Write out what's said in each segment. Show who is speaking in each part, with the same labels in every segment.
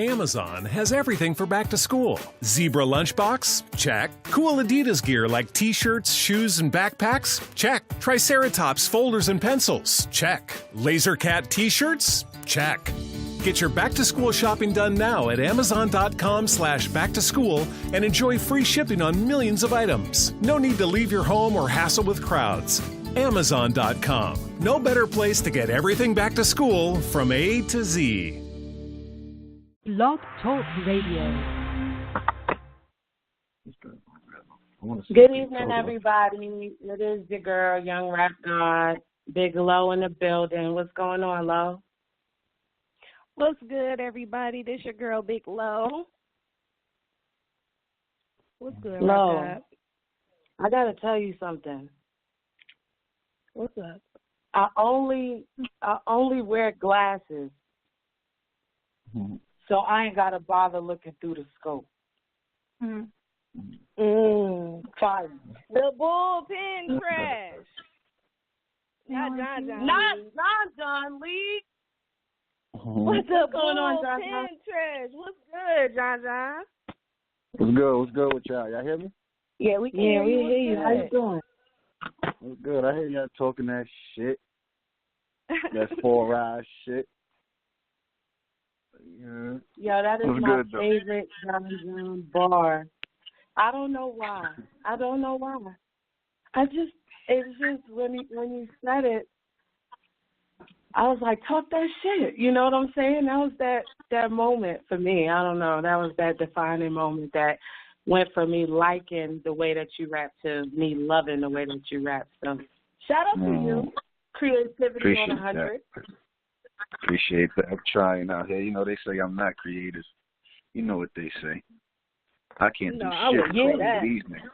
Speaker 1: Amazon has everything for back to school. Zebra lunchbox? Check. Cool Adidas gear like t-shirts, shoes, and backpacks? Check. Triceratops folders and pencils? Check. Laser Cat t-shirts? Check. Get your back to school shopping done now at amazon.com/back-to-school and enjoy free shipping on millions of items. No need to leave your home or hassle with crowds. Amazon.com. No better place to get everything back to school from A to Z.
Speaker 2: Blog Talk Radio.
Speaker 3: Good evening, everybody. It is your girl, Youngrapgawd. Big Lo in the building. What's going on, Lo?
Speaker 4: What's good, everybody? This your girl, Big Lo. What's good,
Speaker 3: Lo? I gotta tell you something.
Speaker 4: What's up?
Speaker 3: I only wear glasses, so I ain't gotta bother looking through the scope.
Speaker 4: Fine.
Speaker 3: The
Speaker 4: bullpen trash. Not John Lee. What's up,
Speaker 3: going on, John?
Speaker 4: Trash? What's good, John?
Speaker 5: What's good with y'all? Y'all hear me?
Speaker 3: Yeah, we can hear you. How you doing?
Speaker 5: What's good? I hear y'all talking that shit. That 4-eye shit. Yeah.
Speaker 3: Yo, that is my favorite John bar. I don't know why. It's just when you said it, I was like, talk that shit. You know what I'm saying? That was that moment for me. I don't know. That was that defining moment that went from me liking the way that you rap to me loving the way that you rap. So shout out to you. Creativity
Speaker 5: Appreciate
Speaker 3: on 100.
Speaker 5: Appreciate that. I'm trying out here. You know, they say I'm not creative. You know what they say. I can't do shit for these niggas.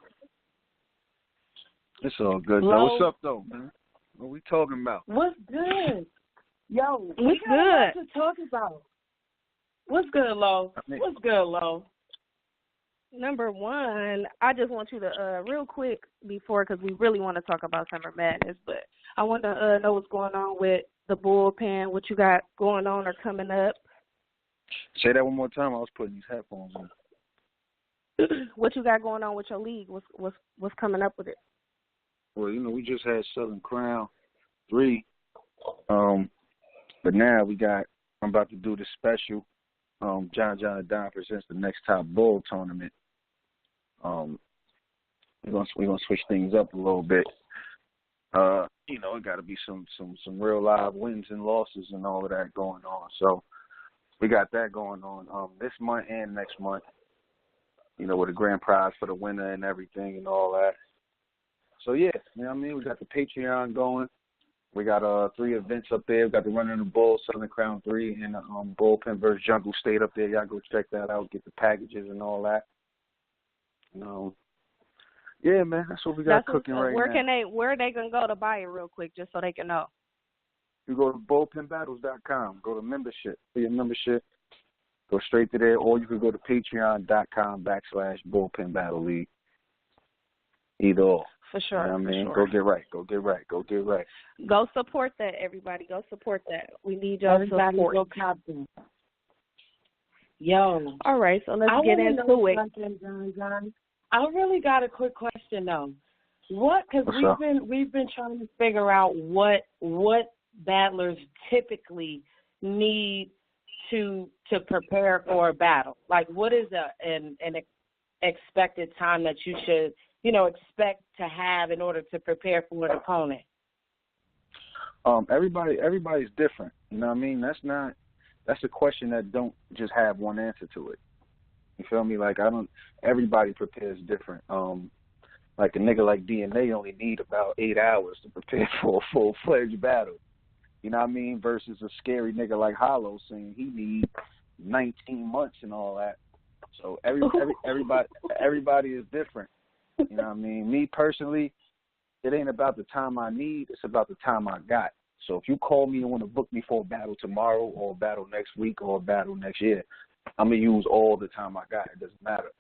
Speaker 5: It's all good, though. What's up, though, man? What we talking about?
Speaker 3: What's good? Yo,
Speaker 4: we got a lot
Speaker 3: to talk about. What's good, Lo? What's good, Lo?
Speaker 4: Number one, I just want you to, real quick before, because we really want to talk about Summer Madness, but I want to know what's going on with the bullpen, what you got going on or coming up.
Speaker 5: Say that one more time. I was putting these headphones on.
Speaker 4: What you got going on with your league? What's coming up with it?
Speaker 5: Well, you know, we just had Southern Crown 3. But now I'm about to do the special, John and Don presents the Next Top Bull tournament. We're gonna switch things up a little bit. You know, it got to be some real live wins and losses and all of that going on. So we got that going on this month and next month. You know, with a grand prize for the winner and everything and all that. So yeah, you know what I mean. We got the Patreon going. We got 3 events up there. We got the Running the Bull, Southern Crown 3, and Bullpen versus Jungle State up there. Y'all go check that out. Get the packages and all that. Yeah, man, that's what we got cooking right now.
Speaker 4: Where are they gonna go to buy it real quick, just so they can know?
Speaker 5: You go to bullpenbattles.com. Go to membership for your membership. Go straight to there, or you could go to patreon.com/bullpenbattleleague. Either or.
Speaker 4: For sure.
Speaker 5: You know what I mean?
Speaker 4: Sure.
Speaker 5: Go get right.
Speaker 4: Go support that, everybody. Go support that. We need y'all support.
Speaker 3: Go cop them. Yo.
Speaker 4: All right, so let's get into it.
Speaker 3: John. I really got a quick question though. Because we've been trying to figure out what battlers typically need to prepare for a battle. Like, what is an expected time that you should, expect to have in order to prepare for an opponent?
Speaker 5: Everybody's different. You know what I mean? That's a question that don't just have one answer to it. You feel me? Like, everybody prepares different. Like a nigga like DNA only need about 8 hours to prepare for a full-fledged battle. You know what I mean? Versus a scary nigga like Hollow saying he need 19 months and all that. So everybody is different. You know what I mean? Me personally, it ain't about the time I need, it's about the time I got. So if you call me and want to book me for a battle tomorrow or a battle next week or a battle next year, I'm going to use all the time I got. It doesn't matter.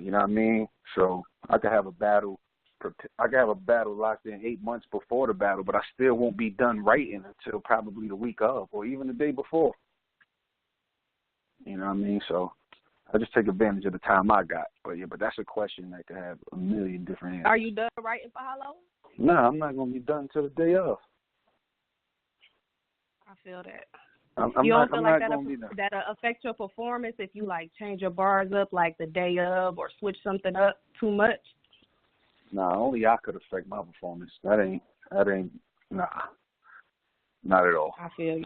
Speaker 5: You know what I mean? So I could have a battle locked in 8 months before the battle, but I still won't be done writing until probably the week of or even the day before. You know what I mean? So I just take advantage of the time I got. But that's a question that could have a million different answers.
Speaker 4: Are you done writing for Hollow?
Speaker 5: No, I'm not going to be done until the day of.
Speaker 4: I feel that.
Speaker 5: I'm
Speaker 4: you don't feel like
Speaker 5: that'll
Speaker 4: affect your performance if you, like, change your bars up, like, the day of or switch something up too much?
Speaker 5: Nah, only I could affect my performance. That ain't, nah. Not at all.
Speaker 4: I feel you.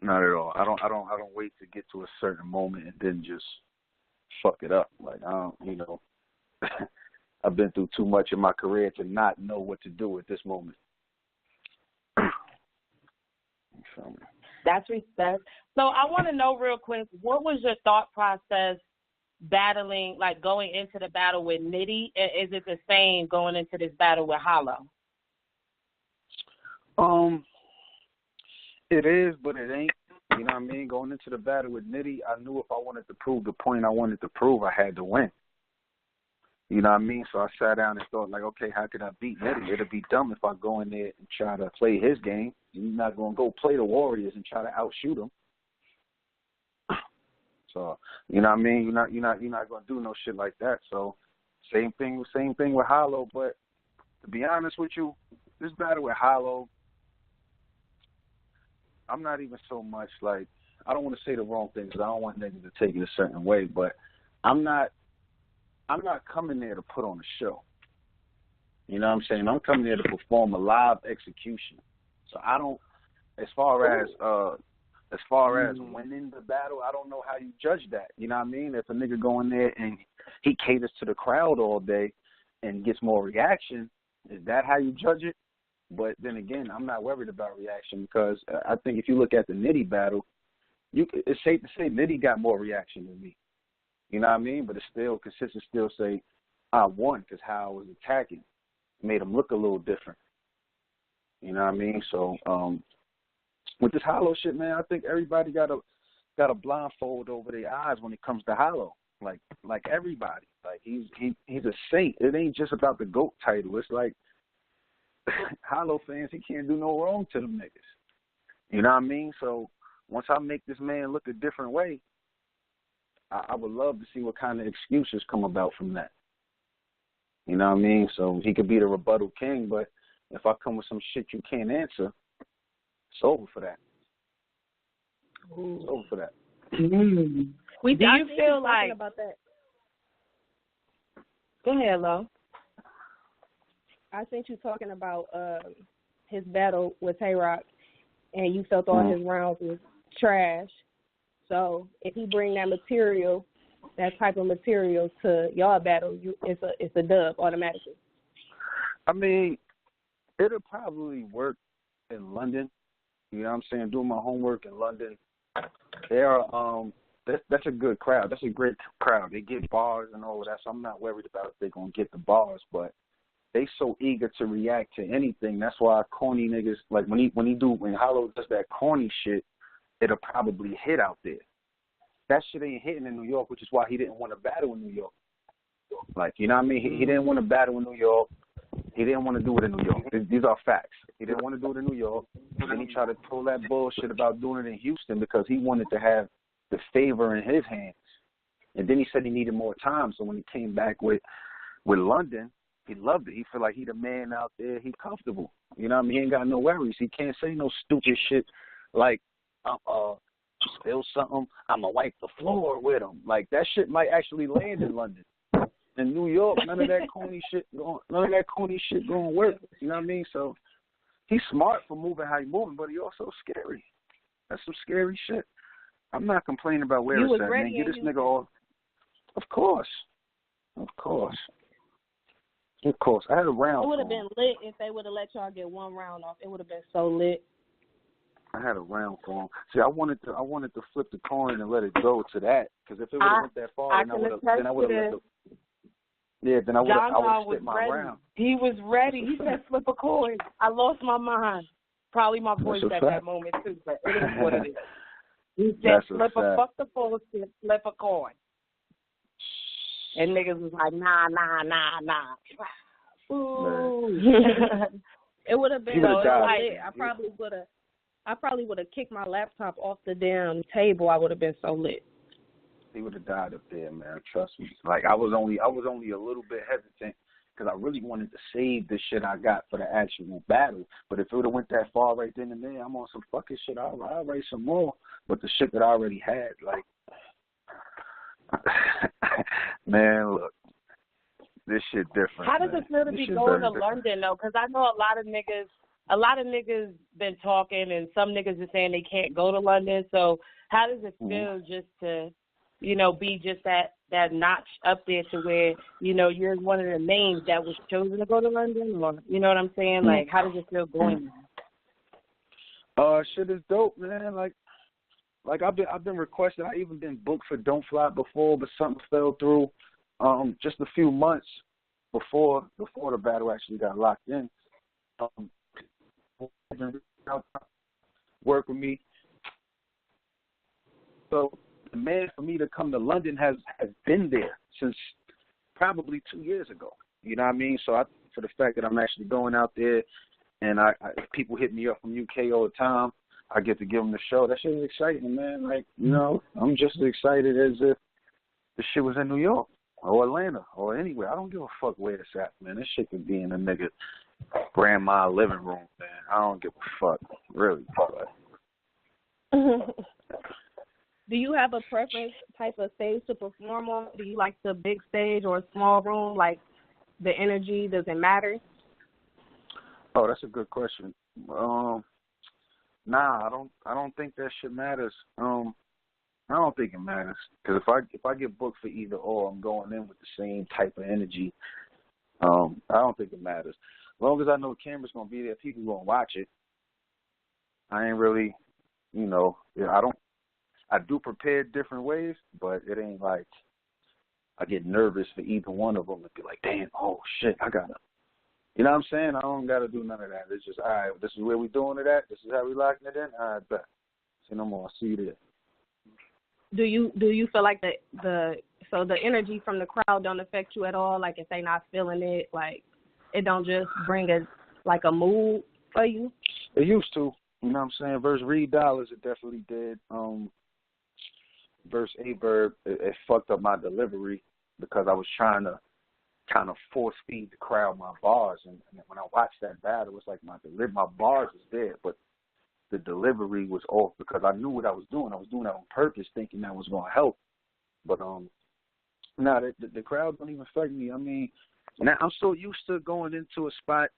Speaker 5: Not at all. I don't wait to get to a certain moment and then just fuck it up. Like, I don't, you know, I've been through too much in my career to not know what to do at this moment. You feel me?
Speaker 3: That's respect. So I want to know real quick, what was your thought process battling, like going into the battle with Nitty? Is it the same going into this battle with Hollow?
Speaker 5: It is, but it ain't. You know what I mean? Going into the battle with Nitty, I knew if I wanted to prove the point I wanted to prove, I had to win. You know what I mean? So I sat down and thought, like, okay, how could I beat Nitty? It'd be dumb if I go in there and try to play his game. You're not going to go play the Warriors and try to outshoot them. So, you know what I mean? You're not going to do no shit like that. So, same thing with Hollow. But to be honest with you, this battle with Hollow, I'm not even so much like, I don't want to say the wrong thing because I don't want niggas to take it a certain way, but I'm not coming there to put on a show. You know what I'm saying? I'm coming there to perform a live execution. So I don't, as far as winning the battle, I don't know how you judge that. You know what I mean? If a nigga go in there and he caters to the crowd all day and gets more reaction, is that how you judge it? But then again, I'm not worried about reaction because I think if you look at the Nitty battle, it's safe to say Nitty got more reaction than me. You know what I mean? But it's still consistent. Still say I won because how I was attacking made him look a little different. You know what I mean? So with this Hollow shit, man, I think everybody got a blindfold over their eyes when it comes to Hollow. Like everybody. Like he's a saint. It ain't just about the GOAT title. It's like Hollow fans, he can't do no wrong to them niggas. You know what I mean? So once I make this man look a different way, I would love to see what kind of excuses come about from that. You know what I mean? So he could be the rebuttal king, but if I come with some shit you can't answer, it's over for that. It's over for that.
Speaker 3: Mm-hmm.
Speaker 4: Do you
Speaker 3: feel like
Speaker 4: about that?
Speaker 3: Go ahead, Lo.
Speaker 4: I sent you talking about his battle with Tay-Rock, and you felt all his rounds was trash. So if he bring that material, that type of material to y'all battle, it's a dub automatically.
Speaker 5: I mean, it'll probably work in London. You know what I'm saying? Doing my homework in London. That's a good crowd. That's a great crowd. They get bars and all of that, so I'm not worried about if they're going to get the bars, but they so eager to react to anything. That's why corny niggas, like when Hollow does that corny shit, it'll probably hit out there. That shit ain't hitting in New York, which is why he didn't want to battle in New York. Like, you know what I mean? He didn't want to battle in New York. He didn't want to do it in New York. These are facts. He didn't want to do it in New York. Then he tried to pull that bullshit about doing it in Houston because he wanted to have the favor in his hands. And then he said he needed more time. So when he came back with London, he loved it. He feel like he the man out there. He comfortable. You know what I mean? He ain't got no worries. He can't say no stupid shit like, spill something, I'ma wipe the floor with him. Like, that shit might actually land in London. In New York, none of that corny shit gonna work. You know what I mean? So he's smart for moving how he moving, but he also scary. That's some scary shit. I'm not complaining about where it's at, man. Get this nigga off. Of course. I had a round.
Speaker 4: It would have been lit if they would have let y'all get one round off. It would have been so lit.
Speaker 5: I had a round for him. See, I wanted to flip the coin and let it go to that, because if it would have went that far, then I would have split my round.
Speaker 3: He was ready. He said, flip a coin. I lost my mind. Probably my voice at that moment, too, but it is what it is. He said, fuck the bullshit, flip a coin. And niggas was like, nah. Ooh.
Speaker 4: It would have been so lit. I probably would have I probably would have kicked my laptop off the damn table. I would have been so lit.
Speaker 5: He would have died up there, man. Trust me. Like I was only a little bit hesitant because I really wanted to save the shit I got for the actual battle. But if it would have went that far right then and there, I'm on some fucking shit. I'll write some more. But the shit that I already had, like, man, look, this shit different.
Speaker 3: How does
Speaker 5: man.
Speaker 3: it feel to be going to London though? Because I know a lot of niggas been talking, and some niggas are saying they can't go to London. So how does it feel just to, you know, be just that notch up there to where, you know, you're one of the names that was chosen to go to London? Or, you know what I'm saying? Like, how does it feel going
Speaker 5: there? Shit is dope, man. Like I've been requested. I even been booked for Don't Fly before, but something fell through. Just a few months before the battle actually got locked in. Work with me. So the man for me to come to London has been there since probably 2 years ago. You know what I mean? So for the fact that I'm actually going out there, and people hit me up from UK all the time, I get to give them the show. That shit is exciting, man. Like, you know, I'm just as excited as if the shit was in New York or Atlanta or anywhere. I don't give a fuck where it's at, man. This shit could be in a nigga grandma living room, man. I don't give a fuck, really.
Speaker 4: Do you have a preference type of stage to perform on? Do you like the big stage or a small room? Like, the energy, does it matter?
Speaker 5: Oh, that's a good question. Nah, I don't think that shit matters. I don't think it matters because if I get booked for either or, I'm going in with the same type of energy. I don't think it matters. As long as I know the camera's gonna be there, people gonna watch it. I ain't really, you know, I do prepare different ways, but it ain't like I get nervous for either one of them and be like, damn, oh shit, I gotta. You know what I'm saying? I don't got to do none of that. It's just, all right, this is where we doing it at. This is how we locking it in. All right, bet. Say no more. I'll see you there.
Speaker 4: Do you feel like the energy from the crowd don't affect you at all? Like, if they not feeling it, like, it don't just bring a mood for you?
Speaker 5: It used to. You know what I'm saying? Verse Reed Dollars, it definitely did. Verse A-Verb, it fucked up my delivery because I was trying to kind of force feed the crowd my bars, and when I watched that battle, it's like my bars was there, but the delivery was off because I knew what I was doing. I was doing that on purpose, thinking that was going to help. But the crowd don't even affect me. I mean, now I'm so used to going into a spot.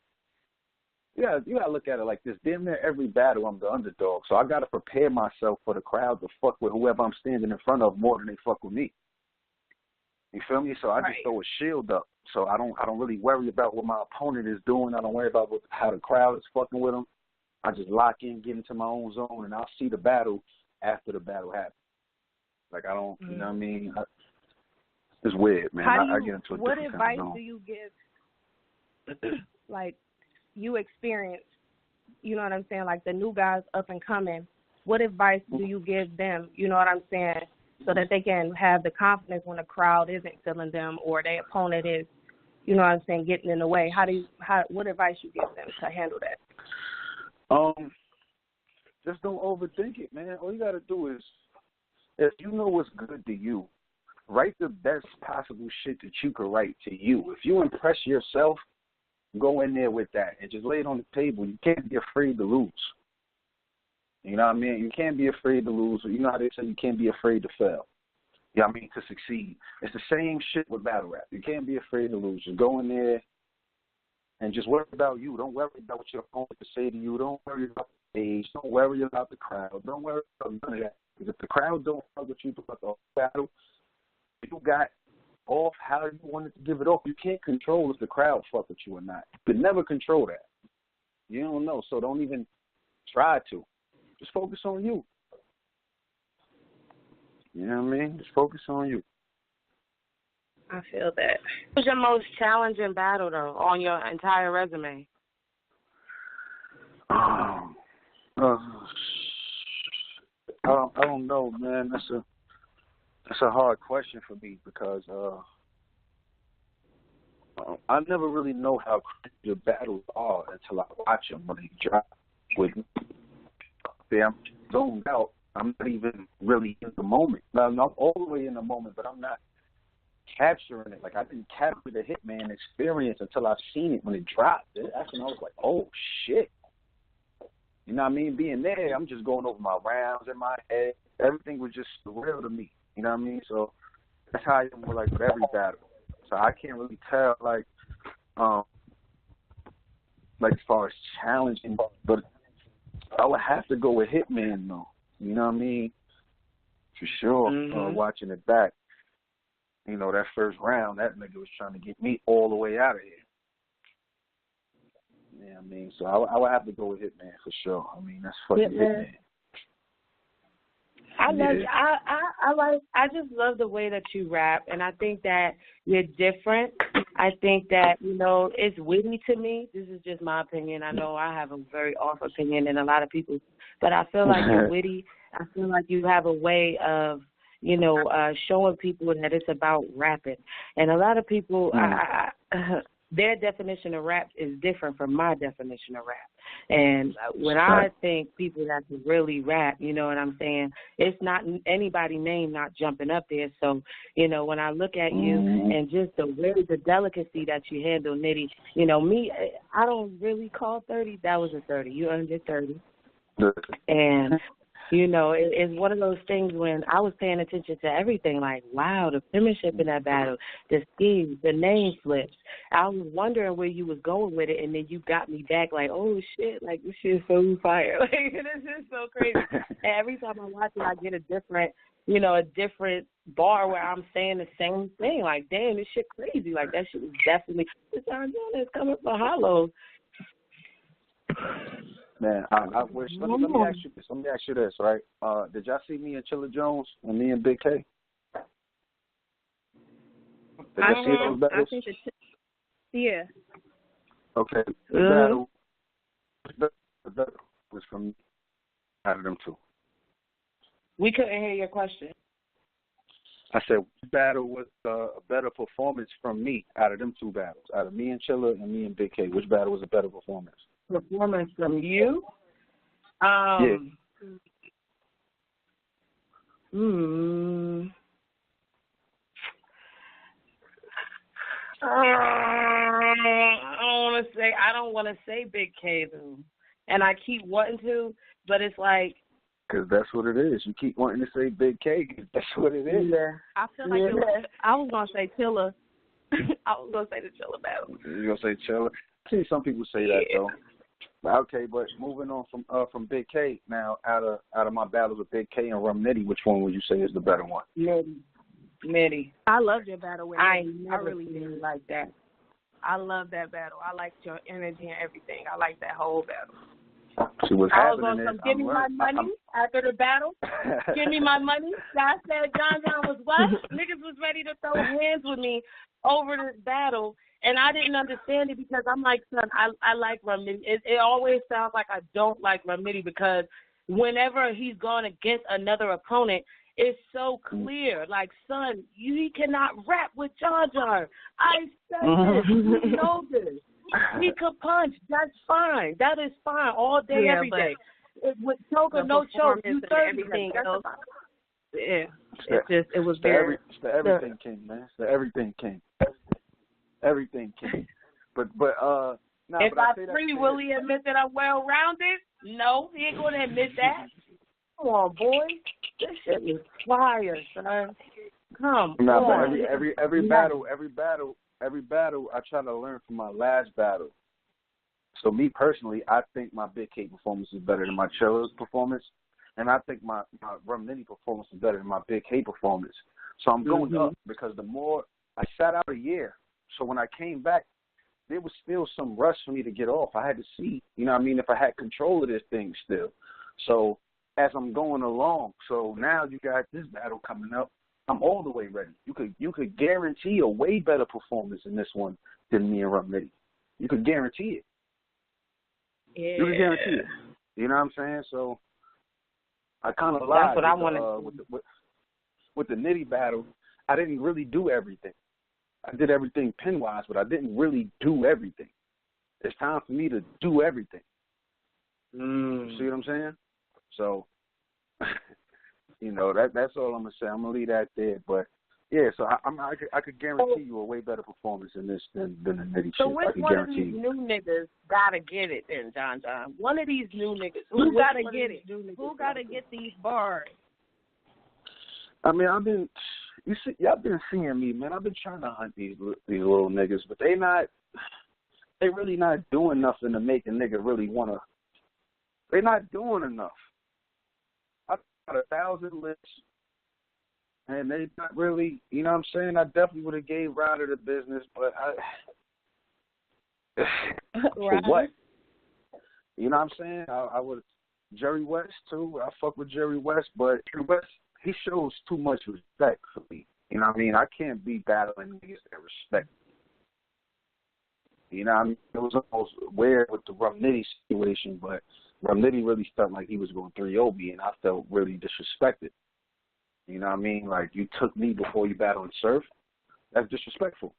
Speaker 5: Yeah, you gotta look at it like this. Damn near every battle, I'm the underdog, so I gotta prepare myself for the crowd to fuck with whoever I'm standing in front of more than they fuck with me. You feel me? So I just throw a shield up. So I don't really worry about what my opponent is doing. I don't worry about how the crowd is fucking with them. I just lock in, get into my own zone, and I'll see the battle after the battle happens. Like, I don't, you know what I mean? It's weird, man. I get into a
Speaker 4: what
Speaker 5: different
Speaker 4: advice
Speaker 5: kind of zone.
Speaker 4: do you give, like, you experience, you know what I'm saying, like the new guys up and coming, what advice do you give them, you know what I'm saying, so that they can have the confidence when the crowd isn't feeling them or their opponent is, you know what I'm saying, getting in the way? What advice you give them to handle that?
Speaker 5: Just don't overthink it, man. All you got to do is, if you know what's good to you, write the best possible shit that you could write to you. If you impress yourself, go in there with that and just lay it on the table. You can't be afraid to lose. You know what I mean? You can't be afraid to lose. You know how they say you can't be afraid to fail. You know what I mean? To succeed. It's the same shit with battle rap. You can't be afraid to lose. Just go in there and just worry about you. Don't worry about what your opponent can say to you. Don't worry about the stage. Don't worry about the crowd. Don't worry about none of that. Because if the crowd don't fuck with you throughout the whole battle, you got off how you wanted to give it off. You can't control if the crowd fuck with you or not. You could never control that. You don't know, so don't even try to. Just focus on you. You know what I mean? Just focus on you.
Speaker 4: I feel that.
Speaker 3: What was your most challenging battle, though, on your entire resume?
Speaker 5: I don't know, man. That's a hard question for me because I never really know how crazy the battles are until I watch them when they drop with me. there, I'm zoned out. I'm not even really in the moment. Now, I'm not all the way in the moment, but I'm not capturing it. Like, I didn't capture the Hitman experience until I've seen it when it dropped. That's when I was like, oh, shit. You know what I mean? Being there, I'm just going over my rounds in my head. Everything was just surreal to me. You know what I mean? So that's how I am with, like, with every battle. So I can't really tell, like as far as challenging, but I would have to go with Hitman, though. You know what I mean? For sure. Watching it back, you know, that first round, that nigga was trying to get me all the way out of here. Yeah, I mean, so I would have to go with Hitman for sure. I mean, that's fucking Hitman.
Speaker 3: I just love the way that you rap, and I think that you're different. I think that, you know, it's witty to me. This is just my opinion. I know I have a very off opinion than a lot of people, but I feel like you're witty. I feel like you have a way of, you know, showing people that it's about rapping. And a lot of people, their definition of rap is different from my definition of rap. And when I think people that can really rap, you know what I'm saying, it's not anybody name not jumping up there. So, you know, when I look at you and just the delicacy that you handle, Nitty, you know, me, I don't really call 30. That was a 30. You earned your 30. And you know, it's one of those things when I was paying attention to everything, like, wow, the penmanship in that battle, the schemes, the name flips. I was wondering where you was going with it, and then you got me back like, oh, shit, like, this shit is so fire. Like, this is so crazy. And every time I watch it, I get a different bar where I'm saying the same thing. Like, damn, this shit crazy. Like, that shit was definitely, it's coming for Hollow.
Speaker 5: Man, I wish. Let me ask you this. Let me ask you this, right? Did y'all see me and Chilla Jones and me and Big K? Did y'all see those battles?
Speaker 4: I think yeah.
Speaker 5: Okay. The battle was from out of them two.
Speaker 3: We couldn't hear your question.
Speaker 5: I said, which battle was a better performance from me out of them two battles? Out of me and Chilla and me and Big K, which battle was a better performance?
Speaker 3: Performance from you?
Speaker 5: Yeah.
Speaker 3: I don't want to say Big K though, and I keep wanting to, but it's like,
Speaker 5: because that's what it is. You keep wanting to say Big K, that's what it is.
Speaker 3: Yeah.
Speaker 4: I feel like I was gonna say Chilla. I was gonna say the Chilla battle.
Speaker 5: You're gonna say Chilla? I see some people say that though. Okay, but moving on from Big K now, out of my battles with Big K and Rum Nitty, which one would you say is the better one?
Speaker 3: Nitty.
Speaker 4: I loved your battle with Nitty.
Speaker 3: I really didn't like that.
Speaker 4: I love that battle. I liked your energy and everything. I liked that whole battle.
Speaker 5: See what's
Speaker 3: I was
Speaker 5: happening
Speaker 3: on
Speaker 5: is,
Speaker 3: give me my money after the battle. Give me my money. I said John was what? Niggas was ready to throw hands with me over this battle. And I didn't understand it because I'm like, son, I like Rum Nitty. It always sounds like I don't like Rum Nitty because whenever he's gone against another opponent, it's so clear. Like, son, he cannot rap with Jar Jar. I said this. You know this. He could punch. That's fine. That is fine all day, every day. With choke or no choke, you 30.
Speaker 4: Everything else. Yeah.
Speaker 5: It
Speaker 4: was
Speaker 5: very. It's the everything king, man. It's the everything king. Everything king. But
Speaker 3: if I free, will he admit that I'm well rounded? No, he ain't gonna admit that. Come on, boy. This shit is fire, son. Come on.
Speaker 5: But every battle, I try to learn from my last battle. So me personally, I think my Big K performance is better than my Chilla's performance, and I think my Rum Nitty performance is better than my Big K performance. So I'm going up because the more I sat out a year. So when I came back, there was still some rush for me to get off. I had to see, you know what I mean, if I had control of this thing still. So as I'm going along, so now you got this battle coming up, I'm all the way ready. You could guarantee a way better performance in this one than me and Rum Nitty. You could guarantee it.
Speaker 3: Yeah.
Speaker 5: You could guarantee it. You know what I'm saying? So I kind of lied.
Speaker 3: That's what I wanted.
Speaker 5: With the Nitty battle, I didn't really do everything. I did everything pen-wise, but I didn't really do everything. It's time for me to do everything. You see what I'm saying? So, that's all I'm gonna say. I'm gonna leave that there. But yeah, so I could guarantee you a way better performance in this than the Nitty
Speaker 3: So
Speaker 5: shit.
Speaker 3: which one of these new niggas gotta get it then, John? One of these new niggas.
Speaker 4: Who gotta get it? Who gotta get these bars?
Speaker 5: I mean, I've been seeing me, man. I've been trying to hunt these little niggas, but they really not doing nothing to make a nigga really wanna. They're not doing enough. I got 1,000 lists, and they not really, you know what I'm saying? I definitely would have gave Ryder the business, but for what? You know what I'm saying? I would. Jerry West too. I fuck with Jerry West, but Jerry West, he shows too much respect for me. You know what I mean? I can't be battling niggas that respect me. You know what I mean? It was almost weird with the Rum Nitty situation, but Rum Nitty really felt like he was going 3-0 me, and I felt really disrespected. You know what I mean? Like, you took me before you battled Surf. That's disrespectful.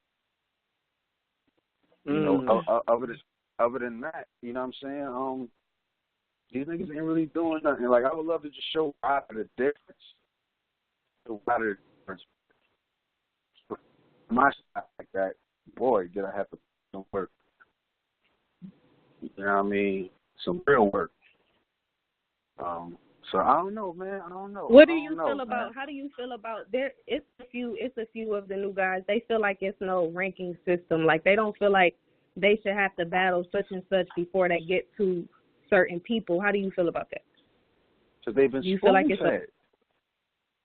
Speaker 5: You know, other than that, you know what I'm saying? These niggas ain't really doing nothing. Like, I would love to just show Ryder the difference. Ryder the difference. My stuff like that, boy, did I have to put some work. You know what I mean? Some real work. So I don't know, man. I don't know.
Speaker 4: What do you feel about?
Speaker 5: Man.
Speaker 4: How do you feel about there? It's a few of the new guys. They feel like it's no ranking system. Like, they don't feel like they should have to battle such and such before they get to certain people. How do you feel about that?
Speaker 5: Because they've been spoon-fed.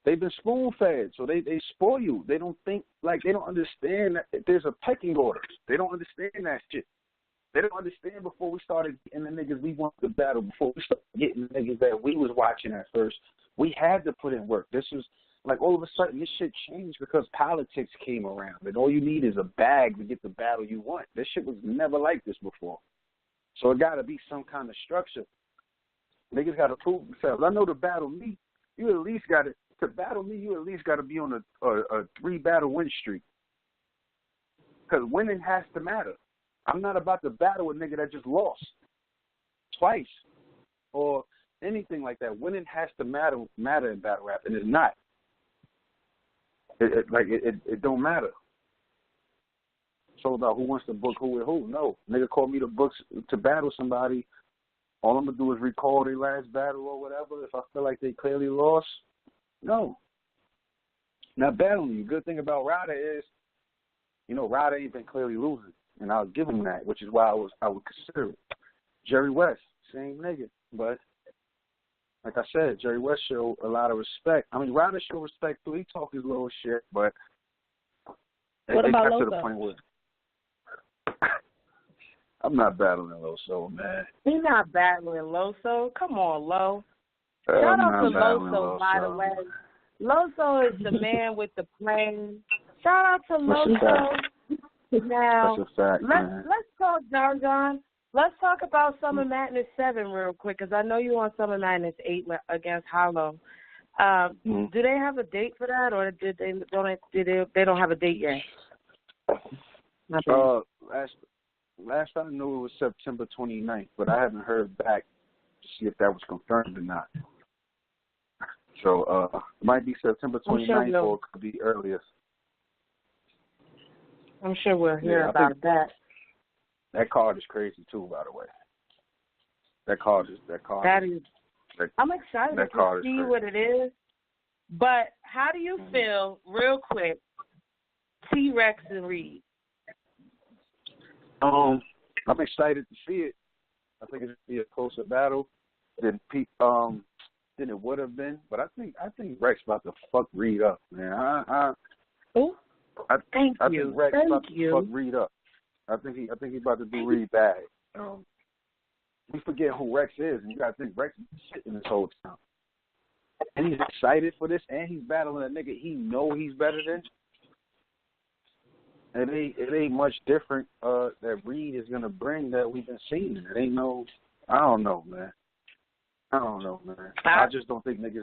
Speaker 5: They've been spoon-fed, so they spoil you. They don't think, like, they don't understand that there's a pecking order. They don't understand that shit. They don't understand before we started getting the niggas we wanted to battle, before we started getting the niggas that we was watching at first, we had to put in work. This was, like, all of a sudden, this shit changed because politics came around, and all you need is a bag to get the battle you want. This shit was never like this before. So it got to be some kind of structure. Niggas got to prove themselves. I know to battle me, you at least got to battle me, you at least got to be on a 3-battle win streak. Because winning has to matter. I'm not about to battle a nigga that just lost twice or anything like that. Winning has to matter in battle rap, and it's not. It don't matter. It's all about who wants to book who with who. No, nigga called me to book to battle somebody. All I'm gonna do is recall their last battle or whatever. If I feel like they clearly lost, no. Not battling you. Good thing about Ryder is, Ryder ain't been clearly losing. And I'll give him that, which is why I would consider it. Jerry West, same nigga. But, like I said, Jerry West showed a lot of respect. I mean, Ryder showed respect, too. He talk his little shit, but
Speaker 4: what
Speaker 5: they
Speaker 4: about
Speaker 5: got
Speaker 4: Loso?
Speaker 5: to the point where I'm not battling Loso, man.
Speaker 3: You're not battling Loso? Come on, Lo. Shout out to Loso, by the way. Loso is the man with the plan. Shout out to Loso. Now,
Speaker 5: that's a fact,
Speaker 3: let's talk, John. Let's talk about Summer Madness 7 real quick, because I know you on Summer Madness 8 against Hollow. Do they have a date for that, or they don't have a date yet?
Speaker 5: Last I knew it was September 29th, but I haven't heard back to see if that was confirmed or not. So it might be September 29th, or it could be earlier.
Speaker 3: I'm sure we'll hear about that.
Speaker 5: That card is crazy too, by the way.
Speaker 3: I'm excited to see what it is. But how do you feel, real quick, T-Rex and Reed?
Speaker 5: I'm excited to see it. I think it's gonna be a closer battle than it would have been. But I think Rex about to fuck Reed up, man.
Speaker 3: Thank you.
Speaker 5: I think Rex about to fuck Reed up. I think he's about to do Reed bad. We forget who Rex is, and you gotta think Rex is shitting this whole time. And he's excited for this, and he's battling a nigga he know he's better than. It ain't much different that Reed is gonna bring that we've been seeing. It ain't no. I don't know, man. I just don't think niggas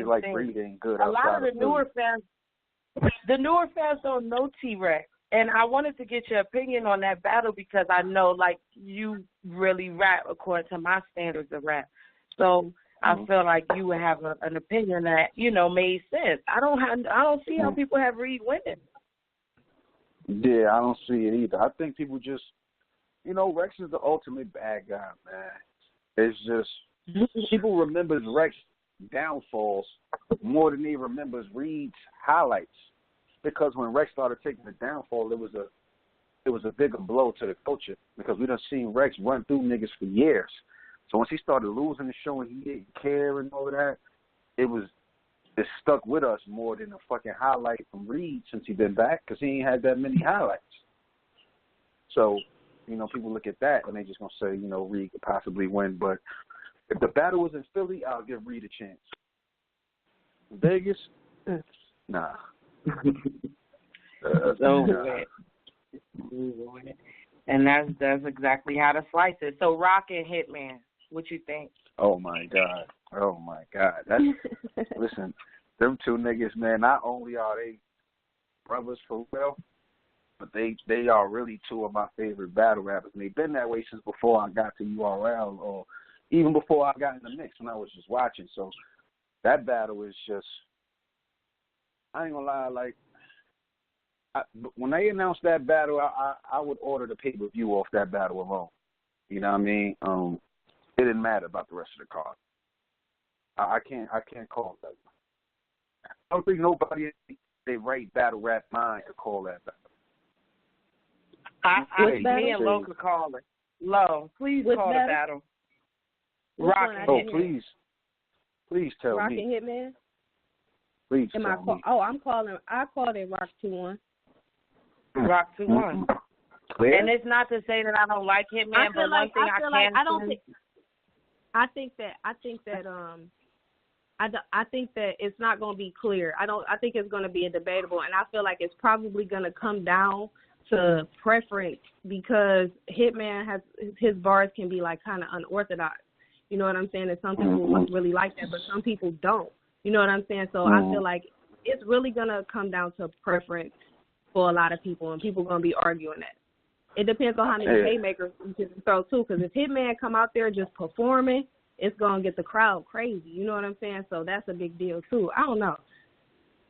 Speaker 5: like Reed ain't good.
Speaker 3: A lot of the newer fans. The newer fans don't know T-Rex, and I wanted to get your opinion on that battle because I know, like, you really rap according to my standards of rap. So I feel like you would have an opinion that, you know, made sense. I don't see how people have Reed winning.
Speaker 5: Yeah, I don't see it either. I think people just, you know, Rex is the ultimate bad guy, man. It's just people remembers Rex downfalls more than he remembers Reed's highlights. Because when Rex started taking the downfall, it was a bigger blow to the culture because we done seen Rex run through niggas for years. So once he started losing and showing he didn't care and all of that, it stuck with us more than a fucking highlight from Reed since he been back because he ain't had that many highlights. So, you know, people look at that and they just gonna say, you know, Reed could possibly win. But if the battle was in Philly, I'll give Reed a chance. Vegas, nah.
Speaker 3: And that's exactly how to slice it. So Rock and Hitman, what you think?
Speaker 5: Oh my God. That's listen, them two niggas, man, not only are they brothers for real, but they are really two of my favorite battle rappers. And they've been that way since before I got to URL or even before I got in the mix when I was just watching. So that battle is just, I ain't gonna lie, like, when they announced that battle, I would order the pay-per-view off that battle alone. You know what I mean? It didn't matter about the rest of the card. I can't call that. I don't think nobody they right battle rap mind could call that battle.
Speaker 3: Me and Lo could call it. Lo, please call the battle. Rock and Hitman.
Speaker 5: Please tell
Speaker 4: Rock
Speaker 5: me.
Speaker 4: And Hitman?
Speaker 5: Please tell me.
Speaker 4: I called it Rock 2-1.
Speaker 3: Rock 2-1. And it's not to say that I don't like Hitman, but one thing I think that it's not going to be clear. I think it's going to be a debatable, and I feel like it's probably going to come down to preference because Hitman his bars can be like kind of unorthodox. You know what I'm saying? And some people really like that, but some people don't. You know what I'm saying? So I feel like it's really going to come down to preference for a lot of people, and people going to be arguing that. It depends on how many haymakers you can throw, too, because if Hitman come out there just performing, it's going to get the crowd crazy. You know what I'm saying? So that's a big deal, too. I don't know.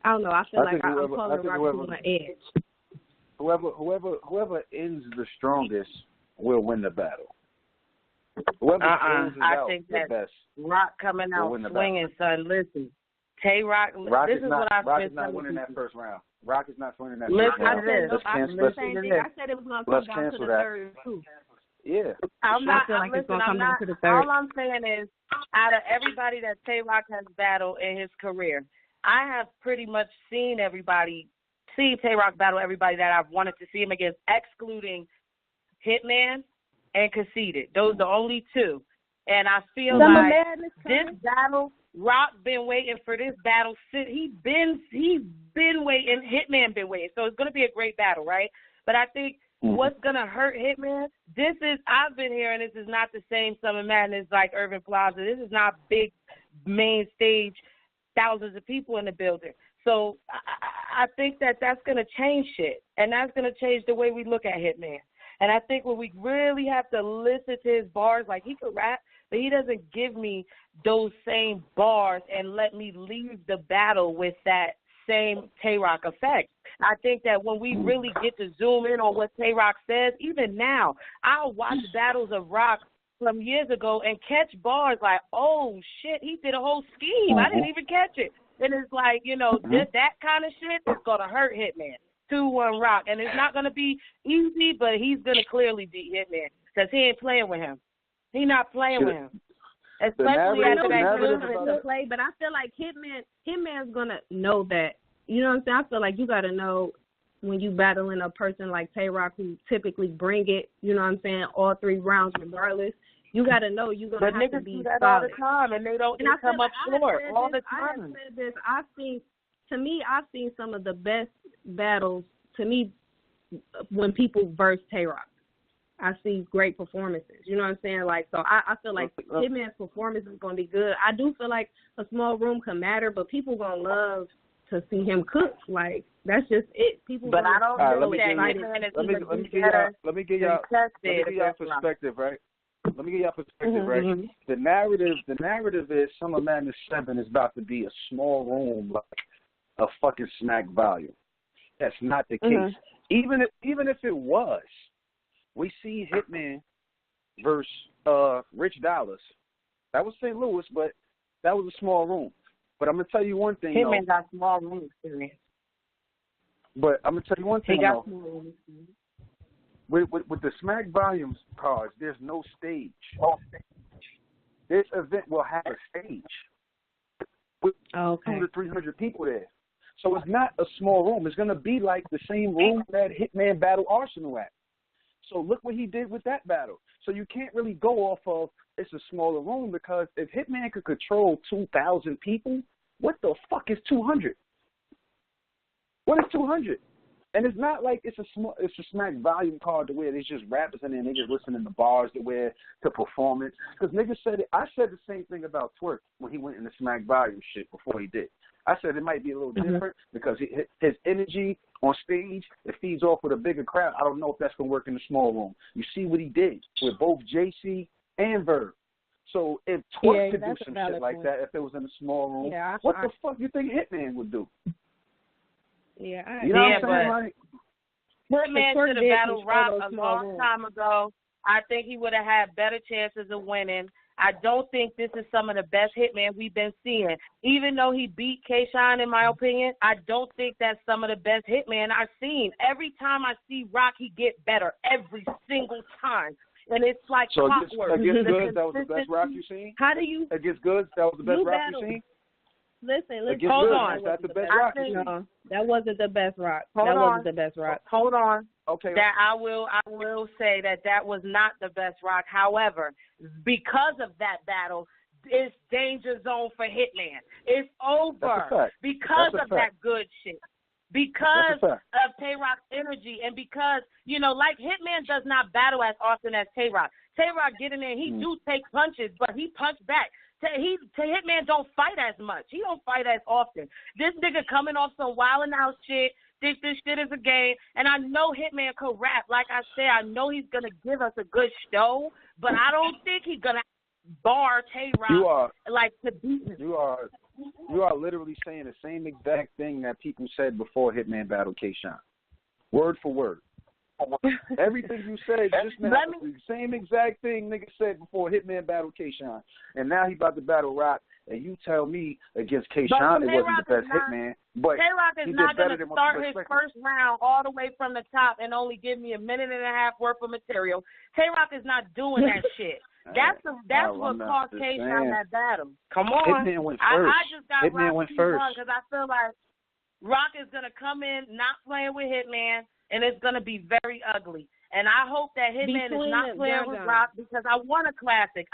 Speaker 3: I feel like I'm calling Rock to an edge.
Speaker 5: Whoever ends the strongest will win the battle. Whoever closes out the best.
Speaker 3: Rock coming out swinging, son. Listen, Tay-Rock, this is what I've been
Speaker 5: Rock is not winning that first round. Rock is not winning that first round.
Speaker 4: I said it was going to come down to the third, too.
Speaker 5: Yeah.
Speaker 3: All I'm saying is, out of everybody that Tay-Rock has battled in his career, I have pretty much seen Tay-Rock battle everybody that I've wanted to see him against, excluding Hitman and Conceited. Those are the only two. And I feel like this battle, Rock been waiting for this battle. He's been waiting. Hitman been waiting. So it's going to be a great battle, right? But I think what's going to hurt Hitman, I've been hearing this is not the same Summer Madness like Irving Plaza. This is not big main stage, thousands of people in the building. So I think that's going to change shit. And that's going to change the way we look at Hitman. And I think when we really have to listen to his bars, like he could rap, but he doesn't give me those same bars and let me leave the battle with that same Tay-Rock effect. I think that when we really get to zoom in on what Tay-Rock says, even now, I'll watch battles of Rock from years ago and catch bars like, oh, shit, he did a whole scheme. I didn't even catch it. And it's like, just that kind of shit is going to hurt Hitman. 2-1 Rock. And it's not going to be easy, but he's going to clearly beat Hitman because he ain't playing with him. He not playing with him. Especially after that
Speaker 4: play, but I feel like Hitman's going to know that. You know what I'm saying? I feel like you got to know when you battling a person like Tay-Rock who typically bring it, you know what I'm saying, all 3 rounds regardless. You got to know you're going to have to be
Speaker 3: solid.
Speaker 4: All
Speaker 3: the time, and they don't come up short all the time.
Speaker 4: I've seen some of the best battles, to me, when people verse Tay-Rock. I see great performances. You know what I'm saying? Like, so I feel like Hitman's performance is going to be good. I do feel like a small room can matter, but people going to love to see him cook. Like, that's just it. People.
Speaker 3: But I don't
Speaker 5: let me give y'all perspective, right? let me get your perspective, right? The narrative is Summer Madness 7 is about to be a small room like a fucking smack volume. That's not the case. Even if it was, we see Hitman versus Rich Dollars. That was St. Louis, but that was a small room. But I'm gonna tell you one thing.
Speaker 3: Hitman got small room experience.
Speaker 5: But I'm gonna tell you one thing. With the Smack Volumes cards, there's no stage. This event will have a stage with 200 to 300 people there. So it's not a small room. It's going to be like the same room that Hitman Battle Arsenal at. So look what he did with that battle. So you can't really go off of it's a smaller room, because if Hitman could control 2,000 people, what the fuck is 200? What is 200? And it's not like it's a Smack Volume card to where there's just rappers in there and they just listening to bars to where to performance. Because niggas said it. I said the same thing about Twerk when he went in the Smack Volume shit before he did. I said it might be a little different because his energy on stage, it feeds off with a bigger crowd. I don't know if that's going to work in the small room. You see what he did with both JC and Verb. So if Twerk could do some shit like that, if it was in a small room, what the fuck you think Hitman would do?
Speaker 4: You know
Speaker 5: what I'm saying?
Speaker 3: Hitman should have battled Rock a long time ago. I think he would have had better chances of winning. I don't think this is some of the best Hitman we've been seeing. Even though he beat K-Shine, in my opinion, I don't think that's some of the best Hitman I've seen. Every time I see Rock, he get better every single time. And it's like clockwork.
Speaker 5: Against Goods, that was the best Rock you've seen?
Speaker 4: How do you...
Speaker 5: Against Goods, that was the best Rock you've seen?
Speaker 4: Listen.
Speaker 3: Hold on.
Speaker 5: That's the best Rock.
Speaker 4: No, that wasn't the best Rock.
Speaker 3: Wasn't
Speaker 4: the best Rock.
Speaker 3: Hold on.
Speaker 5: Okay.
Speaker 3: That I will say that was not the best Rock. However, because of that battle, it's danger zone for Hitman. It's over because of that good shit. Because of Tay-Rock's energy, and because, like Hitman does not battle as often as Tay-Rock. Tay-Rock get in there, he do take punches, but he punch back. Hitman don't fight as much. He don't fight as often. This nigga coming off some wildin' out shit, think this shit is a game, and I know Hitman could rap. Like I said, I know he's going to give us a good show, but I don't think he's going to bar Tay-Rock to beat him.
Speaker 5: You are literally saying the same exact thing that people said before Hitman battled K-Shine. Word for word. Everything you said just now, the same exact thing nigga said before Hitman battled K-Shine. And now he about to battle Rock, and you tell me against K-Shine it wasn't the best Hitman. But
Speaker 3: Tay-Rock is not going to start his first round all the way from the top and only give me a minute and a half worth of material. Tay-Rock is not doing that shit. That's what cost K-Shine that battle. Come on.
Speaker 5: Hitman went first.
Speaker 3: I just got
Speaker 5: Hitman went first
Speaker 3: because I feel like Rock is going to come in not playing with Hitman, and it's going to be very ugly. And I hope that Hitman is not playing with Rock, because I want a classic.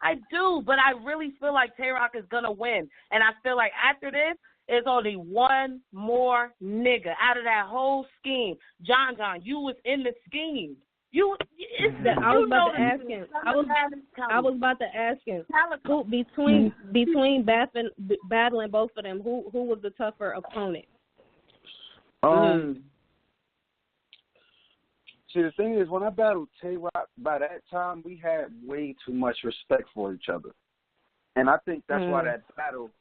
Speaker 3: I do, but I really feel like Tay-Rock is going to win. And I feel like after this, there's only one more nigga out of that whole scheme. John, you was in the scheme.
Speaker 4: I was about to ask him. Who, between battling both of them, who was the tougher opponent?
Speaker 5: See, the thing is, when I battled Tay-Rock, by that time we had way too much respect for each other, and I think that's why that battle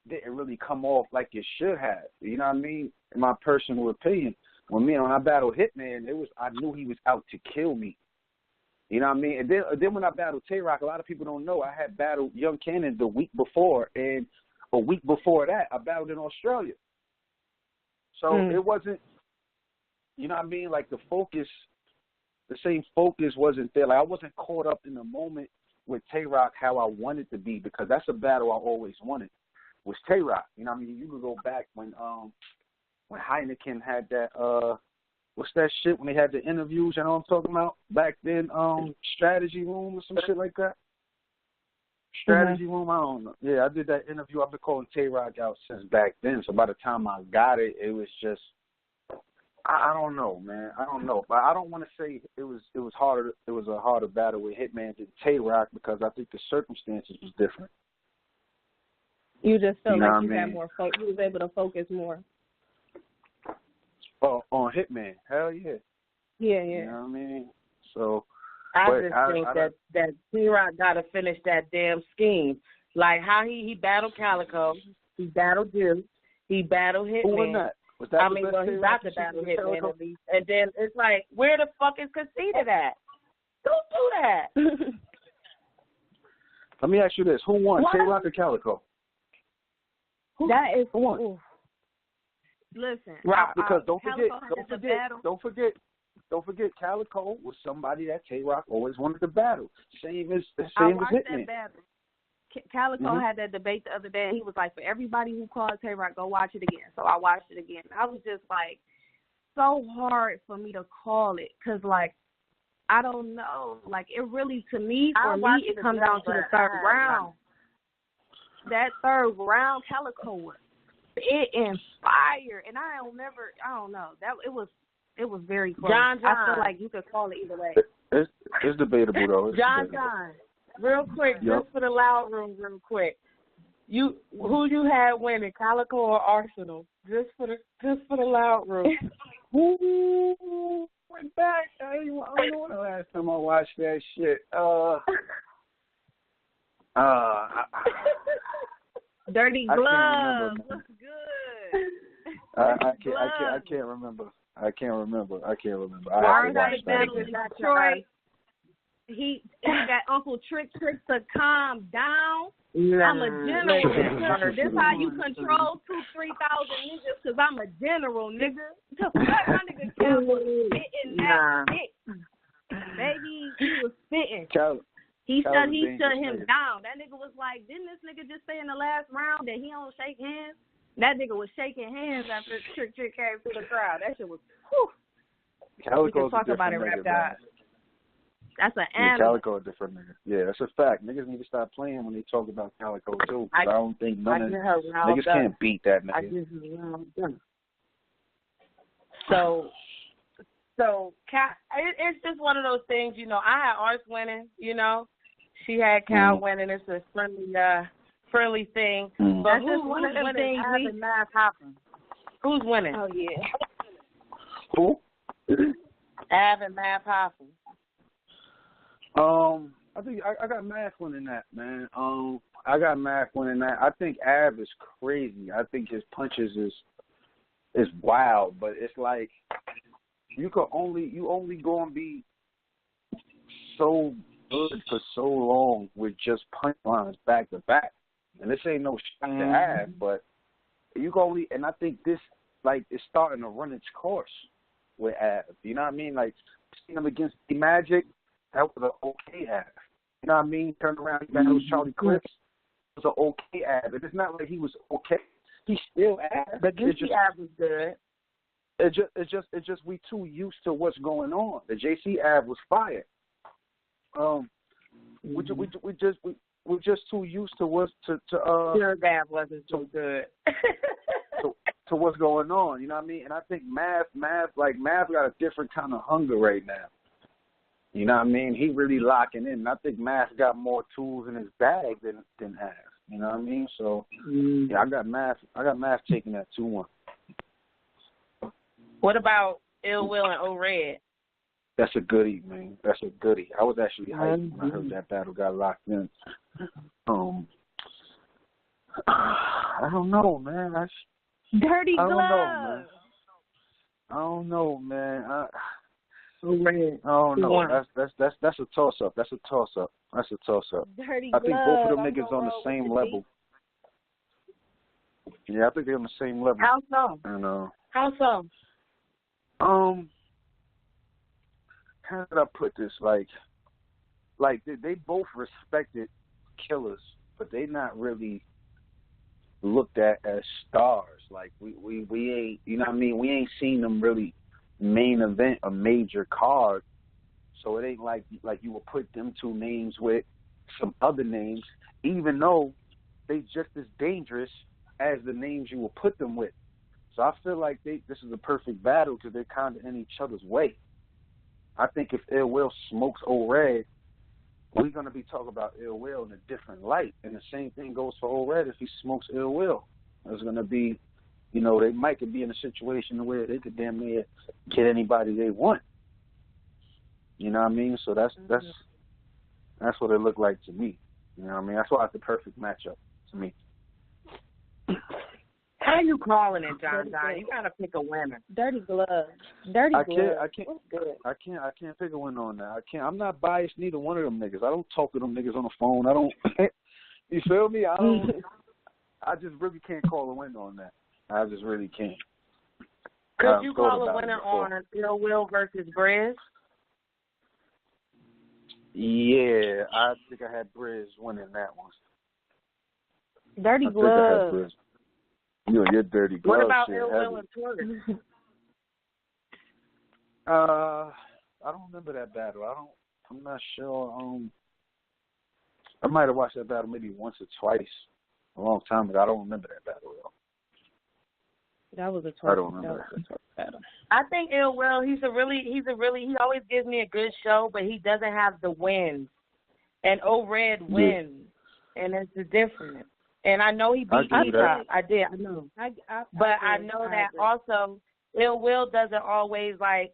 Speaker 5: didn't really come off like it should have. You know what I mean? In my personal opinion. When I battled Hitman, I knew he was out to kill me. You know what I mean? And then when I battled Tay-Rock, a lot of people don't know I had battled Young Cannon the week before, and a week before that I battled in Australia. So it wasn't, you know what I mean? Like the same focus wasn't there. Like I wasn't caught up in the moment with Tay-Rock how I wanted to be, because that's a battle I always wanted, was Tay-Rock. You know what I mean? You could go back when Heineken had that, what's that shit when they had the interviews, you know what I'm talking about? Back then, Strategy Room or some shit like that. Strategy Room, I don't know. Yeah, I did that interview. I've been calling Tay-Rock out since back then. So by the time I got it, it was just, I don't know, man. I don't know. But I don't want to say it was harder. It was a harder battle with Hitman than Tay-Rock, because I think the circumstances was different.
Speaker 4: You just felt like you had more focus. You was able to focus more.
Speaker 5: Oh, on Hitman. Hell yeah.
Speaker 4: Yeah.
Speaker 5: You know what I mean? So,
Speaker 3: I think that T-Rock got to finish that damn scheme. Like how he battled Calico, he battled Juice, he battled Hitman.
Speaker 5: Who won that? Was that
Speaker 3: he got to battle Hitman at least. And then it's like, where the fuck is Conceited at? Don't do that.
Speaker 5: Let me ask you this: who won, T-Rock or Calico?
Speaker 4: That is one. Listen,
Speaker 5: because don't forget, Calico was somebody that K-Rock always wanted to battle. Same as Hitman.
Speaker 4: Calico had that debate the other day, and he was like, for everybody who called K-Rock, go watch it again. So I watched it again. I was just like, so hard for me to call it, because, like, I don't know. Like, it really, to me, it comes down to the third round. That third round, Calico, it inspired, and I don't know. It was very close.
Speaker 3: John.
Speaker 4: I feel like you could call it either way.
Speaker 5: It's debatable, though.
Speaker 3: John. Real quick, just for the Loudroom, real quick. Who you had winning, Calico or Arsenal? Just for the Loudroom.
Speaker 5: Who went back? I don't know the last time I watched that shit.
Speaker 4: Dirty Gloves. What's good?
Speaker 5: I can't remember. I
Speaker 4: have to watch that. Detroit. He got Uncle Trick to calm down. I'm a general. This how you control 2,000-3,000 niggas, because I'm a general, nigga. The fuck my nigga Cal was spitting that shit. Baby, he was spitting. He shut him down. That nigga was like, didn't this nigga just say in the last round that he don't shake hands? That nigga was shaking hands after Trick came through the crowd. That shit was, whew.
Speaker 5: Calico's
Speaker 4: we can talk about it, Rap God. That's an animal.
Speaker 5: Calico a different nigga. Yeah, that's a fact. Niggas need to stop playing when they talk about Calico too. I don't think niggas can't beat that nigga.
Speaker 3: So it's just one of those things, you know. I had Ars winning, you know. She had Cal winning. It's a friendly thing. But who's winning? Who's winning?
Speaker 4: Oh yeah.
Speaker 5: Who?
Speaker 3: Av and Mav Hoffman.
Speaker 5: I think I got Mav winning that, man. I got Mav winning that. I think Av is crazy. I think his punches is wild, but it's like you only gonna be so good for so long with just punch lines back to back. And this ain't no shot to Av, but you can only, and I think this like is starting to run its course with Av. You know what I mean? Like seeing him against the Magic. That was an okay Av. You know what I mean? Turned around, he battles Charlie Clips. It was an okay Av. And it's not like he was okay. He still Av.
Speaker 3: The JC Av was good.
Speaker 5: It's just we too used to what's going on. The JC Av was fired. We're just too used to what's
Speaker 3: Pure Av wasn't so good.
Speaker 5: to what's going on. You know what I mean? And I think Mav got a different kind of hunger right now. You know what I mean? He really locking in. And I think Mav got more tools in his bag than Av. You know what I mean? So yeah, I got Mav taking that 2-1.
Speaker 3: What about Ill Will and O-Red?
Speaker 5: That's a goodie, man. That's a goodie. I was actually hyped when I heard that battle got locked in. I don't know, man.
Speaker 4: Dirty Glove.
Speaker 5: I don't know, man.
Speaker 3: O-Red.
Speaker 5: I don't know. That's a toss up. That's a toss up.
Speaker 4: Dirty
Speaker 5: I think
Speaker 4: Glove.
Speaker 5: both of them niggas on the same level. Yeah, I think they're on the same level.
Speaker 3: How so?
Speaker 5: And
Speaker 3: how so?
Speaker 5: How did I put this? Like they both respected killers, but they not really looked at as stars. Like we ain't, you know what I mean? We ain't seen them really main event a major card, so it ain't like you would put them two names with some other names, even though they just as dangerous as the names you will put them with. So I feel like this is a perfect battle because they're kind of in each other's way. I think if Ill Will smokes O-Red, we're going to be talking about Ill Will in a different light. And the same thing goes for O-Red if he smokes Ill Will. There's going to be, you know, they might could be in a situation where they could damn near get anybody they want. You know what I mean? So that's what it looked like to me. You know what I mean? That's why it's the perfect matchup to me.
Speaker 3: How you calling it, John? You gotta pick a winner.
Speaker 4: Dirty gloves.
Speaker 5: I can't pick a winner on that. I'm not biased neither one of them niggas. I don't talk to them niggas on the phone. I don't. You feel me? I just really can't call a winner on that. I just really can't.
Speaker 3: Could you call a winner on Ill Will versus Briz?
Speaker 5: Yeah, I think I had Briz winning that one.
Speaker 4: Dirty gloves.
Speaker 5: Your dirty gloves.
Speaker 3: What about
Speaker 5: shit
Speaker 3: Ill Will and Twerk?
Speaker 5: I don't remember that battle. I'm not sure. I might have watched that battle maybe once or twice a long time ago. I don't remember that battle though.
Speaker 4: That was a Twerk.
Speaker 5: I don't remember.
Speaker 4: Battle.
Speaker 3: I think Ill Will, he always gives me a good show, but he doesn't have the wins. And O-Red wins. And it's the difference. And I know he beat E-Top. I know. But I know that also Ill Will doesn't always, like,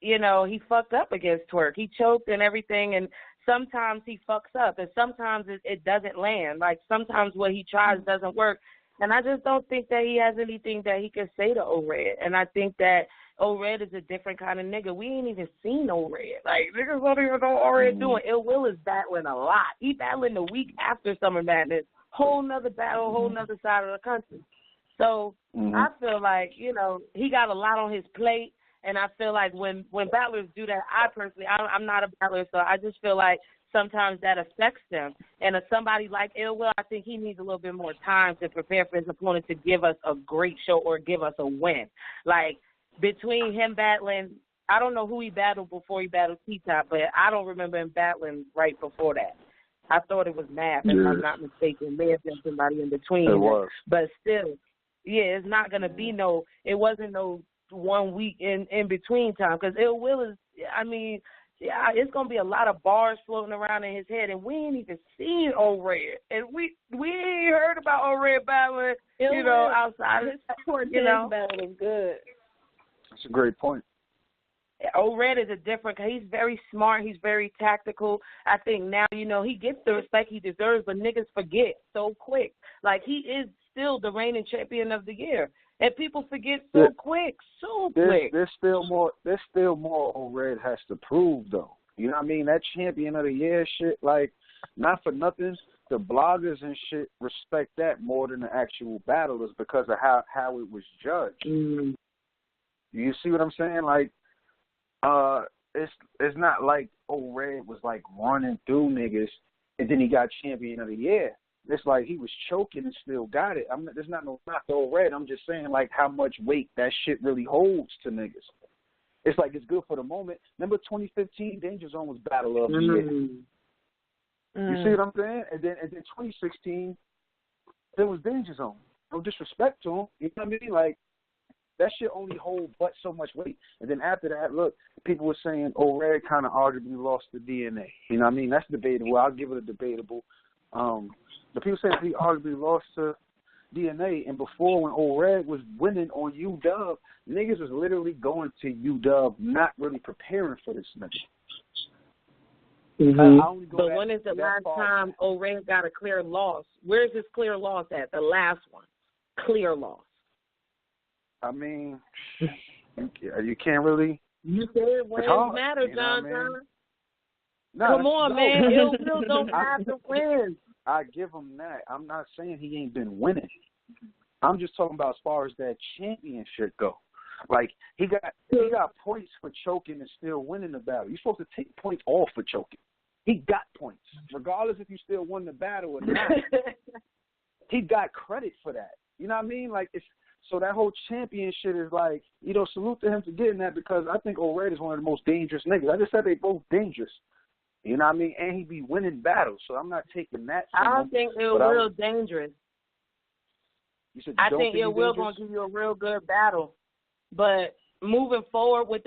Speaker 3: you know, he fucked up against Twerk. He choked and everything, and sometimes he fucks up, and sometimes it doesn't land. Like, sometimes what he tries doesn't work. And I just don't think that he has anything that he can say to O-Red. And I think that O-Red is a different kind of nigga. We ain't even seen O-Red. Like, niggas don't even know what O-Red doing. Ill Will is battling a lot. He battling the week after Summer Madness. Whole nother battle, whole nother side of the country. So I feel like, you know, he got a lot on his plate. And I feel like when battlers do that, I'm not a battler, so I just feel like sometimes that affects them. And somebody like Ill Will, I think he needs a little bit more time to prepare for his opponent to give us a great show or give us a win. Like, between him battling, I don't know who he battled before he battled T-Top, but I don't remember him battling right before that. I thought it was Math, if I'm not mistaken. May have been somebody in between.
Speaker 5: It was.
Speaker 3: But still, it's not going to be it wasn't no 1 week in between time, because Ill Will is, I mean, it's going to be a lot of bars floating around in his head, and we ain't even seen O-Red. And we ain't heard about O-Red battling, outside of his
Speaker 4: battle is good.
Speaker 5: That's a great point.
Speaker 3: O-Red is a different, he's very smart, he's very tactical. I think now, he gets the respect he deserves, but niggas forget so quick. Like, he is still the reigning champion of the year. And people forget so quick. There's still more O-Red has to prove, though. You know what I mean? That champion of the year shit, like, not for nothing, the bloggers and shit respect that more than the actual battlers because of how it was judged. Mm. You see what I'm saying? Like, it's not like O-Red was like running through niggas and then he got champion of the year. It's like he was choking and still got it. There's not no knock to O-Red. I'm just saying like how much weight that shit really holds to niggas. It's like it's good for the moment. Remember 2015 Danger Zone was battle of the year. You see what I'm saying? And then 2016 there was Danger Zone. No disrespect to him. You know what I mean? Like, that shit only hold but so much weight. And then after that, look, people were saying O-Red kind of arguably lost the DNA. You know what I mean? That's debatable. I'll give it a debatable. The people saying he arguably lost to DNA. And before, when O-Red was winning on UW, niggas was literally going to UW, not really preparing for this nigga. Mm-hmm. But when is the last time O-Red got a clear loss? Where's his clear loss at? The last one. Clear loss.
Speaker 5: I mean, you can't really.
Speaker 3: You said wins matter, John.
Speaker 5: No,
Speaker 3: come on, man. Ill Will don't have to win.
Speaker 5: I give him that. I'm not saying he ain't been winning. I'm just talking about as far as that championship go. Like, he got points for choking and still winning the battle. You're supposed to take points off for choking. He got points, regardless if you still won the battle or not. He got credit for that. You know what I mean? Like, so that whole championship is like, salute to him for getting that, because I think O-Red is one of the most dangerous niggas. I just said they both dangerous. You know what I mean? And he be winning battles, so I'm not taking that.
Speaker 3: I don't think Ill Will dangerous.
Speaker 5: You said
Speaker 3: I think Ill Will gonna give you a real good battle. But moving forward with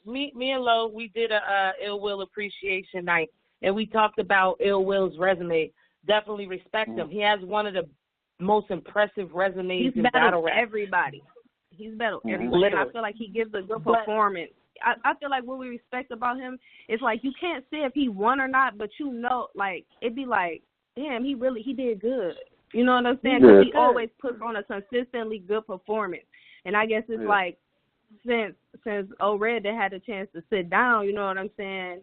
Speaker 3: me and Lo, we did a Ill Will appreciation night, and we talked about Ill Will's resume. Definitely respect him. He has one of the most impressive resumes in battle rap.
Speaker 4: Everybody. He's battled everybody. I feel like he gives a good performance I feel like what we respect about him is, like, you can't say if he won or not, but you know, like, it'd be like, damn, he did good. You know what I'm saying? 'Cause he always puts on a consistently good performance. And I guess it's like, since O-Red had a chance to sit down, you know what I'm saying,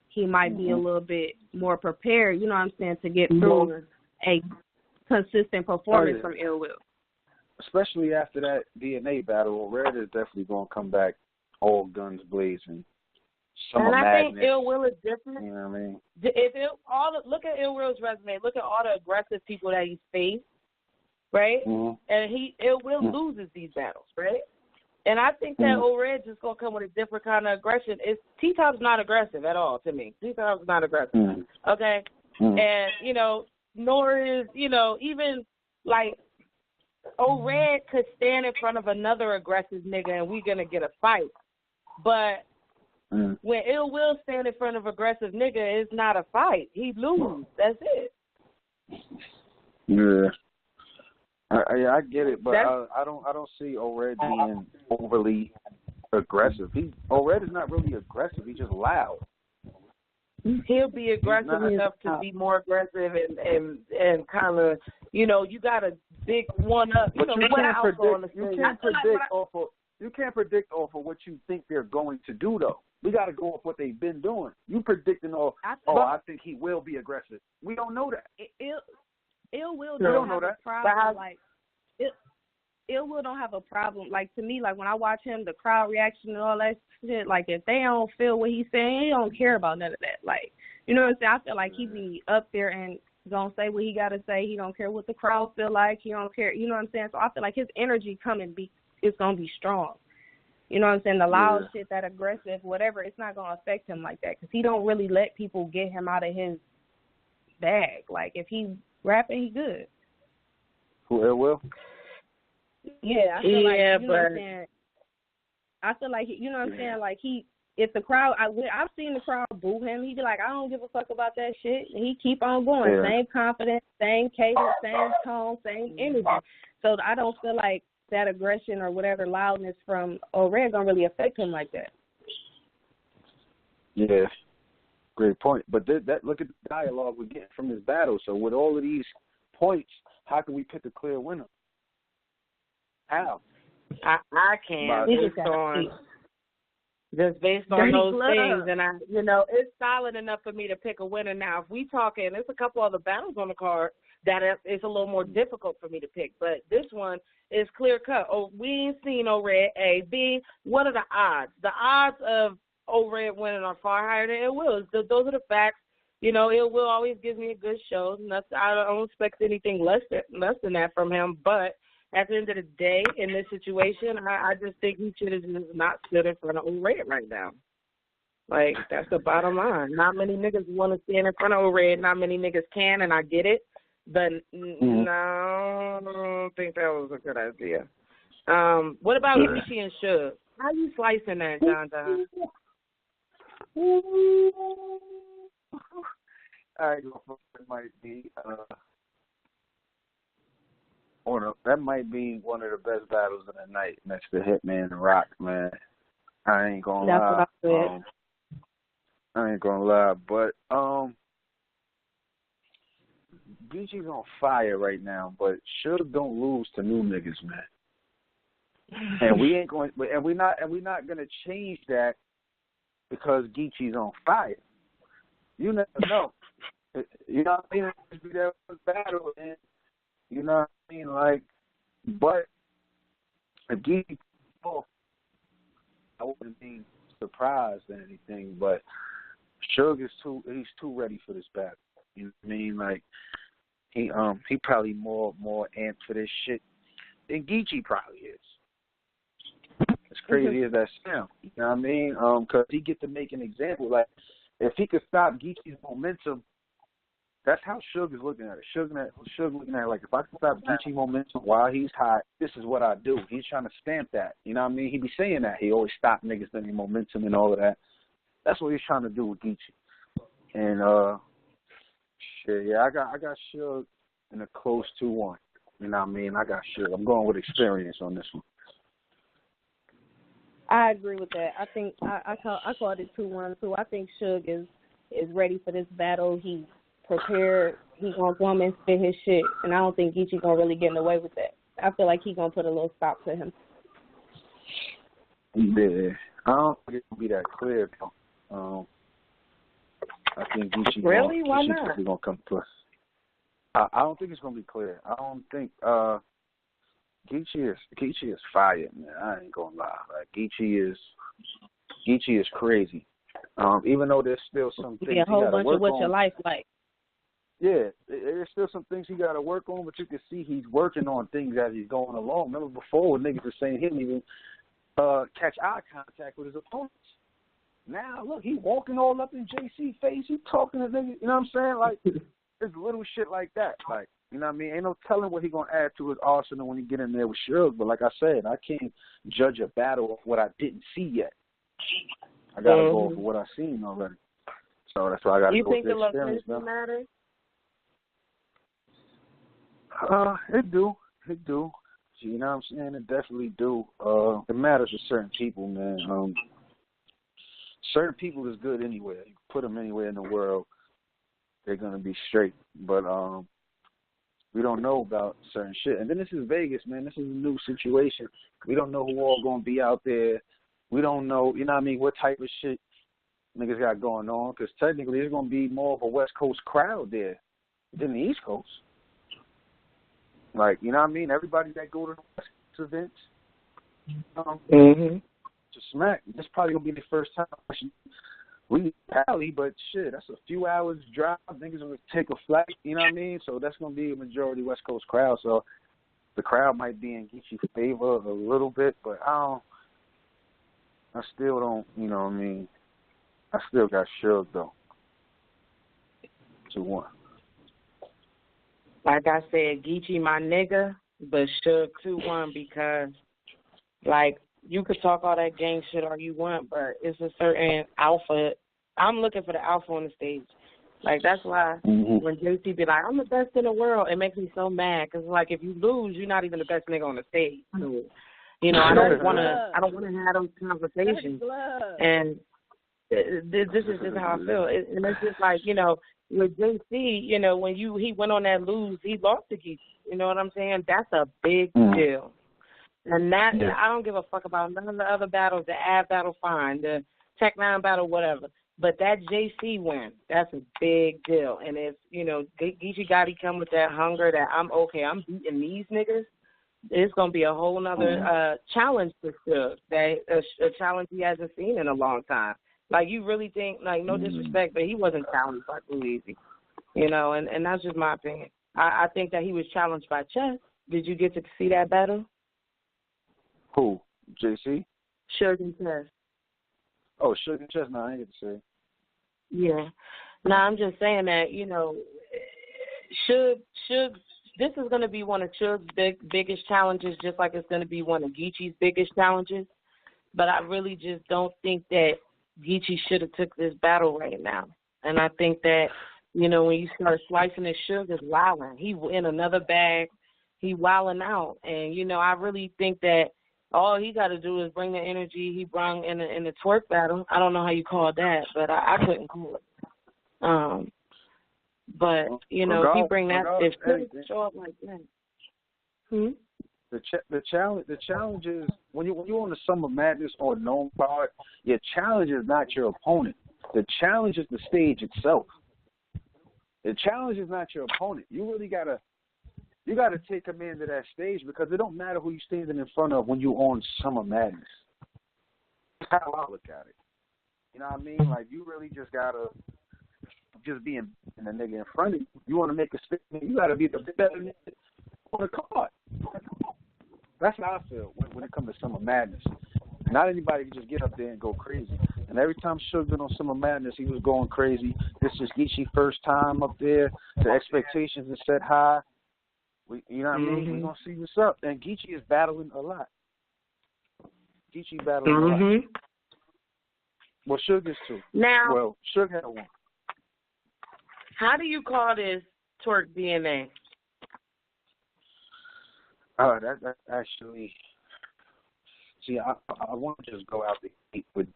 Speaker 4: he might be a little bit more prepared, you know what I'm saying, to get through a consistent performance from Ill Will.
Speaker 5: Especially after that DNA battle, Red is definitely going to come back all guns blazing.
Speaker 3: And I think Ill Will is different.
Speaker 5: You know what I mean?
Speaker 3: Look at Ill Will's resume. Look at all the aggressive people that he's faced, right?
Speaker 5: Mm-hmm.
Speaker 3: And Ill Will loses these battles, right? And I think that O-Red just going to come with a different kind of aggression. T-Top's not aggressive at all to me. T-Top's not aggressive, okay? And, you know, nor is, you know, even, like, O-Red could stand in front of another aggressive nigga and we're going to get a fight. But when Ill Will stand in front of aggressive nigga, it's not a fight. He lose. That's it.
Speaker 5: Yeah. I get it, but I don't see O-Red being overly aggressive. O-Red is not really aggressive. He's just loud.
Speaker 3: He'll be aggressive enough to be more aggressive and kind of, you know, you got a big one up. You know,
Speaker 5: you can't predict off of what you think they're going to do, though. We got to go off what they've been doing. You predicting I think he will be aggressive. We don't know that.
Speaker 4: Ill Will don't have a problem. Like, Ill Will don't have a problem. Like, to me, like, when I watch him, the crowd reaction and all that shit, like, if they don't feel what he's saying, he don't care about none of that. Like, you know what I'm saying? I feel like he be up there and gonna say what he got to say. He don't care what the crowd feel like. He don't care. You know what I'm saying? So I feel like his energy is going to be strong. You know what I'm saying? The loud shit, that aggressive, whatever, it's not going to affect him like that because he don't really let people get him out of his bag. Like, if he rapping, he good.
Speaker 5: Who, Ill Will?
Speaker 4: Yeah, I feel like, you know what I'm saying? I feel like, you know what I'm saying? Like, if the crowd, I've seen the crowd boo him. He be like, I don't give a fuck about that shit. And he keep on going. Yeah. Same confidence, same cadence, same tone, same energy. So I don't feel like that aggression or whatever loudness from O-Red gonna really affect him like that.
Speaker 5: Yeah, great point. But look at the dialogue we're getting from this battle. So with all of these points, how can we pick a clear winner? How?
Speaker 3: I can just based on those things, and it's solid enough for me to pick a winner. Now, if we talking, there's a couple other battles on the card that it's a little more difficult for me to pick, but this one is clear cut. Oh, we ain't seen O-Red. A, B, what are the odds? The odds of O-Red winning are far higher than Ill Will. Those are the facts. You know, Ill Will always gives me a good show. I don't expect anything less than that from him, but at the end of the day, in this situation, I just think he should have just not stood in front of O-Red right now. Like, that's the bottom line. Not many niggas want to stand in front of O-Red. Not many niggas can, and I get it. But no, I don't think that was a good idea. What about Gucci and Suge? How you slicing that, John?
Speaker 5: I go for it might be that might be one of the best battles of the night next to Hitman and Rock, man. I ain't gonna lie. I ain't gonna lie, but Geechee's on fire right now, but Suge don't lose to new niggas, man. And we're not gonna change that because Geechee's on fire. You never know. You know what I mean? It's be that battle, and you know what I mean? Like, but if Geecheee, I wouldn't be surprised at anything. But Suge he's too ready for this battle. You know what I mean? Like, he probably more amped for this shit than Geecheee probably is. As crazy as that sounds, you know what I mean? Because he get to make an example. Like, if he could stop Geechee's momentum, that's how Suge is looking at it. Suge looking at it like, if I can stop Geechee's momentum while he's hot, this is what I do. He's trying to stamp that. You know what I mean? He be saying that. He always stop niggas in their momentum and all of that. That's what he's trying to do with Geecheee. And shit, yeah, I got Suge in a close 2-1. You know what I mean? I got Suge. I'm going with experience on this one.
Speaker 4: I agree with that. I think I called it 2-1 too. I think Suge is ready for this battle. He's prepared. He gonna come and spit his shit, and I don't think Geechee gonna really get away with that. I feel like he gonna put a little stop to him.
Speaker 5: Yeah, I don't think it's gonna be that clear. I think Geechee
Speaker 3: really? Why not?
Speaker 5: Gonna come to us. I don't think it's gonna be clear. I don't think Geechee is fire, man. I ain't gonna lie. Like Geechee is crazy. Even though there's still some things
Speaker 4: a whole bunch of what your life like.
Speaker 5: Yeah, there's still some things he got to work on, but you can see he's working on things as he's going along. Remember before when niggas were saying he didn't even catch eye contact with his opponents. Now, look, he walking all up in JC's face. He talking to niggas, you know what I'm saying? Like, there's little shit like that. Like, you know what I mean? Ain't no telling what he going to add to his arsenal when he get in there with Suge. But like I said, I can't judge a battle of what I didn't see yet. I got to go for what I've seen already. So that's why I got to go with the experience now.
Speaker 3: You think the location matters?
Speaker 5: It do. You know what I'm saying? It definitely do. It matters to certain people, man. Certain people is good anywhere. You put them anywhere in the world, they're going to be straight. But we don't know about certain shit. And then this is Vegas, man. This is a new situation. We don't know who all going to be out there. We don't know, you know what I mean, what type of shit niggas got going on. Because technically there's going to be more of a West Coast crowd there than the East Coast. Like, you know what I mean? Everybody that go to the West Coast events, to smack, this probably going to be the first time we rally, but shit, that's a few hours drive. Niggas going to take a flight, you know what I mean? So that's going to be a majority West Coast crowd. So the crowd might be in Geechee's favor a little bit, but I still don't, you know what I mean? I still got Suge, though. 2-1.
Speaker 3: Like I said, Geechee my nigga, but Suge 2-1 because, like, you could talk all that gang shit all you want, but it's a certain alpha. I'm looking for the alpha on the stage. Like, that's why when JC be like, I'm the best in the world, it makes me so mad. Because, like, if you lose, you're not even the best nigga on the stage. So, you know, I don't want to have those conversations. And this is just how I feel. And it's just like, you know, with JC, you know, when he went on that lose, he lost to Geechee. You know what I'm saying? That's a big deal. And that, I don't give a fuck about none of the other battles, the Ab battle, fine, the Tech 9 battle, whatever. But that JC win, that's a big deal. And if, you know, Geechee Gotti come with that hunger that I'm beating these niggas, it's going to be a whole nother challenge for Suge, a challenge he hasn't seen in a long time. Like, you really think, like, no disrespect, but he wasn't challenged by Too Easy, you know, and that's just my opinion. I think that he was challenged by Chess. Did you get to see that battle?
Speaker 5: Who? JC?
Speaker 3: Suge and Chess.
Speaker 5: Oh, Suge and Chess? No, I didn't get to say.
Speaker 3: Yeah. No, I'm just saying that, you know, Suge, this is going to be one of Suge's biggest challenges, just like it's going to be one of Geechee's biggest challenges. But I really just don't think that Geechee should have took this battle right now. And I think that, you know, when you start slicing his Suge is wilding. He in another bag. He wilding out. And, you know, I really think that all he got to do is bring the energy he brought in the twerk battle. I don't know how you call that, but I couldn't call it. But, you know, if he bring that, if he show up like that.
Speaker 5: The challenge is when you're on the Summer Madness or known card, your challenge is not your opponent. The challenge is the stage itself. The challenge is not your opponent. You really gotta take command of that stage because it don't matter who you're standing in front of when you're on Summer Madness. That's how I look at it. You know what I mean? Like, you really just gotta just be in the nigga in front of you. You want to make a statement, you gotta be the better nigga on the card. That's how I feel when it comes to Summer Madness. Not anybody can just get up there and go crazy. And every time Suge been on Summer Madness, he was going crazy. This is Geechee's first time up there. The expectations are set high. You know what I mean? We're going to see what's up. And Geechee is battling a lot. Geechee battling a lot. Well, Suge is too.
Speaker 3: Now,
Speaker 5: well, Suge had one.
Speaker 3: How do you call this twerk DNA?
Speaker 5: That's actually See, I want to just go out the gate with,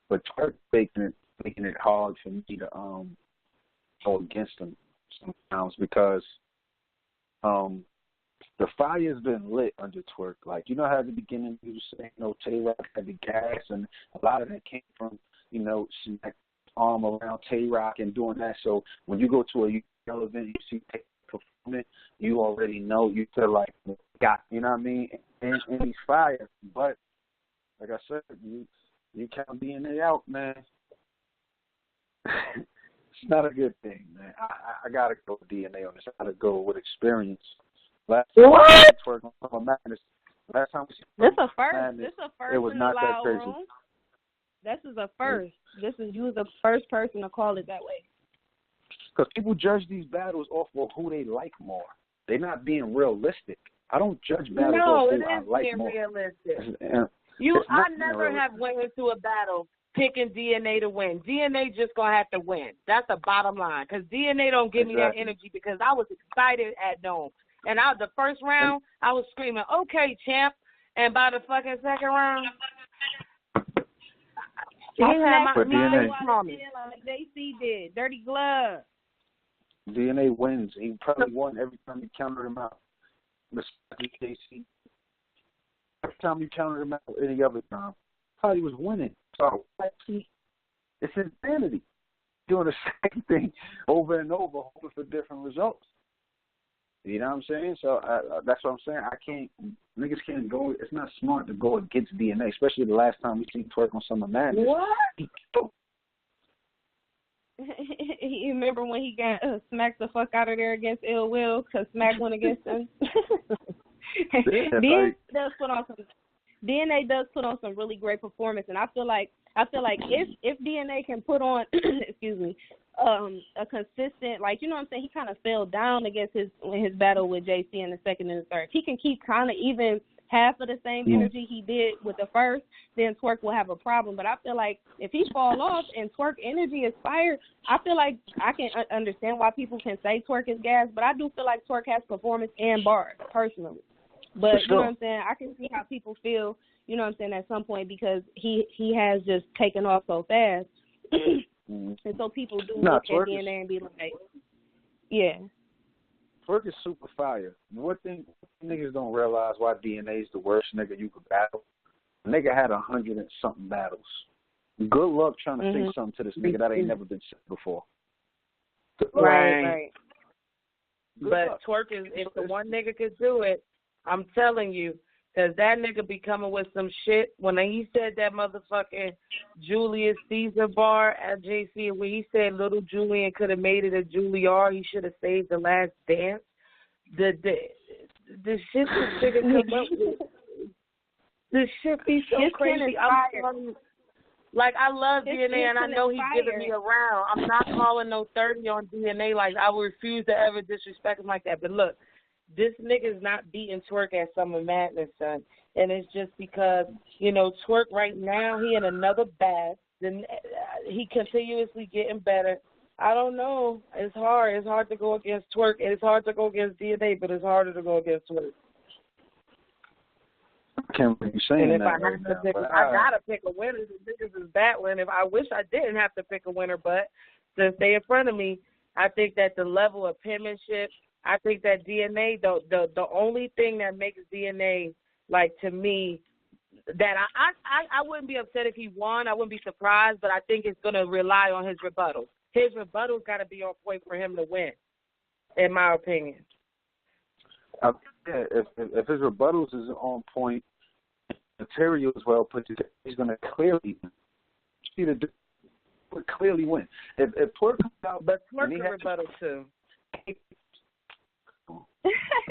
Speaker 5: but Twerk making it hard for me to go against him sometimes because the fire's been lit under Twerk. Like, you know how at the beginning you were saying, Tay-Rock had the gas, and a lot of that came from, Smack arm around Tay-Rock and doing that. So when you go to a UL event, you see Tay performing, you already know, you feel like, you know what I mean? And he's fire. But, like I said, you count DNA out, man. It's not a good thing, man. I got to go with DNA on this. I got to go with experience. Last time
Speaker 4: This a first. This a first.
Speaker 5: It was not that crazy.
Speaker 4: Room. This is a first. You was the first person to call it that way.
Speaker 5: Because people judge these battles off of who they like more. They're not being realistic. I don't judge battles off who I like more. No, it is being realistic.
Speaker 3: I never have went into a battle picking DNA to win. DNA just gonna have to win. That's the bottom line. Because DNA don't give me that energy because I was excited at Dome. And the first round, I was screaming, "Okay, champ!" And by the fucking second round, he had my DNA from me.
Speaker 4: Like JC did. Dirty glove.
Speaker 5: DNA wins. He probably won every time you counted him out. Respect JC. Every time you counted him out any other time, probably was winning. So it's insanity. Doing the same thing over and over, hoping for different results. You know what I'm saying? So that's what I'm saying. Niggas can't go. It's not smart to go against DNA, especially the last time we seen Twerk on Summer Madness.
Speaker 4: What? You remember when he got smacked the fuck out of there against Ill Will because Smack went against him? DNA does put on some really great performance, and I feel like if DNA can put on, excuse me, a consistent, like, you know what I'm saying, he kind of fell down against his battle with JC in the second and the third. If he can keep kind of even half of the same energy he did with the first, then Twerk will have a problem. But I feel like if he fall off and Twerk energy is fired, I feel like I can understand why people can say Twerk is gas, but I do feel like Twerk has performance and bars, personally. But you know what I'm saying, I can see how people feel, you know what I'm saying, at some point because he has just taken off so fast. And so people do look at DNA and be like, yeah.
Speaker 5: Twerk is super fire. One thing niggas don't realize why DNA is the worst nigga you could battle. The nigga had 100 and something battles. Good luck trying to say something to this nigga that ain't never been said before.
Speaker 3: Right. But Twerk is, if the one nigga could do it, I'm telling you, because that nigga be coming with some shit. When he said that motherfucking Julius Caesar bar at JC, when he said little Julian could have made it a Juilliard, he should have saved the last dance. The shit this nigga come up with, this shit be so crazy. I'm telling you, like, I love DNA, and I know he's giving me a round. I'm not calling no 30 on DNA. Like, I would refuse to ever disrespect him like that. But look, this nigga's not beating Twerk at Summer Madness, son. And it's just because, Twerk right now, he in another bag. Then he continuously getting better. I don't know. It's hard. It's hard to go against Twerk. And it's hard to go against DNA, but it's harder to go against Twerk.
Speaker 5: I can't believe you saying
Speaker 3: and if
Speaker 5: that.
Speaker 3: I gotta pick a winner. The niggas is battling. If I wish I didn't have to pick a winner, but since they in front of me, I think that the level of penmanship, I think that DNA, the only thing that makes DNA, like, to me, that I wouldn't be upset if he won. I wouldn't be surprised, but I think it's going to rely on his rebuttals. His rebuttals got to be on point for him to win, in my opinion.
Speaker 5: If his rebuttals is on point, material is well put together, he's going to clearly win. If Twerk comes out,
Speaker 3: but Twerk can rebuttal too.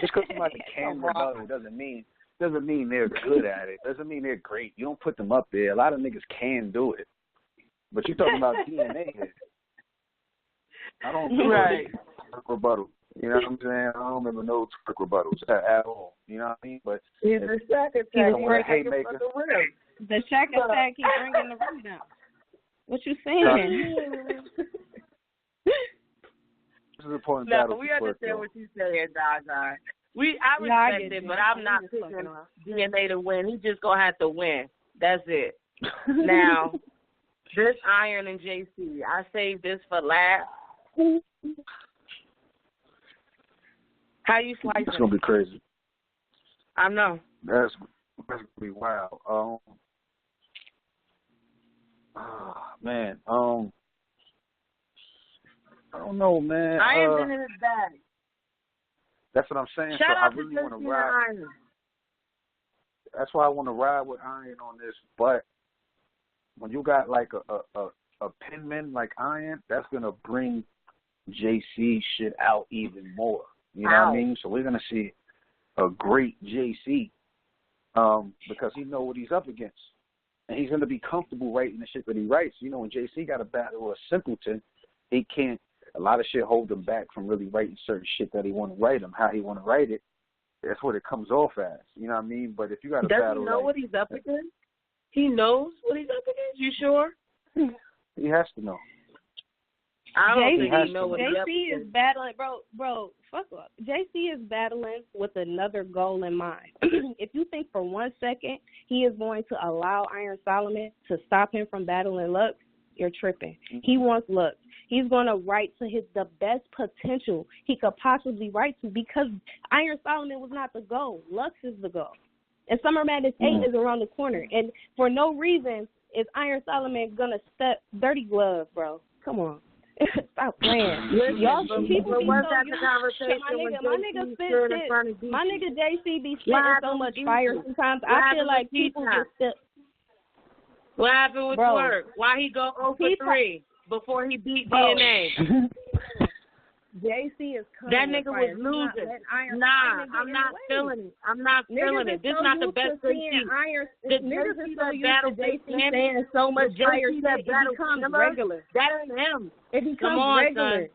Speaker 5: Just because somebody can rebuttal doesn't mean they're good at it. Doesn't mean they're great. You don't put them up there. A lot of niggas can do it, but you're talking about DNA. I don't do rebuttal. You know what I'm saying? I don't remember no Twerk rebuttals at all. You know what I mean? But
Speaker 3: he's the Shack Attack.
Speaker 5: Haymaker.
Speaker 4: The Shack Attack. He's bringing the room down. What you saying?
Speaker 5: This is an important
Speaker 3: no,
Speaker 5: battle.
Speaker 3: We understand what you're saying, Dog. I respect it, but I'm not picking DNA to win. He's just gonna have to win. That's it. Now, this Iron and JC, I saved this for last. How you slice it?
Speaker 5: It's gonna be crazy.
Speaker 3: I know.
Speaker 5: That's gonna be wild. Man. I don't know, man.
Speaker 3: Iron's in his bag.
Speaker 5: That's what I'm saying.
Speaker 3: Shout
Speaker 5: so
Speaker 3: out
Speaker 5: I really
Speaker 3: to
Speaker 5: want to
Speaker 3: JC
Speaker 5: ride.
Speaker 3: and Iron.
Speaker 5: That's why I want to ride with Iron on this. But when you got like a penman like Iron, that's gonna bring JC shit out even more. You know what I mean? So we're gonna see a great JC because he know what he's up against, and he's gonna be comfortable writing the shit that he writes. You know, when JC got a battle with a simpleton, he can't. A lot of shit hold him back from really writing certain shit that he want to write him, how he want to write it. That's what it comes off as. You know what I mean? But if you got a battle,
Speaker 3: does he know what he's up against? He knows what he's up against. You sure?
Speaker 5: He has to know.
Speaker 3: I don't think he knows what he's up
Speaker 4: JC is
Speaker 3: against.
Speaker 4: battling, bro. Fuck up. JC is battling with another goal in mind. If you think for 1 second he is going to allow Iron Solomon to stop him from battling Lux, you're tripping. He wants Lux. He's going to write to the best potential he could possibly write to because Iron Solomon was not the goal. Lux is the goal. And Summer Madness 8 is around the corner. And for no reason is Iron Solomon going to step dirty glove, bro. Come on. Stop playing.
Speaker 3: Listen,
Speaker 4: Y'all,
Speaker 3: but
Speaker 4: people be
Speaker 3: what's
Speaker 4: so
Speaker 3: that the conversation
Speaker 4: my nigga spit shit. My nigga JC be spitting so much fire sometimes. I feel like people just still.
Speaker 3: What happened with Twerk? Why he go 0 for 3 before he beat DNA?
Speaker 4: JC is coming.
Speaker 3: That nigga was losing. Nah, I'm not feeling it. I'm not feeling it. This is not the best JC.
Speaker 4: Niggas is so used to JC saying so much fire shit, it becomes regular.
Speaker 3: That ain't him.
Speaker 4: It becomes regular.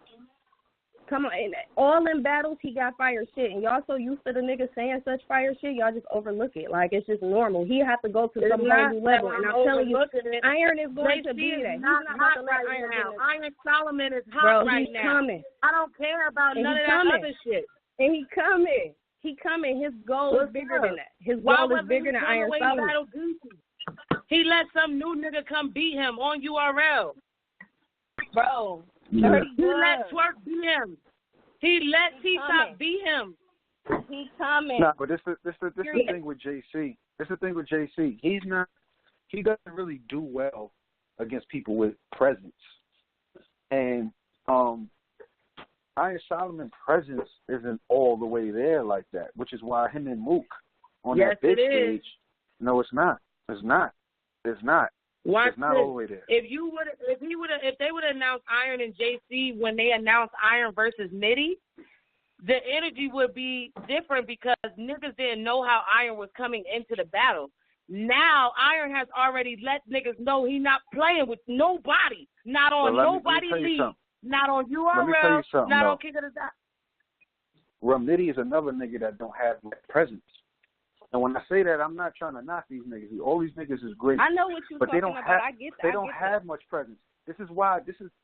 Speaker 4: Come on, and all in battles he got fire shit, and y'all so used to the nigga saying such fire shit, y'all just overlook it. Like it's just normal. He has to go to some whole new level, and I'm telling you, Iron is going to be that. He's not about to let Iron
Speaker 3: now. Iron Solomon is hot right now.
Speaker 4: Coming.
Speaker 3: I don't care about none of that other shit.
Speaker 4: And he coming. He coming. His goal is bigger than that. His goal is bigger than Iron Solomon.
Speaker 3: He let some new nigga come beat him on URL.
Speaker 4: Bro.
Speaker 3: He let Twerk beat him. He let T-Top beat him.
Speaker 4: He coming.
Speaker 5: Nah, but this the thing with JC. This the thing with JC. He doesn't really do well against people with presence. And Iron Solomon's presence isn't all the way there like that, which is why him and Mook on that big stage. No, it's not. It's not. It's not. It's not all the way there.
Speaker 3: If they would have announced Iron and JC when they announced Iron versus Nitty, the energy would be different because niggas didn't know how Iron was coming into the battle. Now Iron has already let niggas know he not playing with nobody, not on nobody's league, not on URL, not on King of the Dot.
Speaker 5: Nitty is another nigga that don't have that presence. And when I say that, I'm not trying to knock these niggas. All these niggas is great.
Speaker 4: I know what you're talking about. I get that.
Speaker 5: They don't have much presence. This is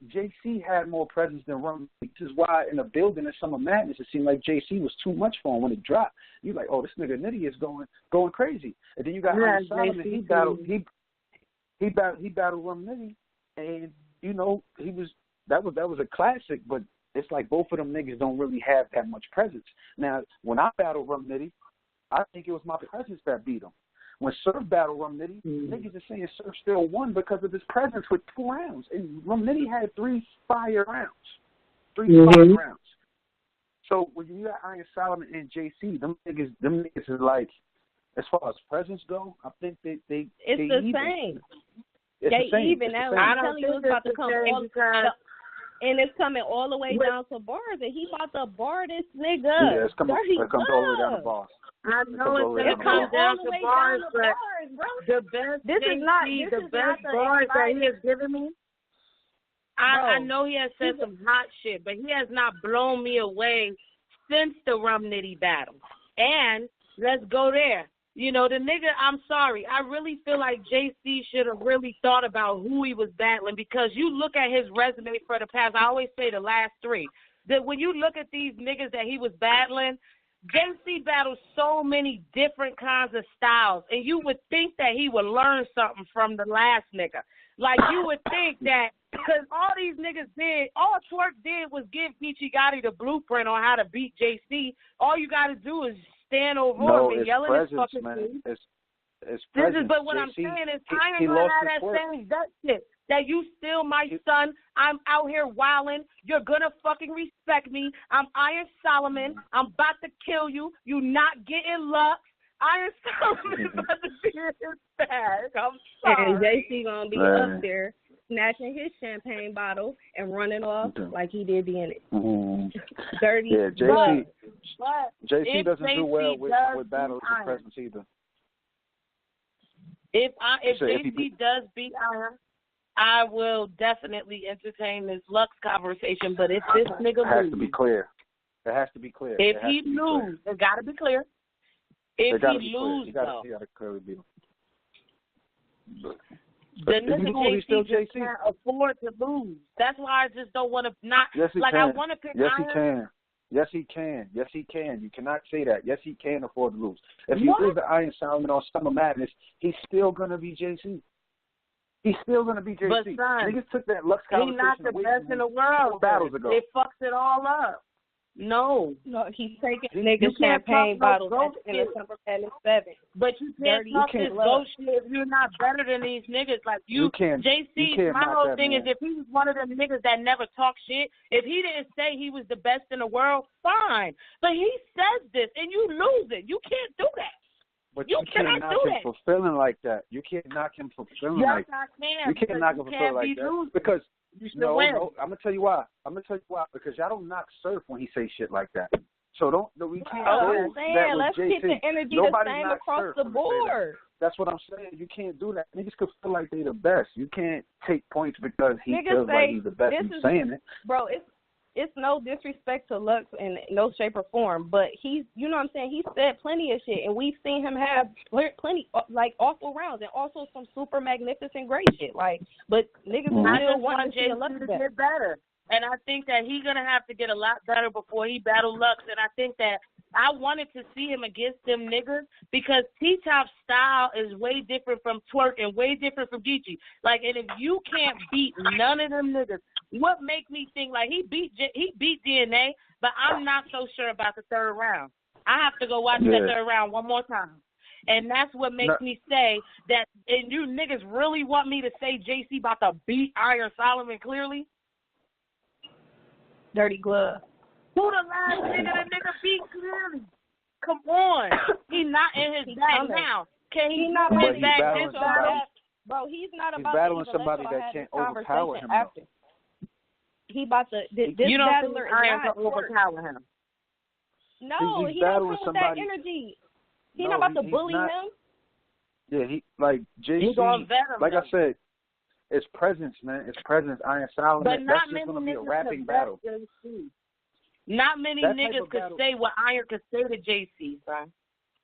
Speaker 5: JC had more presence than Rum. This is why in the building in Summer Madness, it seemed like JC was too much for him when it dropped. You're like, oh, this nigga Nitty is going crazy. And then you got Iron Solomon. He battled Rum Nitty, and you know that was a classic. But it's like both of them niggas don't really have that much presence. Now, when I battled Rum Nitty, I think it was my presence that beat him. When Surf battled Rum Nitty, niggas are saying Surf still won because of his presence with 2 rounds. And Rum Nitty had 3 fire rounds. 3 fire rounds. So when you got Iron Solomon and JC, them niggas is like, as far as presence go, I think they
Speaker 4: it's the
Speaker 5: even.
Speaker 4: Same.
Speaker 5: It's
Speaker 4: they
Speaker 5: the same.
Speaker 4: Even. Now I'm telling you, it's about to come and it's coming all the way down to bars, and he about to bar this nigga.
Speaker 5: Yeah, it comes all the way down to bars.
Speaker 3: I know it comes down to bars, but the best bars that he has given me, I know he has said some hot shit, but he has not blown me away since the Rum Nitty battle. And let's go there. You know, the nigga, I'm sorry, I really feel like JC should have really thought about who he was battling because you look at his resume for the past, I always say the last 3, that when you look at these niggas that he was battling, JC battles so many different kinds of styles, and you would think that he would learn something from the last nigga. Like, you would think that, because all these niggas did, all Twerk did was give Jjdd the blueprint on how to beat JC. All you got to do is stand over him and yell at his fucking face.
Speaker 5: It's presence.
Speaker 3: But what
Speaker 5: JC,
Speaker 3: I'm saying is, I ain't gonna have that same gut shit. That you still my son. I'm out here wilding. You're gonna fucking respect me. I'm Iron Solomon. I'm about to kill you. You not getting Lux. Iron Solomon about to be in his bag. I'm sorry.
Speaker 4: And JC gonna be up there snatching his champagne bottle and running off like he did in it. Dirty.
Speaker 5: Yeah, JC doesn't do well with battles and presence either.
Speaker 3: If JC does beat Iron, I will definitely entertain this Lux conversation. But if this nigga loses,
Speaker 5: it has to be clear. It has to be clear.
Speaker 3: If he loses, it got to be clear. If he loses, though,
Speaker 5: you got to clearly be.
Speaker 3: The nigga JC can't afford to lose. That's why I just don't want to not.
Speaker 5: Yes, he
Speaker 3: like
Speaker 5: can.
Speaker 3: I want to pick
Speaker 5: Yes,
Speaker 3: Iron.
Speaker 5: he can. Yes, he can. Yes, he can. You cannot say that. Yes, he can afford to lose. If he loses the Iron Solomon on Summer Madness, he's still going to be JC. He's still going to be JC.
Speaker 3: But son,
Speaker 5: niggas took that Lux conversation.
Speaker 3: He's not the best in the world.
Speaker 5: Battles ago.
Speaker 3: It fucks it all up. No,
Speaker 4: he's taking niggas champagne bottles in the Summer Madness 7.
Speaker 3: But you can't talk this ghost shit if you're not better than these niggas. Like you
Speaker 5: can't.
Speaker 3: JC, my whole thing is if he was one of them niggas that never talk shit, if he didn't say he was the best in the world, fine. But he says this and you lose it. You can't do that.
Speaker 5: But you can't knock him for feeling like that. You can't knock him for feeling like that.
Speaker 3: I can.
Speaker 5: You can't knock him for feeling like that. Because no, I'm gonna tell you why. Because y'all don't knock Surf when he say shit like that. So we can't say that with
Speaker 4: let's
Speaker 5: JC.
Speaker 4: keep the energy
Speaker 5: Nobody
Speaker 4: the same
Speaker 5: knocks
Speaker 4: across
Speaker 5: Surf
Speaker 4: the board.
Speaker 5: That's what I'm saying. You can't do that. Niggas could feel like they the best. You can't take points because he
Speaker 4: Niggas
Speaker 5: feels like he's the best in saying it.
Speaker 4: Bro, it's no disrespect to Lux in no shape or form, but he's, you know what I'm saying, he said plenty of shit, and we've seen him have plenty, like, awful rounds, and also some super magnificent great shit, like, but niggas still want to see Lux
Speaker 3: get better. And I think that he's going to have to get a lot better before he battle Lux, and I think that I wanted to see him against them niggas because T-Top's style is way different from Twerk and way different from Jjdd. Like, and if you can't beat none of them niggas, what make me think, like, he beat DNA, but I'm not so sure about the third round. I have to go watch that third round one more time. And that's what makes me say that, and you niggas really want me to say JC about to beat Iron Solomon clearly?
Speaker 4: Dirty glove.
Speaker 3: Who the last nigga the nigga beat clearly? Come on. He not in his bag now. Can he not in his bag this battle?
Speaker 4: Bro, he's not about
Speaker 5: battling
Speaker 4: to
Speaker 5: somebody that can't overpower him.
Speaker 4: After. He about to this
Speaker 3: you don't
Speaker 4: battler
Speaker 3: think Iron can overpower him?
Speaker 4: No, he don't come with that energy. He's not about to bully him.
Speaker 5: Yeah, he like JC. Like I said, it's presence, man. It's presence. Iron Solomon.
Speaker 3: But not
Speaker 5: that's just
Speaker 3: many
Speaker 5: gonna be a
Speaker 3: niggas
Speaker 5: rapping battle.
Speaker 3: Not many niggas could say what Iron could say to JC, son.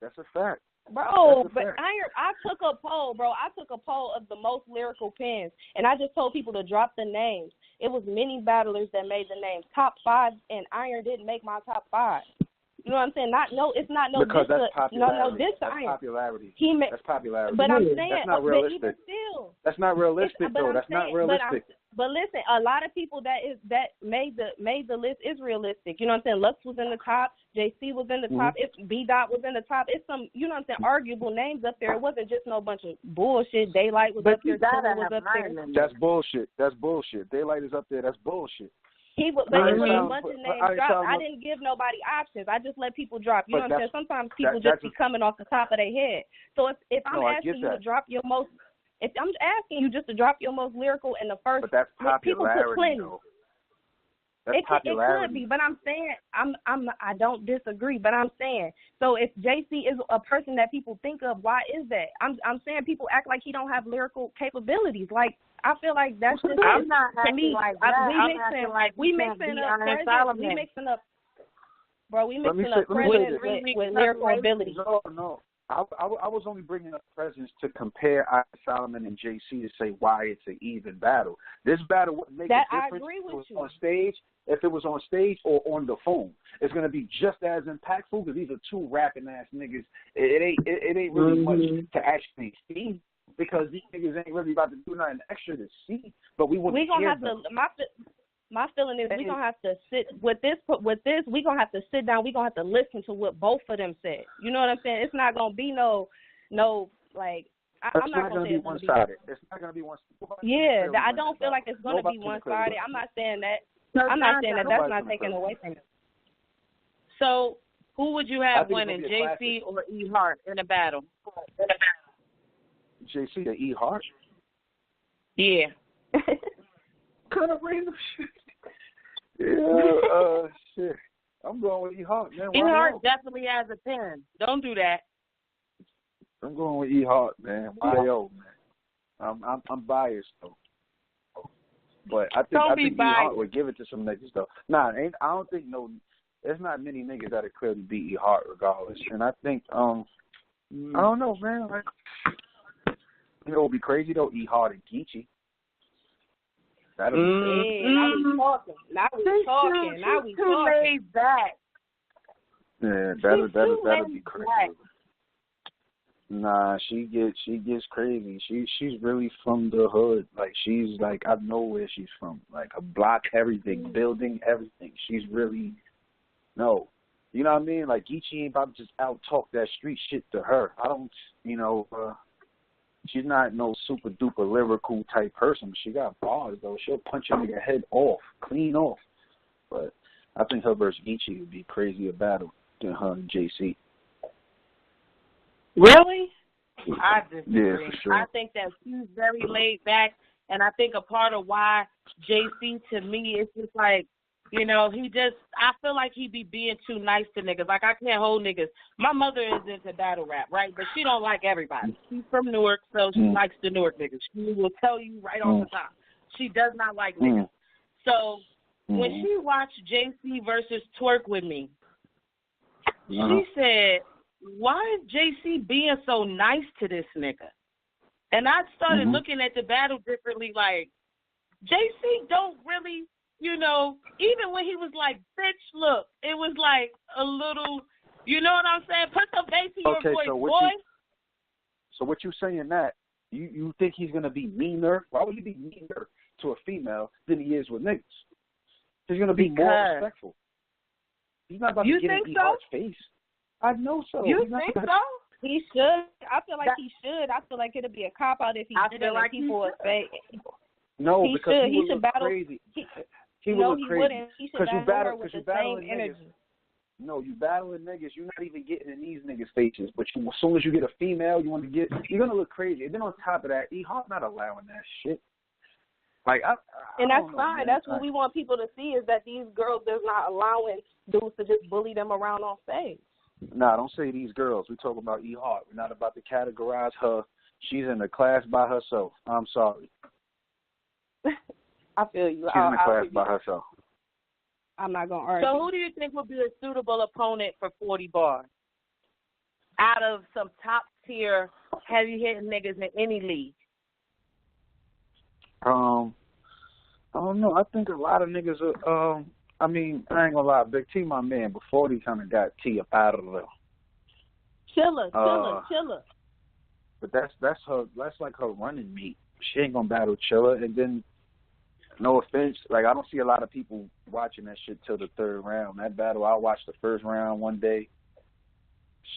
Speaker 5: That's a fact.
Speaker 4: Bro, but Iron, I took a poll, bro. I took a poll of the most lyrical pens, and I just told people to drop the names. It was many battlers that made the names. Top 5, and Iron didn't make my top 5. You know what I'm saying? It's not no
Speaker 5: because
Speaker 4: diss
Speaker 5: that's popularity.
Speaker 4: No diss to
Speaker 5: that's
Speaker 4: Iron.
Speaker 5: Popularity.
Speaker 4: That's
Speaker 5: popularity.
Speaker 4: But I'm saying,
Speaker 5: that's not realistic.
Speaker 4: But even still,
Speaker 5: that's not realistic, though. That's not realistic.
Speaker 4: But listen, a lot of people that made the list is realistic. You know what I'm saying? Lux was in the top, JC was in the top, B-Dot was in the top. It's some, you know what I'm saying, arguable names up there. It wasn't just no bunch of bullshit. Daylight was up there, Tiller was up there.
Speaker 5: That's bullshit. That's bullshit. Daylight is up there. That's bullshit.
Speaker 4: But it was a bunch of names dropped. I didn't give nobody options. I just let people drop. You know what I'm saying? Sometimes people just be coming off the top of their head. So if I'm asking you to drop your most, if I'm asking you just to drop your most lyrical in the first,
Speaker 5: but that's popularity,
Speaker 4: people put plenty.
Speaker 5: Though. That's popularity.
Speaker 4: It could be, but I'm saying I don't disagree. But I'm saying, so if JC is a person that people think of, why is that? I'm saying people act like he don't have lyrical capabilities. Like, I feel like that's just
Speaker 3: I'm not
Speaker 4: to me.
Speaker 3: Like that.
Speaker 4: We mixing up presence. We mixing up, bro. We mixing up presence with lyrical ability.
Speaker 5: No. I was only bringing up presence to compare Iron Solomon and JC to say why it's an even battle. This battle would make a difference on stage. if it was on stage or on the phone. It's going to be just as impactful because these are two rapping-ass niggas. It ain't really much to actually see because these niggas ain't really about to do nothing extra to see, but we want to hear them.
Speaker 4: My feeling is we're going to have to sit with this, we're going to have to sit down. We're going to have to listen to what both of them said. You know what I'm saying? It's not going to be no, like, I'm not going to say it's
Speaker 5: one-sided. It's not going to be one-sided.
Speaker 4: Yeah, I don't feel like it's going to be one-sided. I'm not saying that. I'm not saying that. That's not taken away from it.
Speaker 3: So, who would you have winning, JC or E Hart in a battle?
Speaker 5: JC or E Hart?
Speaker 3: Yeah.
Speaker 5: Kind of random shit. Yeah, shit. I'm going with E Hart, man.
Speaker 3: E Hart definitely has a pen. Don't do that.
Speaker 5: I'm going with E Hart, man. YO, man. I'm biased though, but I think E Hart would give it to some niggas though. Nah, I don't think there's not many niggas that could clearly beat E Hart regardless. And I think I don't know, man. Like, it would be crazy though. E Hart and Geechee. That'll be crazy.
Speaker 4: Now we talking.
Speaker 3: Too laid back.
Speaker 5: Yeah, that'll be crazy. Nah, she gets crazy. She's really from the hood. Like she's like I know where she's from. Like a block, everything, building, everything. She's really you know what I mean? Like Geechee ain't about to just out talk that street shit to her. I don't she's not no super duper lyrical type person. She got bars though. She'll punch a nigga head off, clean off. But I think her versus Geechee would be crazier battle than her and JC.
Speaker 3: Really? I disagree.
Speaker 5: Yeah, for sure.
Speaker 3: I think that she's very laid back, and I think a part of why JC to me is just like, I feel like he be being too nice to niggas. Like, I can't hold niggas. My mother is into battle rap, right? But she don't like everybody. She's from Newark, so she likes the Newark niggas. She will tell you right off the top. She does not like niggas. So when she watched JC versus Twerk with me, she said, why is JC being so nice to this nigga? And I started looking at the battle differently, like, JC don't really, even when he was like, bitch, look, it was like a little, you know what I'm saying? Put some bass in your voice, boy.
Speaker 5: So what you saying that, you think he's going to be meaner? Why would he be meaner to a female than he is with niggas? He's going to be more respectful. He's not about to get in E-Heart's face. I know so.
Speaker 3: You think so?
Speaker 4: He should. I feel like he should. I feel like it'll be a cop out if he did it like people would say.
Speaker 5: No,
Speaker 4: he
Speaker 5: because
Speaker 4: should.
Speaker 5: he
Speaker 4: should battle.
Speaker 5: Crazy.
Speaker 4: He wouldn't. He should battle with the same energy.
Speaker 5: No, you battling niggas. You're not even getting in these niggas' faces. But as soon as you get a female, you're gonna look crazy. And then on top of that, E-Hart not allowing that shit. Like,
Speaker 4: and that's fine. Man. That's what we want people to see is that these girls, they're not allowing dudes to just bully them around on stage.
Speaker 5: Nah, don't say these girls. We're talking about E-Hart. We're not about to categorize her. She's in a class by herself. I'm sorry.
Speaker 4: I feel you.
Speaker 5: She's in a class by herself.
Speaker 4: I'm not going to argue.
Speaker 3: So who do you think would be a suitable opponent for 40 bars? Out of some top-tier, heavy-hitting niggas in any league?
Speaker 5: I don't know. I think a lot of niggas are, I ain't gonna lie, Big T, my man, before he kind of got T up out of there.
Speaker 4: Chiller.
Speaker 5: But that's like her running meet. She ain't gonna battle Chiller. And then, no offense, like I don't see a lot of people watching that shit till the third round. That battle, I watched the first round one day,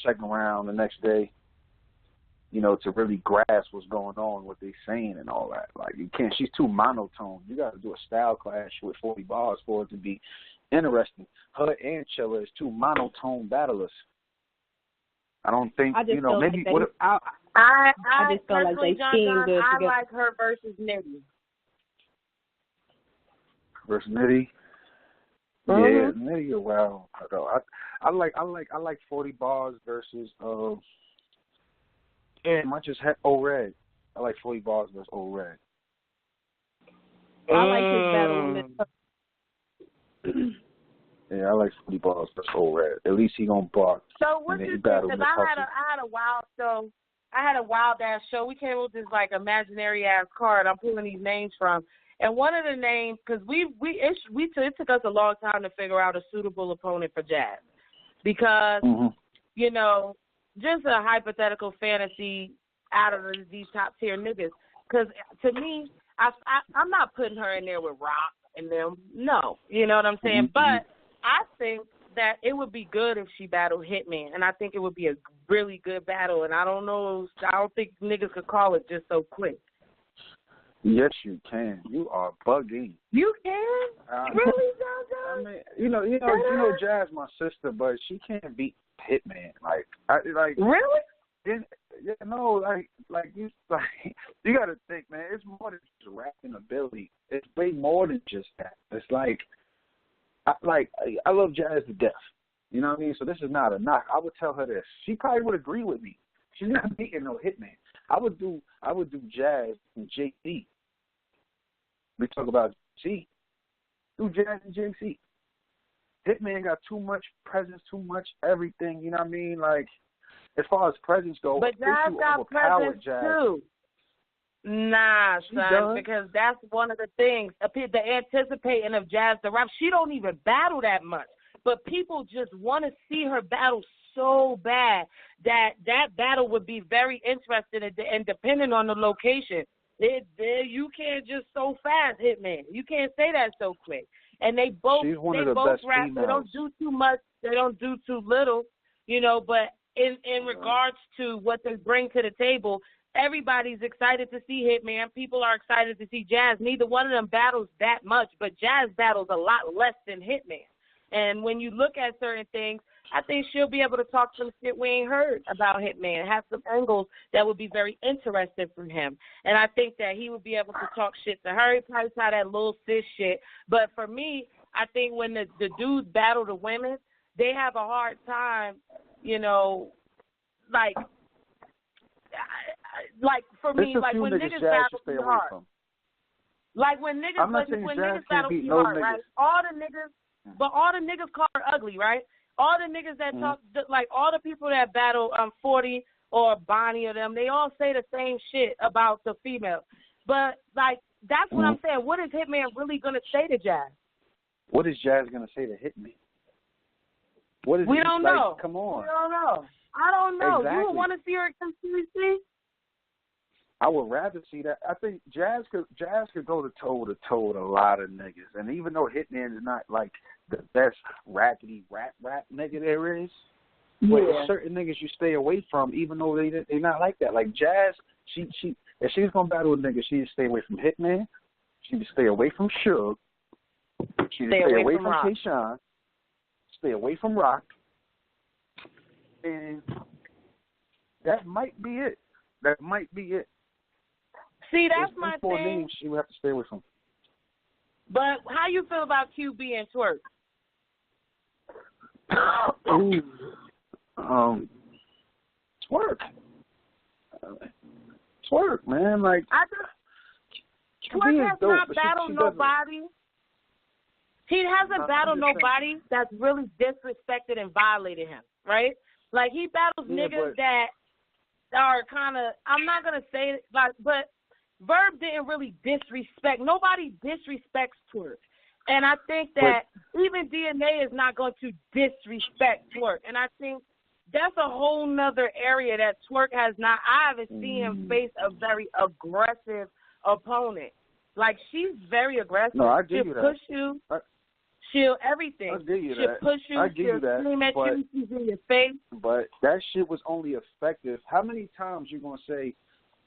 Speaker 5: second round the next day. To really grasp what's going on, what they saying and all that. Like you can't. She's too monotone. You got to do a style clash with 40 bars for it to be interesting. Her and Chilla is two monotone battlers. I don't think maybe.
Speaker 3: I
Speaker 4: just feel like they seem good together.
Speaker 3: I like her versus Nitty.
Speaker 5: Versus Nitty. Yeah, Nitty. Wow. I like 40 bars versus And I just had O-Red. I like 40 bars versus O-Red.
Speaker 4: I like his battle.
Speaker 5: Yeah, I like 40 bars versus O-Red. At least he gonna bark.
Speaker 3: So what you think? Because I had a wild ass show. We came with this like imaginary ass card. I'm pulling these names from, And one of the names, because it took us a long time to figure out a suitable opponent for Jazz, because you know, just a hypothetical fantasy out of these top tier niggas. Because to me, I'm not putting her in there with Rock and them. No, you know what I'm saying. But I think that it would be good if she battled Hitman, and I think it would be a really good battle. And I don't think niggas could call it just so quick.
Speaker 5: Yes, you can. You are bugging.
Speaker 3: You can? Really, JoJo?
Speaker 5: I mean, you know, Jazz, my sister, but she can't beat Hitman.
Speaker 3: Really?
Speaker 5: Yeah, no, you got to think, man. It's more than just rapping ability. It's way more than just that. It's I love Jazz to death. You know what I mean? So this is not a knock. I would tell her this. She probably would agree with me. She's not beating no Hitman. I would do Jazz and Jjdd. We talk about G. Do Jazz and JC. Hitman got too much presence, too much everything. You know what I mean? Like, as far as presence goes,
Speaker 3: but Jazz got presence
Speaker 5: Jazz.
Speaker 3: too. Nah, son, because that's one of the things. The anticipating of Jazz the Rap, she don't even battle that much. But people just want to see her battle so bad that battle would be very interesting, and depending on the location. You can't just so fast, Hitman. You can't say that so quick. And they both rap. They don't do too much. They don't do too little, you know. But in regards to what they bring to the table, everybody's excited to see Hitman. People are excited to see Jazz. Neither one of them battles that much, but Jazz battles a lot less than Hitman. And when you look at certain things, I think she'll be able to talk some shit we ain't heard about Hitman, have some angles that would be very interesting from him. And I think that he would be able to talk shit to her. He probably try that little sis shit. But for me, I think when the dudes battle the women, they have a hard time, you know, like for me, like when niggas battle too hard. Like when niggas battle too hard, right? All the niggas call her ugly, right? All the niggas that talk, like all the people that battle 40 or Bonnie or them, they all say the same shit about the female. But, like, that's what I'm saying. What is Hitman really going to say to Jazz?
Speaker 5: What is Jazz going to say to Hitman?
Speaker 3: We don't know.
Speaker 5: Come on.
Speaker 3: We don't know. I don't know.
Speaker 5: Exactly.
Speaker 3: You would want to see her against CC?
Speaker 5: I would rather see that. I think Jazz could go toe to toe with a lot of niggas, and even though Hitman is not like the best rackety rap nigga there is, but certain niggas you stay away from, even though they're not like that. Like Jazz, she if she's gonna battle a nigga, she need to stay away from Hitman. She need to stay away from Suge. She need to stay away from Kayshawn. Stay away from Rock, and that might be it. That might be it.
Speaker 3: See, that's my
Speaker 5: four
Speaker 3: thing.
Speaker 5: Names she would have to stay away from.
Speaker 3: But how you feel about QB and Twerk?
Speaker 5: Twerk, man. Like,
Speaker 3: Twerk has not battled nobody. He hasn't battled nobody that's really disrespected and violated him, right? Like, he battles niggas that are kind of, I'm not going to say it, like, but Verb didn't really disrespect. Nobody disrespects Twerk. And I think that even DNA is not going to disrespect Twerk. And I think that's a whole nother area that Twerk has not. I haven't seen him face a very aggressive opponent. Like, she's very aggressive.
Speaker 5: No, I give
Speaker 3: she'll
Speaker 5: you that.
Speaker 3: Push you. She'll everything.
Speaker 5: I give you
Speaker 3: she'll
Speaker 5: that.
Speaker 3: Push you.
Speaker 5: I give you that.
Speaker 3: Scream at you. She's in your face.
Speaker 5: But that shit was only effective. How many times you going to say,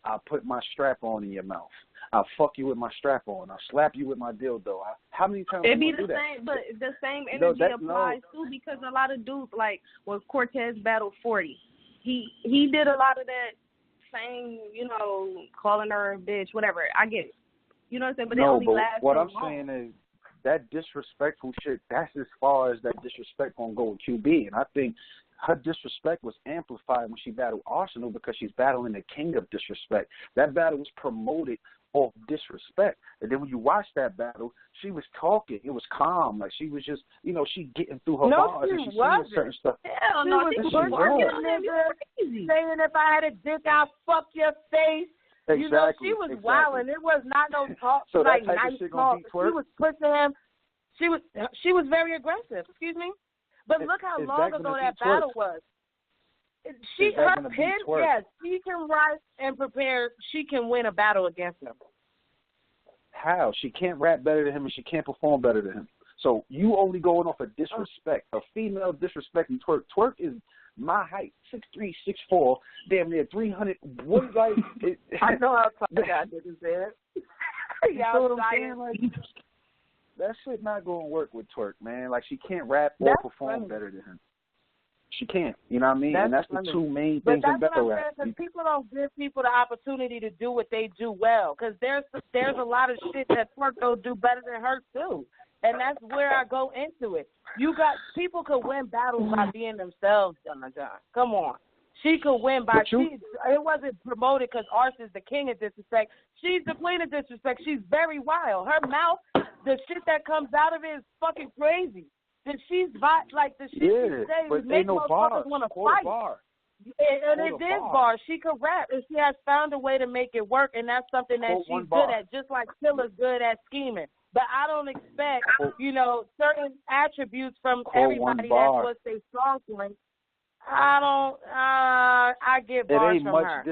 Speaker 5: I'll put my strap on in your mouth. I'll fuck you with my strap on. I'll slap you with my dildo. How many times
Speaker 4: It'd be
Speaker 5: do
Speaker 4: the
Speaker 5: that?
Speaker 4: same, but the same energy applies too, because a lot of dudes, like when Cortez battled 40, he did a lot of that same, you know, calling her a bitch, whatever. I get it. You know what I'm saying? But
Speaker 5: no,
Speaker 4: it only
Speaker 5: but
Speaker 4: lasts
Speaker 5: what
Speaker 4: so
Speaker 5: I'm
Speaker 4: long.
Speaker 5: saying is that disrespectful shit, that's as far as that disrespect gonna go with QB. And I think her disrespect was amplified when she battled Arsenal because she's battling the king of disrespect. That battle was promoted off disrespect. And then when you watch that battle, she was talking. It was calm. Like, she was just, you know, she getting through her bars and she's saying certain stuff.
Speaker 3: Hell no, she was saying if I had a dick, I'd fuck your face.
Speaker 5: Exactly.
Speaker 3: You know, she was wilding. It was not no talk,
Speaker 5: so
Speaker 3: like
Speaker 5: that type
Speaker 3: nice
Speaker 5: of shit
Speaker 3: talk.
Speaker 5: gonna beat twerk?
Speaker 3: She was pushing him. She was very aggressive. Excuse me. But look how long ago that battle was. Her pin, yes, she can write and prepare. She can win a battle against him.
Speaker 5: How? She can't rap better than him and she can't perform better than him. So you only going off of disrespect, a female disrespecting Twerk. Twerk is my height, 6'3", 6'4", damn near 300. What is like?
Speaker 3: I know how tough I did it.
Speaker 5: You know what I'm saying? Like, that shit not going to work with Twerk, man. Like, she can't rap or perform better than him. She can't. You know what I mean? And that's the two main things in battle rap.
Speaker 3: Because people don't give people the opportunity to do what they do well. Because there's a lot of shit that Twerk don't do better than her too. And that's where I go into it. You got people could win battles by being themselves, John. Come on. She could win by it wasn't promoted because Arce is the king of disrespect. She's the queen of disrespect. She's very wild. Her mouth, the shit that comes out of it is fucking crazy. The shit she says make motherfuckers want to fight. And it is bars. She could rap, and she has found a way to make it work, and that's something that she's good at, just like Tilla's good at scheming. But I don't expect, certain attributes from everybody that's what they strong point. I get bars from her.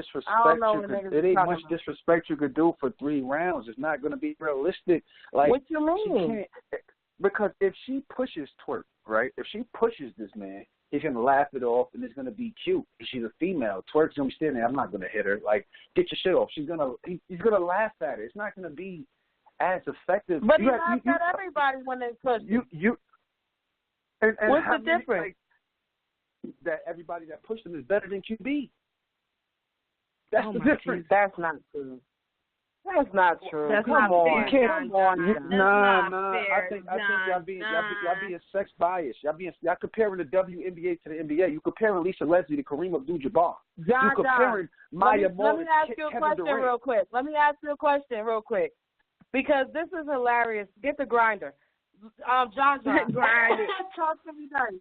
Speaker 5: It ain't much disrespect you could do for 3 rounds. It's not going to be realistic. Like,
Speaker 3: what you mean?
Speaker 5: Because if she pushes Twerk, right? If she pushes this man, he's going to laugh it off, and it's going to be cute. She's a female. Twerk's going to be standing there. I'm not going to hit her. Like, get your shit off. He's going to laugh at it. It's not going to be as effective.
Speaker 3: But he laughs at everybody when they push. What's the difference?
Speaker 5: That everybody that pushed him is better than QB. That's the difference.
Speaker 3: That's not true. That's not true.
Speaker 4: That's
Speaker 3: Come
Speaker 4: not
Speaker 3: on.
Speaker 4: fair.
Speaker 3: Come on.
Speaker 5: Nah. I think y'all being sex biased. Y'all comparing the WNBA to the NBA. You comparing Lisa Leslie to Kareem Abdul-Jabbar. You comparing Maya Moore to Kevin Durant.
Speaker 3: Let me ask you a question real quick. Because this is hilarious. Get the grinder. John. Grind it. Talk to me nice.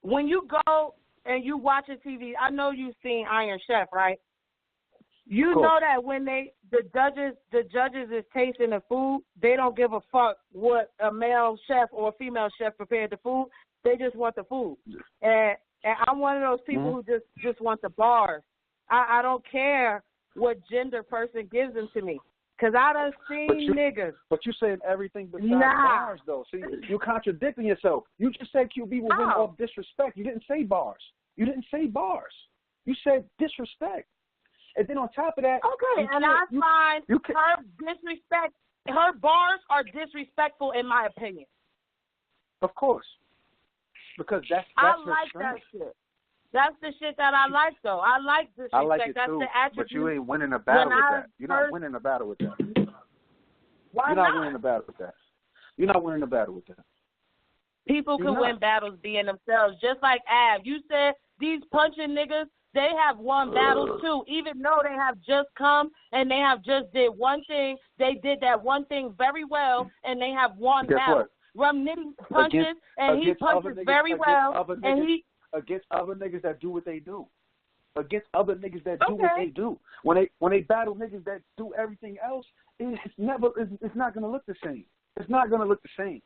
Speaker 3: When you go and you watch a TV, I know you've seen Iron Chef, right? You know that when the judges is tasting the food, they don't give a fuck what a male chef or a female chef prepared the food. They just want the food. And I'm one of those people who just want the bars. I don't care what gender person gives them to me. Because I done seen niggas.
Speaker 5: But you saying everything besides bars, though. See, you're contradicting yourself. You just said QB was in off disrespect. You didn't say bars. You You said disrespect. And then on top of that.
Speaker 3: Okay, and I find her bars are disrespectful in my opinion.
Speaker 5: Of course. Because that's
Speaker 3: I
Speaker 5: her
Speaker 3: like
Speaker 5: strength.
Speaker 3: that shit. That's the shit that I like, though. I like disrespect.
Speaker 5: I like it
Speaker 3: that's
Speaker 5: too,
Speaker 3: the attribute.
Speaker 5: but you ain't winning a battle with that. You're not winning a battle with that.
Speaker 3: Why
Speaker 5: You're not winning a battle with that. You're not winning a battle with that.
Speaker 3: People can win battles being themselves, just like Av. You said these punching niggas, they have won battles too, even though they have just come and they have just did one thing. They did that one thing very well, and they have won battles. Rum Nitty punches, and he punches very well, and he...
Speaker 5: Against other niggas that do what they do. Against other niggas that do what they do. When they battle niggas that do everything else, it's not going to look the same. It's not going to look the same.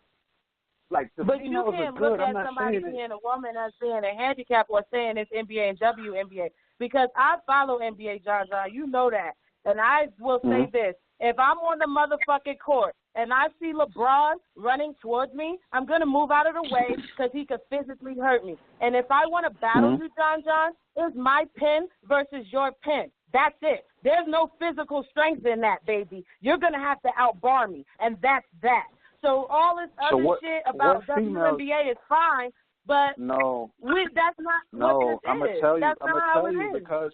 Speaker 5: Like, the
Speaker 3: but you can't look at somebody being a woman as being a handicap or saying it's NBA and WNBA. Because I follow NBA, John. You know that. And I will say this. If I'm on the motherfucking court and I see LeBron running towards me, I'm going to move out of the way because he could physically hurt me. And if I want to battle you, John, it's my pen versus your pen. That's it. There's no physical strength in that, baby. You're going to have to outbar me, and that's that. So all this other shit about WNBA is fine, but that's not what it is.
Speaker 5: I'm gonna tell you because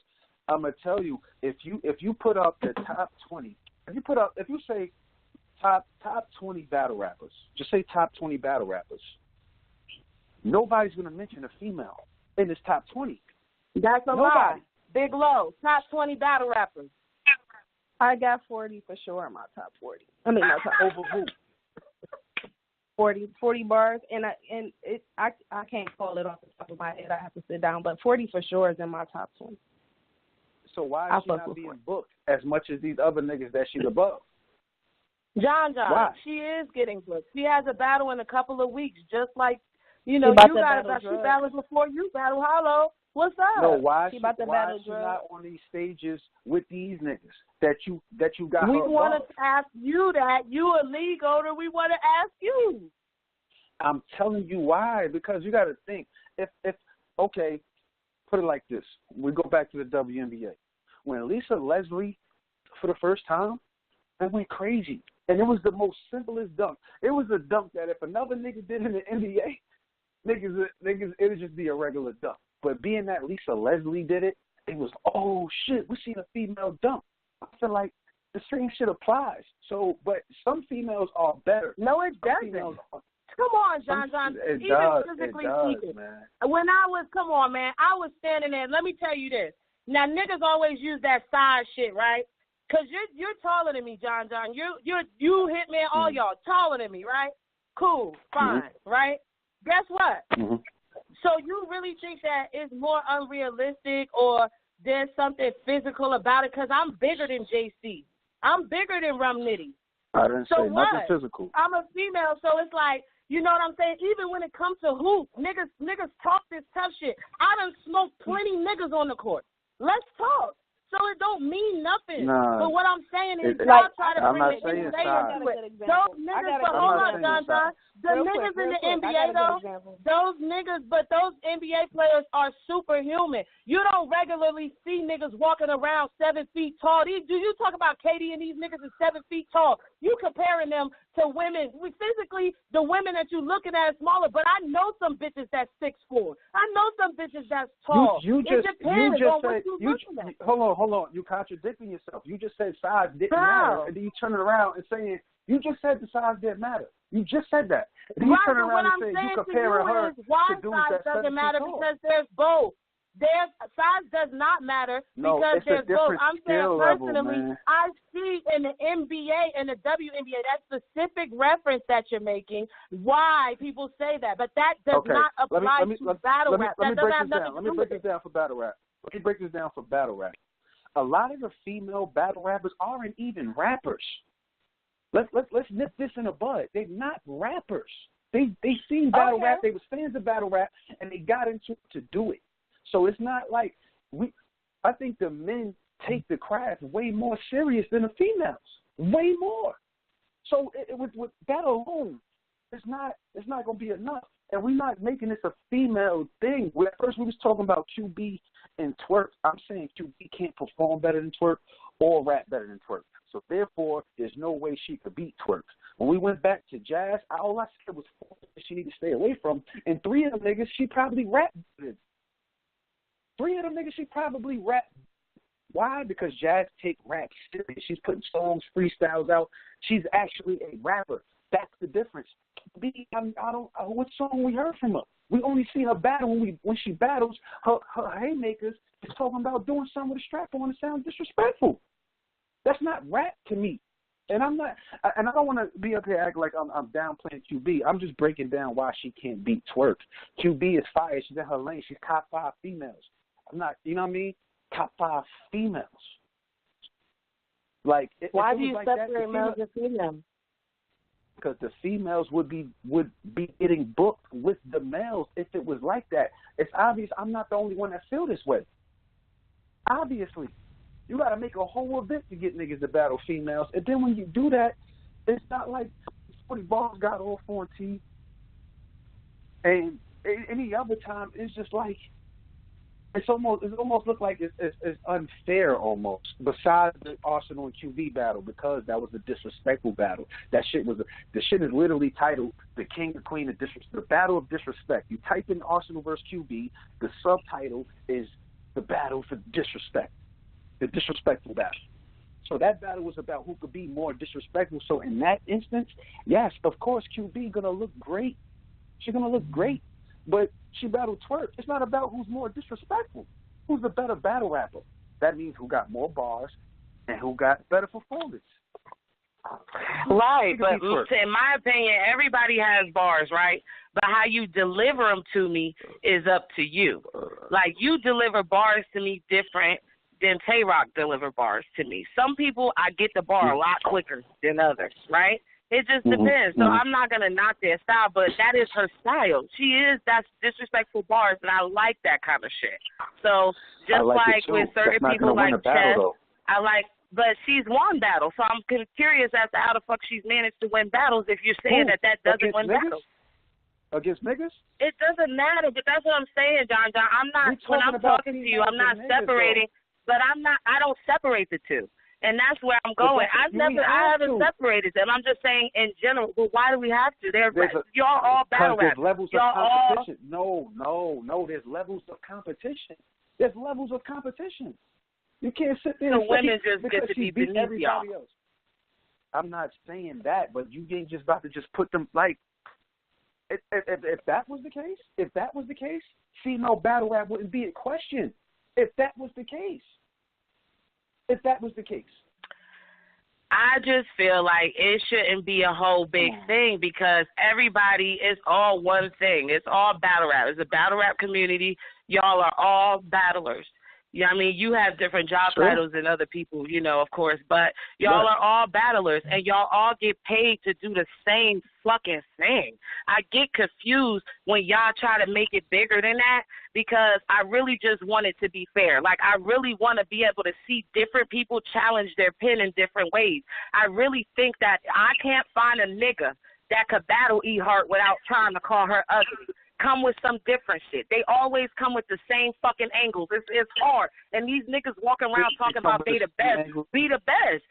Speaker 5: I'm gonna tell you if you put up the top 20, if you say top 20 battle rappers, just say top 20 battle rappers, nobody's gonna mention a female in this top 20.
Speaker 3: That's a lie. Big Low, top 20 battle rappers.
Speaker 4: I got 40 for sure in my top 40. I mean, my top
Speaker 5: over who?
Speaker 4: 40 bars, and I can't call it off the top of my head. I have to sit down, but 40 for sure is in my top 20.
Speaker 5: So why is she not being booked as much as these other niggas that she's above?
Speaker 3: John,
Speaker 5: why?
Speaker 3: She is getting booked. She has a battle in a couple of weeks, just like, you know, you got a she battles before you battle. Hello, what's up?
Speaker 5: No, why is she not on these stages with these niggas that you got?
Speaker 3: We want to ask you that. You a league owner. We want to ask you.
Speaker 5: I'm telling you why. Because you got to think. If okay, put it like this. We go back to the WNBA. When Lisa Leslie, for the first time, that went crazy. And it was the most simplest dunk. It was a dunk that if another nigga did in the NBA, niggas, it would just be a regular dunk. But being that Lisa Leslie did it, it was, oh, shit, we seen a female dunk. I feel like the same shit applies. So, but some females are better.
Speaker 3: No, it doesn't. Come on, John. Even physically speaking.
Speaker 5: Man.
Speaker 3: When I was, come on, man, I was standing there. Let me tell you this. Now, niggas always use that size shit, right? Because you're taller than me, John. You hit me, all y'all taller than me, right? Cool, fine, right? Guess what? So you really think that it's more unrealistic or there's something physical about it? Because I'm bigger than JC. I'm bigger than Rum Nitty.
Speaker 5: I didn't say nothing physical.
Speaker 3: I'm a female, so it's like, you know what I'm saying? Even when it comes to hoop, niggas talk this tough shit. I done smoked plenty niggas on the court. Let's talk. So it don't mean nothing.
Speaker 5: Nah,
Speaker 3: but what I'm saying is y'all try to bring it into it. Those niggas, but hold on, John. The niggas in the NBA, though, those niggas, but those NBA players are superhuman. You don't regularly see niggas walking around 7 feet tall. Do you talk about Katie and these niggas is 7 feet tall? You comparing them to women. Physically, the women that you looking at is smaller, but I know some bitches that's 6'4". I know some bitches that's tall. It depends on what you looking at.
Speaker 5: Hold on. You contradicting yourself. You just said size didn't matter, and then you turn it around and saying, you just said the size didn't matter. You just said that. And then you turn around and say you comparing her to dudes that
Speaker 3: doesn't matter because there's both. Size does not matter because there's both. I'm saying personally, I see in the NBA and the WNBA that specific reference that you're making why people say that, but that does not apply to battle rap. That doesn't have nothing to do with it.
Speaker 5: Let me break this down for battle rap. Let me break this down for battle rap. A lot of the female battle rappers aren't even rappers. Let's nip this in the bud. They're not rappers. They seen battle rap. They was fans of battle rap, and they got into it to do it. So it's not like I think the men take the craft way more serious than the females, way more. So with that alone, it's not going to be enough. And we're not making this a female thing. At first we was talking about QB and twerk. I'm saying QB can't perform better than twerk or rap better than twerk. So therefore, there's no way she could beat twerk. When we went back to jazz, all I said was she need to stay away from. And 3 of them niggas, she probably rapped better. 3 of them niggas, she probably rapped. Why? Because jazz take rap serious. She's putting songs, freestyles out. She's actually a rapper. That's the difference. What song we heard from her? We only see her battle when she battles. Her haymakers is talking about doing something with a strap on and sounds disrespectful. That's not rap to me. And I'm not, and I don't want to be up here acting like I'm downplaying QB. I'm just breaking down why she can't beat twerk. QB is fire. She's in her lane. She's top 5 females. I'm not, you know what I mean? Top 5 females. Like,
Speaker 3: why do you separate males and females?
Speaker 5: Because the females would be getting booked with the males if it was like that. It's obvious I'm not the only one that feel this way. Obviously. You got to make a whole event to get niggas to battle females. And then when you do that, it's not like 40 balls got off on T. And any other time, it's just like, it almost look like it's unfair almost, besides the Arsenal and QB battle, because that was a disrespectful battle. The shit is literally titled The King and Queen of Disrespect, the Battle of Disrespect. You type in Arsenal versus QB, the subtitle is The Battle for Disrespect, the disrespectful battle. So that battle was about who could be more disrespectful. So in that instance, yes, of course, QB going to look great. She's going to look great. But she battled twerk. It's not about who's more disrespectful. Who's the better battle rapper? That means who got more bars and who got better performance.
Speaker 3: Right, but in my opinion, everybody has bars, right? But how you deliver them to me is up to you. Like, you deliver bars to me different than Tay-Rock deliver bars to me. Some people, I get the bar a lot quicker than others, right? It just depends. So I'm not going to knock their style, but that is her style. That's disrespectful bars, and I like that kind of shit. So just like with certain people like Chess, but she's won battles. So I'm curious as to how the fuck she's managed to win battles if you're saying that doesn't win battles.
Speaker 5: Against niggas?
Speaker 3: It doesn't matter, but that's what I'm saying, John. I'm not, when I'm talking to you, I'm not separating, but I don't separate the two. And that's where I'm going. I haven't separated them. I'm just saying in general. Well, why do we have to? Y'all all battle rap.
Speaker 5: There's levels of competition. No. There's levels of competition. There's levels of competition. You can't sit there.
Speaker 3: So women just get to be beneath y'all.
Speaker 5: Else. I'm not saying that, but you ain't just about to just put them like. If that was the case, female battle rap wouldn't be in question. If that was the case. I
Speaker 3: just feel like it shouldn't be a whole big thing because everybody is all one thing. It's all battle rap. It's a battle rap community. Y'all are all battlers. Yeah, I mean, you have different job titles than other people, of course, but y'all are all battlers, and y'all all get paid to do the same fucking thing. I get confused when y'all try to make it bigger than that because I really just want it to be fair. Like, I really want to be able to see different people challenge their pen in different ways. I really think that I can't find a nigga that could battle E. Hart without trying to call her ugly. Come with some different shit. They always come with the same fucking angles. It's hard. And these niggas walking around talking about they the best. Be the best.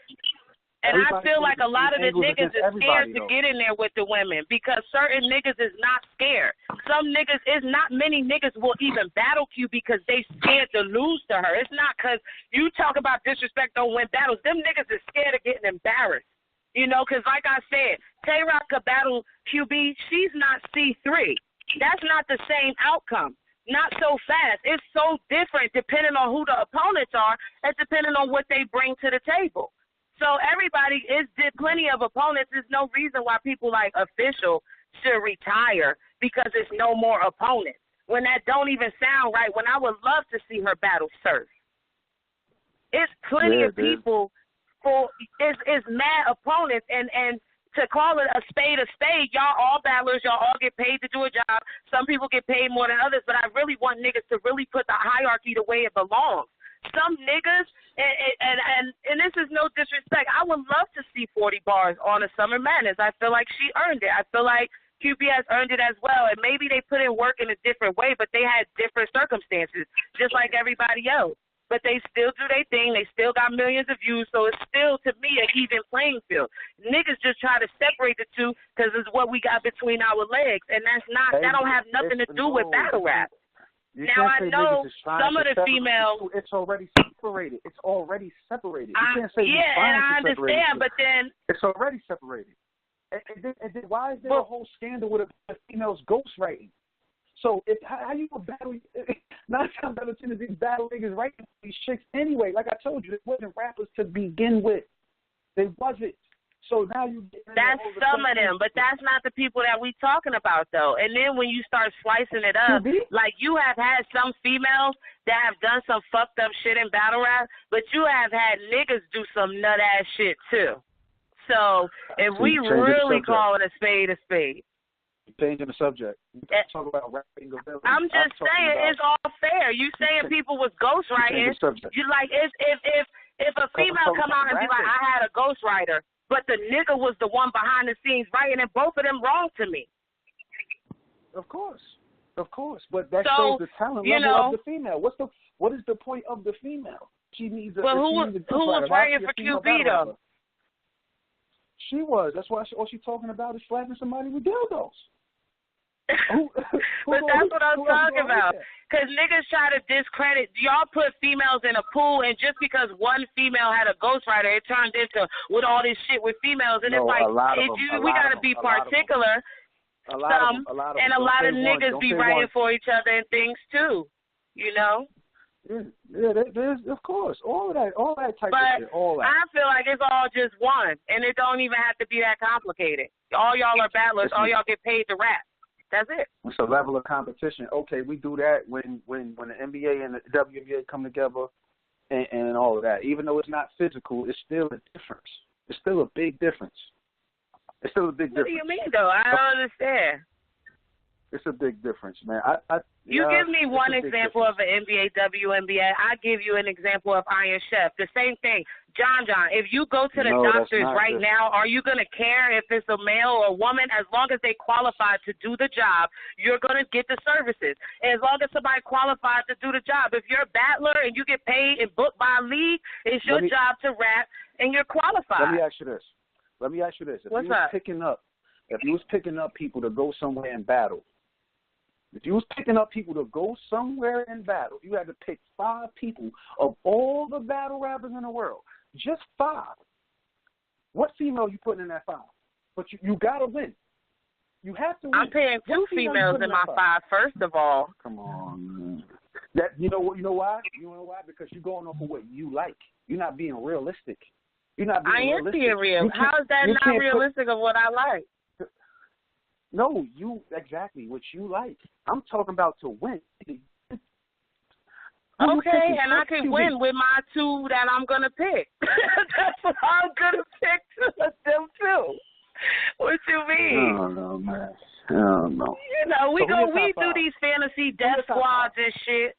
Speaker 3: And I feel like a lot of the niggas is scared to get in there with the women because certain niggas is not scared. Some niggas, not many niggas will even battle Q because they scared to lose to her. It's not because you talk about disrespect don't win battles. Them niggas is scared of getting embarrassed. Because like I said, Tay-Rock could battle QB. She's not C3. That's not the same outcome. Not so fast. It's so different depending on who the opponents are and depending on what they bring to the table. So everybody plenty of opponents. There's no reason why people like Official should retire because there's no more opponents. When that don't even sound right, when I would love to see her battle Surf. It's plenty of people it's mad opponents and to call it a spade, y'all all battlers, y'all all get paid to do a job. Some people get paid more than others, but I really want niggas to really put the hierarchy the way it belongs. Some niggas, and this is no disrespect, I would love to see 40 bars on a Summer Madness. I feel like she earned it. I feel like QB has earned it as well, and maybe they put in work in a different way, but they had different circumstances, just like everybody else. But they still do their thing. They still got millions of views, so it's still, to me, an even playing field. Niggas just try to separate the two because it's what we got between our legs, and that don't have nothing to do with battle rap. Now, I know some of the females...
Speaker 5: It's already separated. You can't say
Speaker 3: and I understand, but then...
Speaker 5: It's already separated. And then why is there a whole scandal with the females ghostwriting? So how you gonna battle? 9 times out of 10 of these battle niggas writing these chicks anyway. Like I told you, they wasn't rappers to begin with. They wasn't. So now you get.
Speaker 3: That's some of them, but that's not the people that we talking about though. And then when you start slicing it up, like you have had some females that have done some fucked up shit in battle rap, but you have had niggas do some nut ass shit too. So if we really call it a spade.
Speaker 5: Changing the subject. Talk about rapping.
Speaker 3: I'm just saying it's all fair. You saying people was ghostwriting. You like if a female come out and be like, I had a ghostwriter, but the nigga was the one behind the scenes writing, and both of them wrong to me.
Speaker 5: Of course, but that shows the talent level of the female. What is the point of the female? She needs a.
Speaker 3: Well, who was writing for QB though?
Speaker 5: She was. That's why all she's talking about is slapping somebody with dildos.
Speaker 3: But that's what I'm talking about. Because niggas try to discredit. Y'all put females in a pool, and just because one female had a ghostwriter, it turned into with all this shit with females. And it's like, we got to be particular. A lot of niggas be writing for each other and things too.
Speaker 5: Yeah, there's of course all that type of shit. All that.
Speaker 3: I feel like it's all just one, and it don't even have to be that complicated. All y'all are battlers. All y'all get paid to rap. That's it.
Speaker 5: It's a level of competition. Okay, we do that when the NBA and the WNBA come together, and that. Even though it's not physical, it's still a difference. It's still a big difference. It's still a big difference.
Speaker 3: What do you mean, though? I don't understand.
Speaker 5: It's a big difference, man.
Speaker 3: You give me one example of an NBA, WNBA. I give you an example of Iron Chef. The same thing. John, if you go to the doctors right now, are you going to care if it's a male or a woman? As long as they qualify to do the job, you're going to get the services. As long as somebody qualifies to do the job. If you're a battler and you get paid and booked by a league, it's your job to rap and you're qualified.
Speaker 5: Let me ask you this. If
Speaker 3: What's
Speaker 5: you was
Speaker 3: up?
Speaker 5: picking up people to go somewhere and battle, if you was picking up people to go somewhere and battle, you had to pick 5 people of all the battle rappers in the world. Just 5. What female you putting in that 5? But you got to win. You have to win.
Speaker 3: I'm paying 2 females in my 5, first of all.
Speaker 5: Come on, man. You know why? You know why? Because you're going off of what you like. You're not being realistic. You're not being realistic. I am being real.
Speaker 3: How is that not realistic of what I like?
Speaker 5: No, exactly what you like. I'm talking about to win.
Speaker 3: Okay, and I can win with my 2 that I'm going to pick. That's what I'm going to pick them too. What you mean?
Speaker 5: I don't know, man. I don't know.
Speaker 3: You know, we do these fantasy death squads and shit.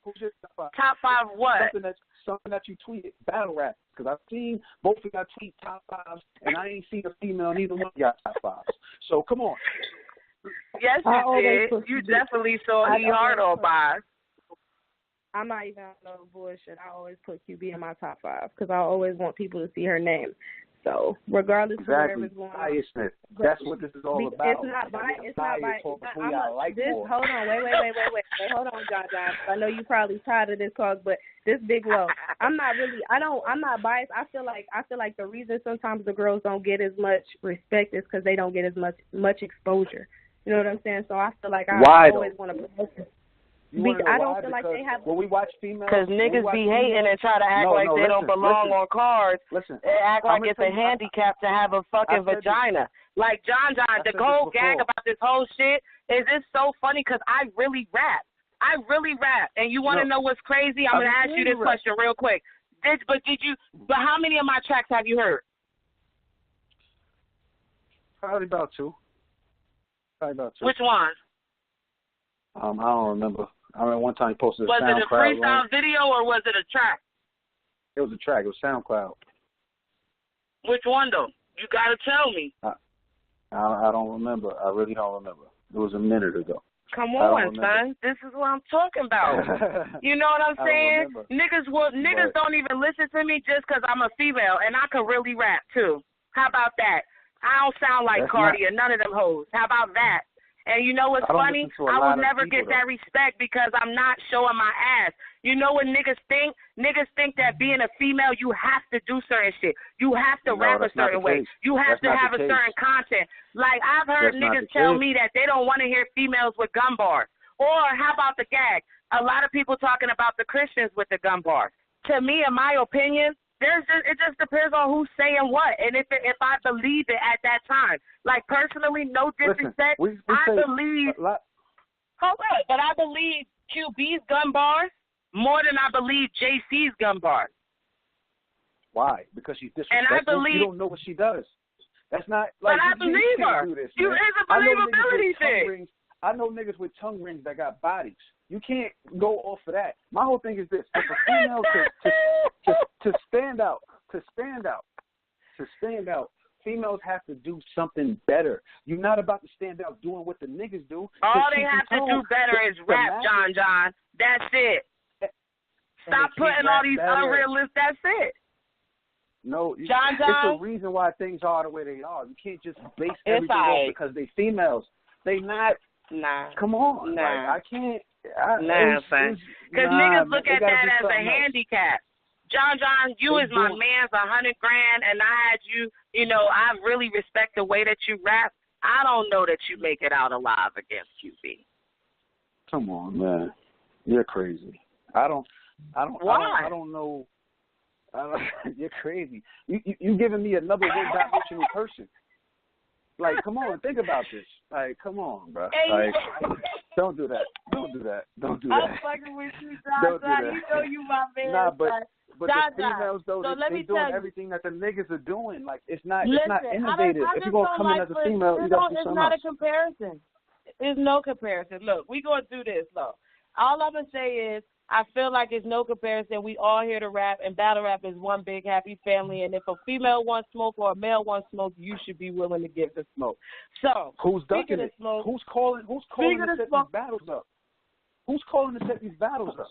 Speaker 5: Who's your
Speaker 3: top 5 what?
Speaker 5: Something that you tweeted, battle rap. Because I've seen both of y'all tweet top 5s, and I ain't seen a female, neither one of y'all top 5s. So come on.
Speaker 3: Yes, you did. You definitely saw E hard on by.
Speaker 4: I'm not even on no bullshit. I always put QB in my top 5 because I always want people to see her name. So regardless of wherever it's going on.
Speaker 5: That's what this is all about.
Speaker 4: It's not biased. Hold on, hold on, John. I know you probably tired of this talk, but this big low. I'm not biased. I feel like the reason sometimes the girls don't get as much respect is because they don't get as much exposure. You know what I'm saying? So I feel like I always want to promote this. I don't feel like they have.
Speaker 5: When we watch females,
Speaker 3: because niggas be hating and try to act like they don't belong on cards. They act like it's a handicap to have a fucking vagina. Like John, the whole gag about this whole shit is it's so funny because I really rap. And you want to know what's crazy? I'm gonna ask you this question real quick. But how many of my tracks have you heard?
Speaker 5: Probably about 2.
Speaker 3: Which one?
Speaker 5: I don't remember. I remember one time you posted a SoundCloud.
Speaker 3: Was it a freestyle video or was it a track?
Speaker 5: It was a track. It was SoundCloud.
Speaker 3: Which one, though? You got to tell me.
Speaker 5: I don't remember. I really don't remember. It was a minute ago.
Speaker 3: Come on, son. This is what I'm talking about. You know what I'm saying? Niggas don't even listen to me just because I'm a female, and I can really rap, too. How about that? I don't sound like Cardi or none of them hoes. How about that? And you know what's funny? I will never get that respect because I'm not showing my ass. You know what niggas think? Niggas think that being a female, you have to do certain shit. You have to rap a certain way. You have to have a certain content. Like, I've heard niggas tell me that they don't want to hear females with gun bars. Or how about the gag? A lot of people talking about the Christians with the gun bars. To me, in my opinion, it just depends on who's saying what and if I believe it at that time. Like, personally, no disrespect, I believe QB's gun bars more than I believe JC's gun bars.
Speaker 5: Why? Because she's disrespectful.
Speaker 3: And I believe,
Speaker 5: you don't know what she does. That's not
Speaker 3: but
Speaker 5: like.
Speaker 3: I believe her. It's a believability thing.
Speaker 5: I know niggas with tongue rings that got bodies. You can't go off of that. My whole thing is this: if a female to stand out, females have to do something better. You're not about to stand out doing what the niggas do.
Speaker 3: All they have to do better is rap, John. That's it. Stop putting all these unrealistic. That's it.
Speaker 5: No,
Speaker 3: John.
Speaker 5: It's the reason why things are the way they are. You can't just base everything off because they females. They not.
Speaker 3: Nah.
Speaker 5: Come on.
Speaker 3: Nah.
Speaker 5: Like, I can't.
Speaker 3: Because niggas look at that as a handicap. John, you is my man's $100,000, and I had you. You know, I really respect the way that you rap. I don't know that you make it out alive against QB.
Speaker 5: Come on, man. You're crazy. I don't.
Speaker 3: Why?
Speaker 5: I don't know. You're crazy. You giving me another one-dimensional person. Like, come on, think about this. Like, come on, bro.
Speaker 3: Hey,
Speaker 5: like, don't do that. Don't do that.
Speaker 3: I'm fucking with you, John. You know you my man.
Speaker 5: Nah, but but the females though, they doing everything that the niggas are doing. Like it's not innovative. If you're gonna come in as a female, you gotta do something else.
Speaker 3: It's not a comparison. There's no comparison. Look, we gonna do this. Look, all I'm gonna say is I feel like it's no comparison. We all here to rap, and battle rap is one big happy family. And if a female wants smoke or a male wants smoke, you should be willing to give the smoke. So
Speaker 5: who's ducking it?
Speaker 3: Smoke,
Speaker 5: who's calling to set these battles up? Who's calling to set these battles up?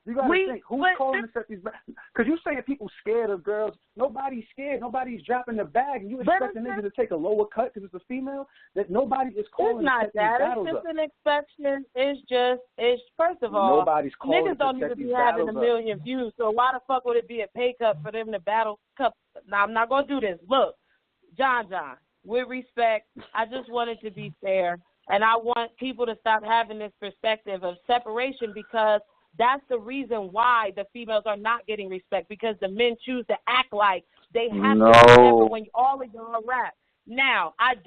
Speaker 5: You got to think, who's calling to set these battles? Because you saying people scared of girls. Nobody's scared. Nobody's dropping the bag. And you expect a nigga to take a lower cut because it's a female? That nobody is calling to set these battles up.
Speaker 3: It's not that. It's just an exception. It's first of all,
Speaker 5: nobody's calling
Speaker 3: niggas don't even be having a million views. So why the fuck would it be a pay cut for them to battle cup? Now, I'm not going to do this. Look, John, with respect, I just wanted to be fair. And I want people to stop having this perspective of separation because that's the reason why the females are not getting respect, because the men choose to act like they have to remember when all of y'all rap. Now, I'm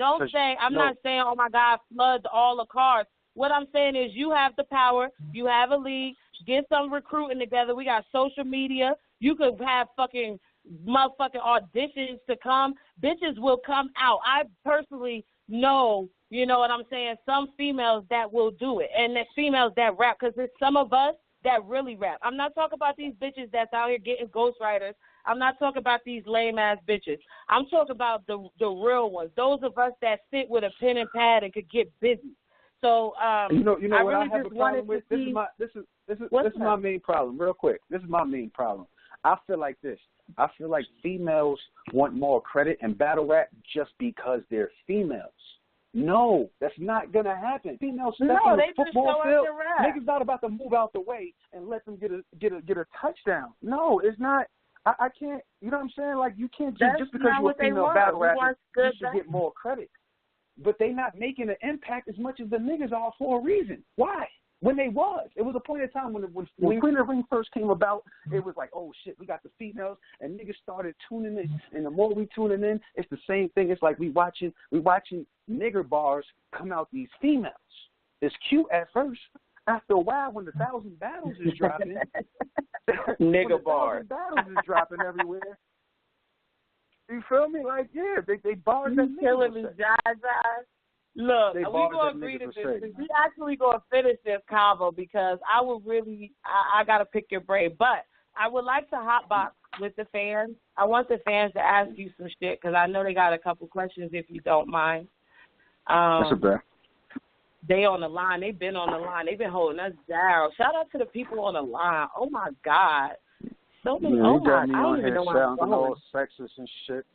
Speaker 3: not saying, oh, my God, flood all the cards. What I'm saying is you have the power. You have a league. Get some recruiting together. We got social media. You could have fucking motherfucking auditions to come. Bitches will come out. I personally know, you know what I'm saying, some females that will do it, and the females that rap, because there's some of us that really rap. I'm not talking about these bitches that's out here getting ghostwriters. I'm not talking about these lame-ass bitches. I'm talking about the real ones, those of us that sit with a pen and pad and could get busy. So,
Speaker 5: you know
Speaker 3: I
Speaker 5: what
Speaker 3: really
Speaker 5: I have a problem with? This is my main problem, real quick. This is my main problem. I feel like this. I feel like females want more credit in battle rap just because they're females. No, that's not going to happen. Females step on the football field. Niggas not about to move out the way and let them get a touchdown. No, it's not. I can't. You know what I'm saying? Like, you can't just because you're a female battle rapper, you should get more credit. But they not making an impact as much as the niggas are for a reason. Why? When they was. It was a point in time when Queen of the Ring first came about, it was like, oh, shit, we got the females, and niggas started tuning in. And the more we tuning in, it's the same thing. It's like we watching nigger bars come out these females. It's cute at first. After a while, when the 1,000 battles is dropping,
Speaker 3: nigger bars.
Speaker 5: 1,000 battles is dropping everywhere. You feel me? Like, yeah, they bars that niggas.
Speaker 3: Killing me, Jjdd. Look, we gonna agree to this. We actually gonna finish this convo because I would really, I gotta pick your brain. But I would like to hotbox with the fans. I want the fans to ask you some shit because I know they got a couple questions if you don't mind.
Speaker 5: That's a bet.
Speaker 3: They on the line. They've been on the line. They've been holding us down. Shout out to the people on the line. Oh my God. So many. Oh my. I don't even know why I'm
Speaker 5: all sexist and shit.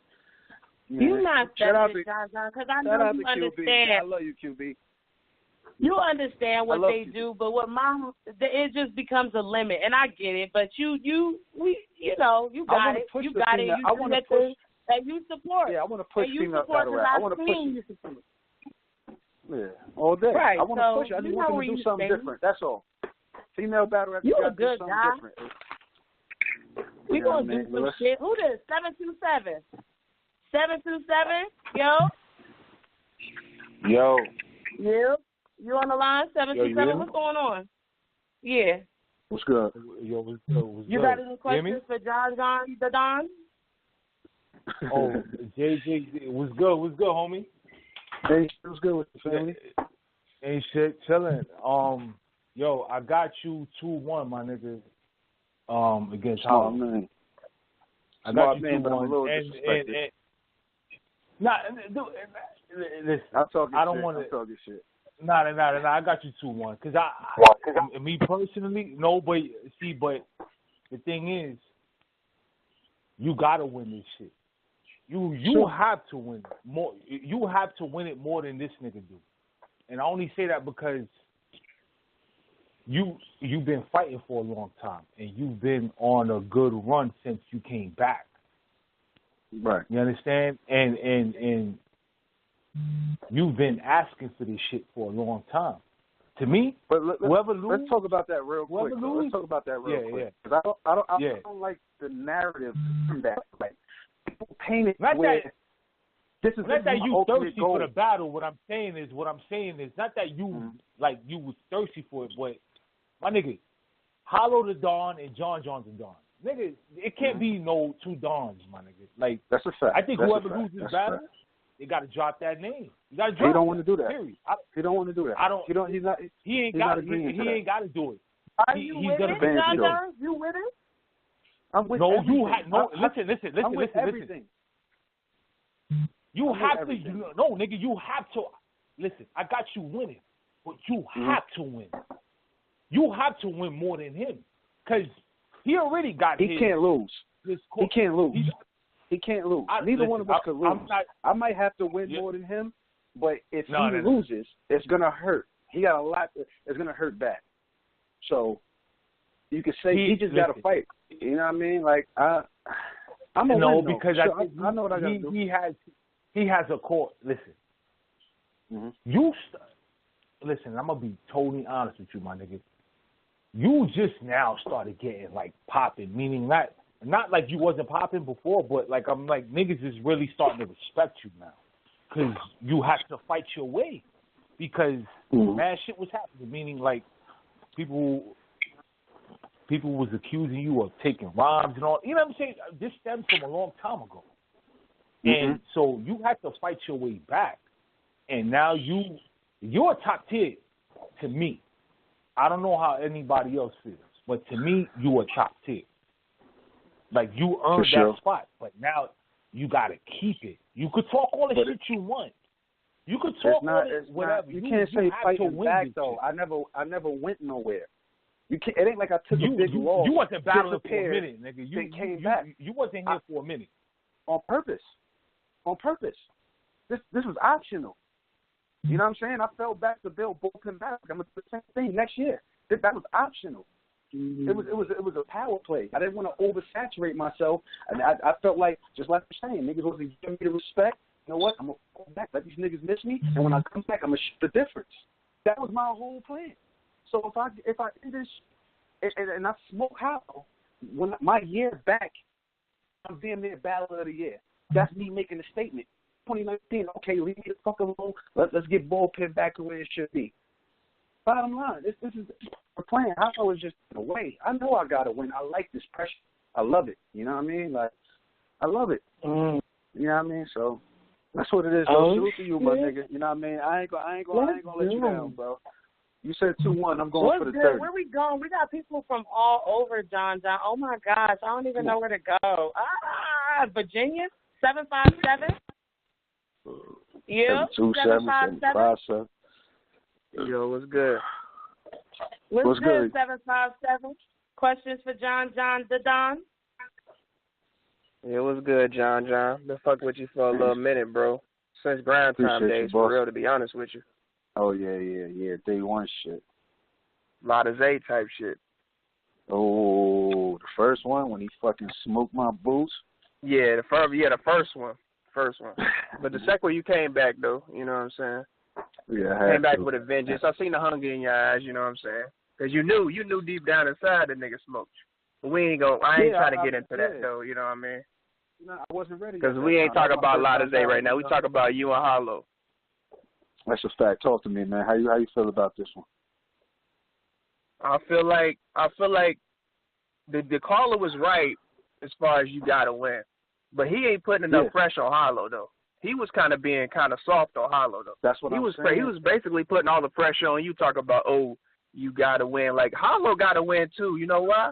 Speaker 3: You're not sexist, because I know you understand.
Speaker 5: I love you, QB.
Speaker 3: You understand what they do, but what it just becomes a limit, and I get it. But you got it. You got it. You do that thing, and you support.
Speaker 5: Yeah, I want to push female battle rap. I want to push. Yeah, all day.
Speaker 3: Right.
Speaker 5: I want to push. I just want them to do something different. That's all. Female battle rap.
Speaker 3: You a good guy.
Speaker 5: Different.
Speaker 3: We gonna do some shit. Who this? 727. 727,
Speaker 6: Yo.
Speaker 3: Yeah. You on the line? 727. What's going on? Yeah.
Speaker 5: What's good?
Speaker 6: Yo, what's good?
Speaker 3: You got any questions for John the Don?
Speaker 6: Oh, Jjdd, what's good? What's good, homie?
Speaker 5: Hey, what's good with the family?
Speaker 6: Ain't shit, chilling. Yo, I got you 2-1, my nigga. Against Holland.
Speaker 5: Man.
Speaker 6: I got you 2-1.
Speaker 5: But I'm a little disrespected.
Speaker 6: Nah, listen, I don't want to
Speaker 5: talk this shit.
Speaker 6: Nah, I got you 2-1. Cause me personally, no, but see, but the thing is, you gotta win this shit. You have to win it more. You have to win it more than this nigga do. And I only say that because you've been fighting for a long time, and you've been on a good run since you came back.
Speaker 5: Right.
Speaker 6: You understand? And you've been asking for this shit for a long time. To me,
Speaker 5: but
Speaker 6: whoever loses,
Speaker 5: let's talk about that real quick. Let's talk about that real quick. Because I don't like the narrative that like people paint it this is
Speaker 6: not that you thirsty for the battle. What I'm saying is not that you like you was thirsty for it, but my nigga, Hollow the Don and John John's the Don. nigga, it can't be no two Dons, my nigga. Like,
Speaker 5: that's a fact.
Speaker 6: I think
Speaker 5: that's
Speaker 6: whoever loses battle, they got to drop that name. You got to drop.
Speaker 5: He don't want to do that.
Speaker 6: Period.
Speaker 5: He don't want to do that.
Speaker 6: I don't.
Speaker 5: He don't. He's not.
Speaker 6: He ain't
Speaker 5: he's
Speaker 6: got.
Speaker 5: not agreeing to
Speaker 6: he ain't got to do it.
Speaker 3: Are you with it, John? You with it?
Speaker 5: I'm with
Speaker 6: no,
Speaker 5: everything.
Speaker 6: you have no. Listen.
Speaker 5: I'm with everything.
Speaker 6: You have to. No, nigga, you have to. Listen, I got you winning, but you have to win. You have to win more than him, because he already got.
Speaker 5: He can't lose. He can't lose. He can't lose. Neither one of us could lose. I might have to win more than him, but if he loses, it's gonna hurt. He got a lot. It's gonna hurt bad. So you could say he just got to fight. You know what I mean? Like I'm a win,
Speaker 6: because
Speaker 5: sure, I know what I got to do.
Speaker 6: He has a court. Listen, listen. I'm gonna be totally honest with you, my nigga. You just now started getting like popping, meaning not like you wasn't popping before, but like I'm like niggas is really starting to respect you now, because you have to fight your way, because mad shit was happening, meaning like people was accusing you of taking rhymes and all. You know what I'm saying? This stems from a long time ago, and so you have to fight your way back, and now you're top tier to me. I don't know how anybody else feels, but to me, you are top tier. Like, you earned that spot, but now you got to keep it. You could talk all the shit you want. You could talk whatever.
Speaker 5: You can't say fighting back, though. I never went nowhere. You can't. It ain't like I took a big loss.
Speaker 6: You wasn't battling for a minute, nigga. You
Speaker 5: came back.
Speaker 6: You wasn't here for a minute.
Speaker 5: On purpose. On purpose. This was optional. You know what I'm saying? I fell back to build bullpen back. I'm going to do the same thing next year. That was optional. It was a power play. I didn't want to oversaturate myself, and I felt like, just like you're saying, niggas wasn't giving me the respect. You know what? I'm gonna go back, let these niggas miss me, and when I come back, I'm gonna shoot the difference. That was my whole plan. So if I do this, and I smoke Hollow, when my year back, I'm damn near Battle of the Year. That's me making a statement. 2019, okay, leave me the fuck alone. Let's get bullpen back to where it should be. Bottom line, this is a plan. Hollow is just in a way. I know I gotta win. I like this pressure. I love it. You know what I mean? Like, I love it. You know what I mean? So that's what it is. Salute to you, my nigga. You know what I mean? I ain't gonna let you down, bro. You said 2-1. I'm going for the 30.
Speaker 3: Where we going? We got people from all over, John. Oh my gosh, I don't even know where to go. Virginia, 757. Yeah, 757.
Speaker 7: Yo, what's good?
Speaker 3: What's good, 757? Questions for John the Don?
Speaker 7: Yeah, what's good, John? Been fucking with you for a little minute, bro. Since grind time days, for real, to be honest with you.
Speaker 5: Oh, yeah. Day one shit.
Speaker 7: A lot of Z type shit.
Speaker 5: Oh, the first one when he fucking smoked my boots?
Speaker 7: Yeah, the first one. But the second one, you came back, though. You know what I'm saying?
Speaker 5: Yeah, I
Speaker 7: came back with a vengeance. I seen the hunger in your eyes, you know what I'm saying? Because you knew deep down inside the nigga smoked you. But I ain't trying to get into that, though, you know what I mean?
Speaker 5: No, I wasn't ready.
Speaker 7: Because we ain't talking about Loud Z right now. We talk about you and Hollow.
Speaker 5: That's a fact. Talk to me, man. How you feel about this one?
Speaker 7: I feel like the caller was right as far as you gotta win, but he ain't putting enough pressure on Hollow though. He was kind of being kind of soft on Hollow though.
Speaker 5: That's what
Speaker 7: he
Speaker 5: I'm
Speaker 7: was.
Speaker 5: saying.
Speaker 7: He was basically putting all the pressure on you. Talk about you gotta win. Like Hollow gotta win too. You know why?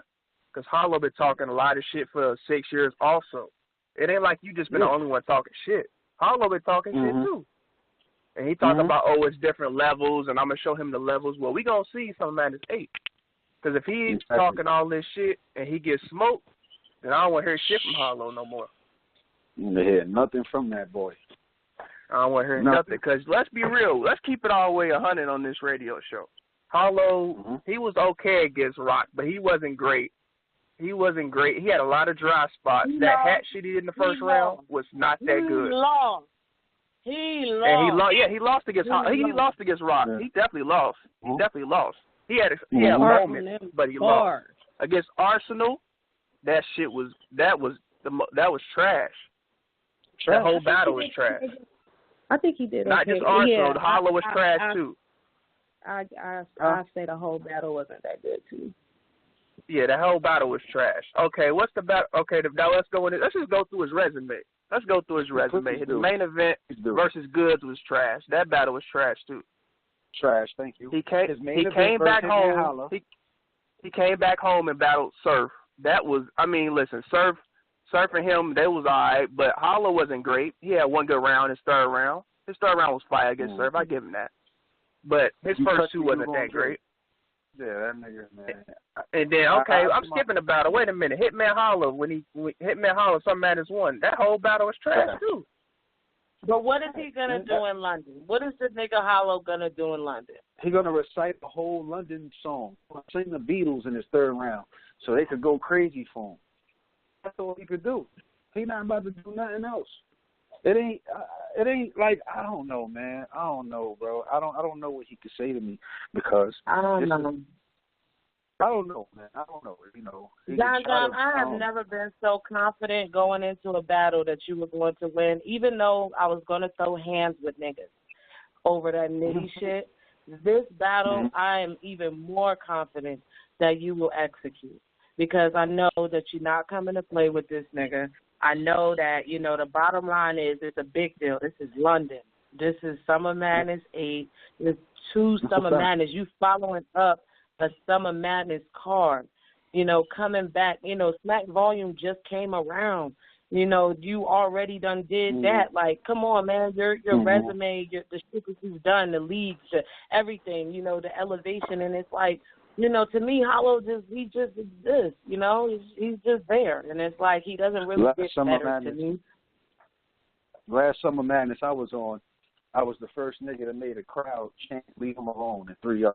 Speaker 7: Because Hollow been talking a lot of shit for 6 years. Also, it ain't like you just been the only one talking shit. Hollow been talking shit too. And he talking about, it's different levels, and I'm going to show him the levels. Well, we going to see something at his 8. Because if he's talking all this shit and he gets smoked, then I don't want to hear shit from Hollow no more.
Speaker 5: You hear nothing from that boy.
Speaker 7: I don't want to hear nothing. Because let's be real. Let's keep it all the way 100 on this radio show. Hollow, he was okay against Rock, but he wasn't great. He had a lot of dry spots. That hat shit he did in the first round was not that good.
Speaker 3: He lost.
Speaker 7: And he lost against Rock. Yeah. He definitely lost. He had a moment, but he lost against Arsenal. That shit was trash. The whole battle was trash.
Speaker 4: I think he did.
Speaker 7: Not just Arsenal. The Hollow was trash too.
Speaker 4: I say the whole battle wasn't that good too.
Speaker 7: Yeah, the whole battle was trash. Okay, what's the battle? Okay, now let's go in. Let's just go through his resume. His main event versus Goods was trash. That battle was trash too.
Speaker 5: Trash. Thank you.
Speaker 7: He came back home. He came back home and battled Surf. That was. I mean, listen, Surf and him, they was alright, but Hollow wasn't great. He had one good round. His third round was fire against Surf. I give him that. But his first two wasn't that great.
Speaker 5: Yeah, that nigga, man.
Speaker 7: And then, okay, I'm skipping the battle. Wait a minute. Hitman Hollow, when Hitman Hollow, Some Madness won, that whole battle was trash, too.
Speaker 3: But what is he going to do in London? What is the nigga Hollow going to do in London?
Speaker 5: He's going to recite the whole London song, sing the Beatles in his third round, so they could go crazy for him. That's all he could do. He not about to do nothing else. It ain't like, I don't know, man. I don't know, bro. I don't know what he could say to me because
Speaker 3: I don't know, man. I don't know. You know, John, I have never been so confident going into a battle that you were going to win, even though I was going to throw hands with niggas over that nitty shit. This battle, I am even more confident that you will execute because I know that you're not coming to play with this nigga. I know that, you know, the bottom line is it's a big deal. This is London. This is Summer Madness 8. There's 2 Summer Madness. You following up a Summer Madness card. You know, coming back, you know, Smack Volume just came around. You know, you already done did that. Like, come on, man. Your resume, the shit that you've done, the leagues, everything, you know, the elevation. And it's like, you know, to me, Hollow he just exists, you know. He's just there. And it's like he doesn't really get better to me.
Speaker 5: Last Summer Madness I was on, I was the first nigga that made a crowd chant Leave Him Alone in 3-0.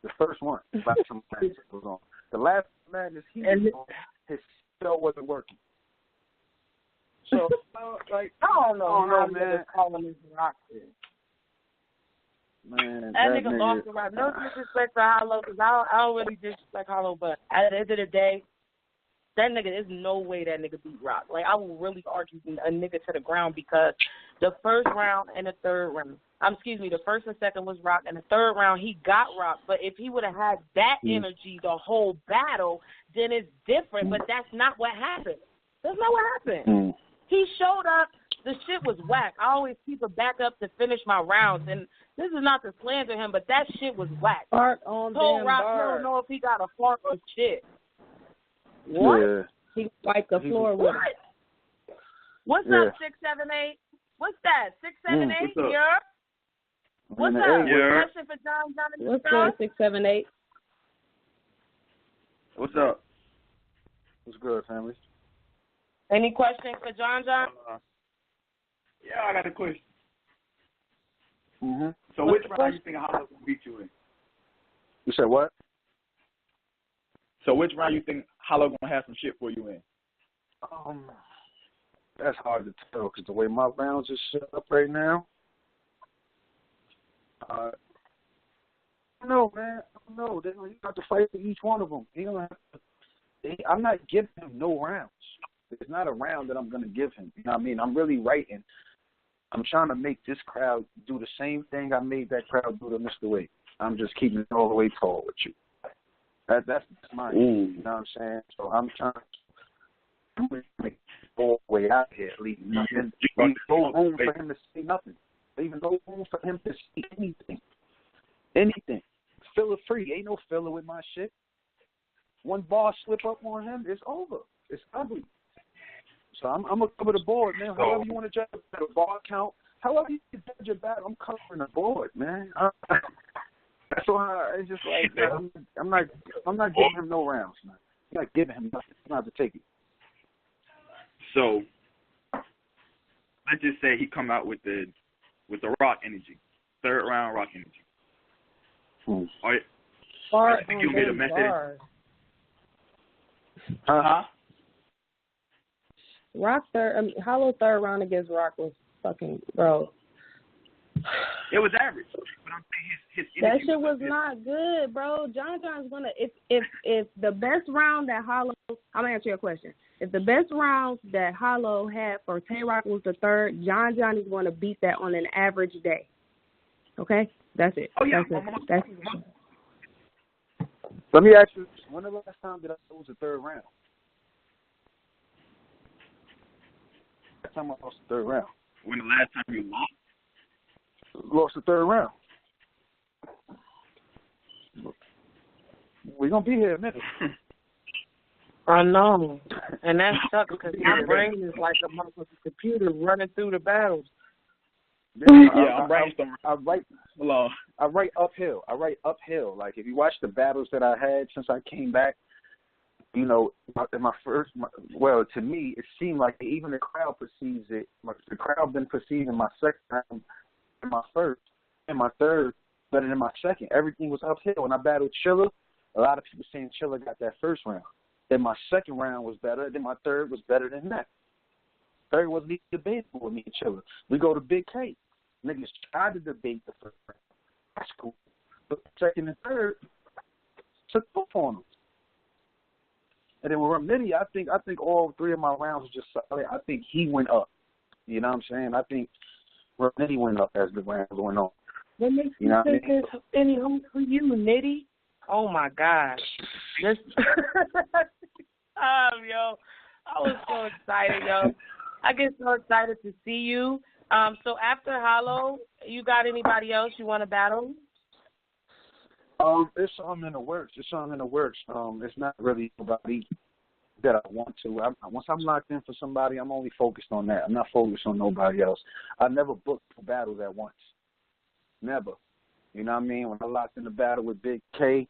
Speaker 5: The first one. Last Summer Madness I was on. The last Madness he was on, his show wasn't working. So, like,
Speaker 3: I don't know, man. Calling his rock shit.
Speaker 5: Man,
Speaker 3: that nigga lost the rock. No disrespect to Hollow, because I don't really disrespect Hollow, but at the end of the day, that nigga, there's no way that nigga beat Rock. Like, I will really argue a nigga to the ground because the first round and the third round, the first and second was Rock, and the third round he got Rock. But if he would have had that energy the whole battle, then it's different. But that's not what happened. That's not what happened. He showed up. The shit was whack. I always keep a backup to finish my rounds, and this is not to slander him, but that shit was whack.
Speaker 4: Fart on
Speaker 3: told Rock, I don't know if he got a fart or shit. What?
Speaker 5: Yeah.
Speaker 4: He wiped the floor with
Speaker 3: it. What's up, 678? What's that? 678? Yeah. What's up?
Speaker 5: Yeah.
Speaker 3: Question for John?
Speaker 4: What's up, 678?
Speaker 8: What's up?
Speaker 5: What's good, family?
Speaker 3: Any questions for John?
Speaker 8: Yeah, I got a question. So
Speaker 3: What's
Speaker 8: which round you think Hollow will beat you in?
Speaker 5: You said what?
Speaker 8: So which round you think Hollow gonna have some shit for you in?
Speaker 5: That's hard to tell because the way my rounds are set up right now. I don't know, man. I don't know. You have to fight for each one of them. I'm not giving him no rounds. It's not a round that I'm going to give him. You know what I mean? I'm really writing. I'm trying to make this crowd do the same thing I made that crowd do to Mr. Wade. I'm just keeping it all the way tall with you. That's mine. You know what I'm saying? So I'm trying to make it all the way out here, leaving nothing. Leave no room for him to say nothing. Leaving no room for him to say anything. Anything. Filler free. Ain't no filler with my shit. One bar slip up on him, it's over. It's ugly. So I'm going to cover the board, man. However you want to judge the bar count, however you judge your battle, I'm covering the board, man. That's why it's just like I'm not giving him no rounds, man. I'm not giving him nothing. I'm not to take it.
Speaker 8: So let's just say he come out with the rock energy, third round rock energy.
Speaker 4: Fart
Speaker 8: think you made a message.
Speaker 4: Rock Hollow third round against Rock was fucking, bro.
Speaker 8: It was average, but I'm saying his
Speaker 4: that shit was not good, bro. John's gonna if the best round that Hollow, I'm gonna answer your question. If the best round that Hollow had for Tay Rock was the third, John is gonna beat that on an average day. Okay, that's it.
Speaker 8: Oh yeah,
Speaker 4: that's it.
Speaker 5: Let me ask you, when the last time did I lose the third round? Last time I lost the third round.
Speaker 8: When the last time you lost?
Speaker 5: Lost the third round. We're going to be here in a minute.
Speaker 3: I know. And that sucks because my brain is like a motherfucking computer running through the battles.
Speaker 8: I'm brainstorming.
Speaker 5: I write uphill. Like, if you watch the battles that I had since I came back, you know, to me, it seemed like even the crowd perceives it. The crowd been perceiving my second round, my first, and my third better than my second. Everything was uphill. When I battled Chilla, a lot of people saying Chilla got that first round. Then my second round was better. Then my third was better than that. Third wasn't even debatable with me and Chilla. We go to Big K. Niggas tried to debate the first round. That's cool. But second and third took up on them. And then with Nitty, I think all three of my rounds were just solid. I think he went up. You know what I'm saying? I think Nitty went up as the rounds went on.
Speaker 3: What makes you think there's any hope for you, Nitty? Oh, my God. Yo, I was so excited, yo. I get so excited to see you. So after Hollow, you got anybody else you want to battle?
Speaker 5: There's something in the works. It's not really nobody that I want to. Once I'm locked in for somebody, I'm only focused on that. I'm not focused on nobody else. I never booked two battles at once. Never. You know what I mean? When I locked in the battle with Big K,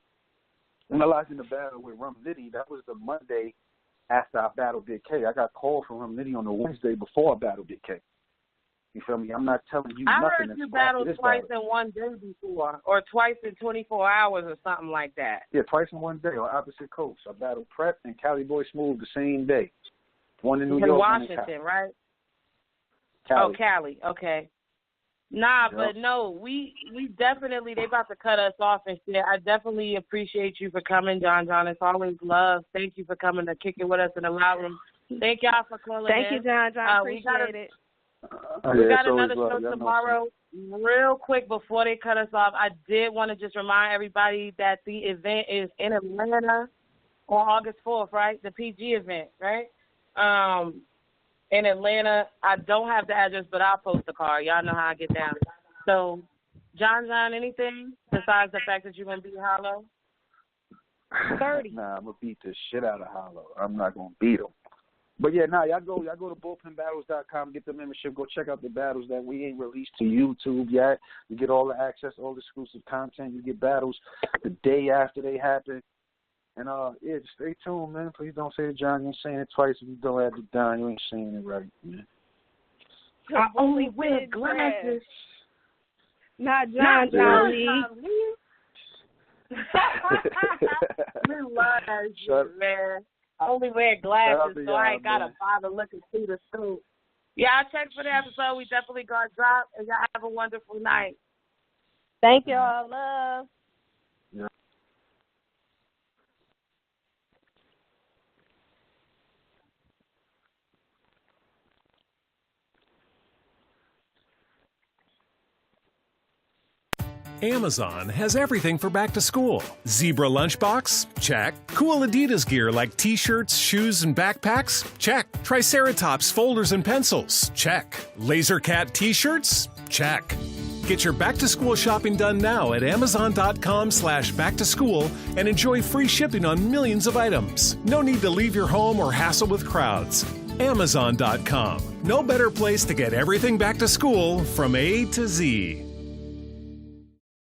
Speaker 5: when I locked in the battle with Rum Nitty, that was the Monday after I battled Big K. I got called from Rum Nitty on the Wednesday before I battled Big K. You feel me? I'm not telling you nothing.
Speaker 3: I heard you battled twice in one day before, or twice in 24 hours or something like that.
Speaker 5: Yeah, twice in one day on opposite coasts. I battled Prep and Cali Boy Smooth the same day. One in New York,
Speaker 3: Washington,
Speaker 5: one in Cali.
Speaker 3: right?
Speaker 5: Cali.
Speaker 3: Oh, Cali. Okay. Nah, yep. But no, we definitely, they about to cut us off and shit. I definitely appreciate you for coming, John. It's always love. Thank you for coming to kick it with us in the Loudroom. Thank y'all for calling
Speaker 4: in. Thank you, John. Appreciate it.
Speaker 3: We got another show tomorrow. Real quick before they cut us off, I did want to just remind everybody that the event is in Atlanta on August 4th, right? The PG event, right? In Atlanta. I don't have the address, but I'll post the card. Y'all know how I get down. So, John, anything besides the fact that you're going to beat Hollow? 30.
Speaker 5: Nah, I'm going to beat the shit out of Hollow. I'm not going to beat him. But, yeah, y'all go to bullpenbattles.com, get the membership, go check out the battles that we ain't released to YouTube yet. You get all the access, all the exclusive content. You get battles the day after they happen. And, yeah, just stay tuned, man. Please don't say to John, you ain't saying it twice. If you don't have it down, you ain't saying it right, man.
Speaker 3: I only wear glasses.
Speaker 4: Not John Lee.
Speaker 3: We love you, man. I only wear glasses, so I ain't got to bother looking through the scope. Yeah, I'll check for the episode. We definitely going to drop, and y'all have a wonderful night.
Speaker 4: Thank y'all. Love.
Speaker 5: Yeah.
Speaker 1: Amazon has everything for back to school. Zebra lunchbox? Check. Cool Adidas gear like t-shirts, shoes, and backpacks? Check. Triceratops folders and pencils? Check. Laser Cat t-shirts? Check. Get your back to school shopping done now at Amazon.com/back-to-school and enjoy free shipping on millions of items. No need to leave your home or hassle with crowds. Amazon.com. No better place to get everything back to school from A to Z.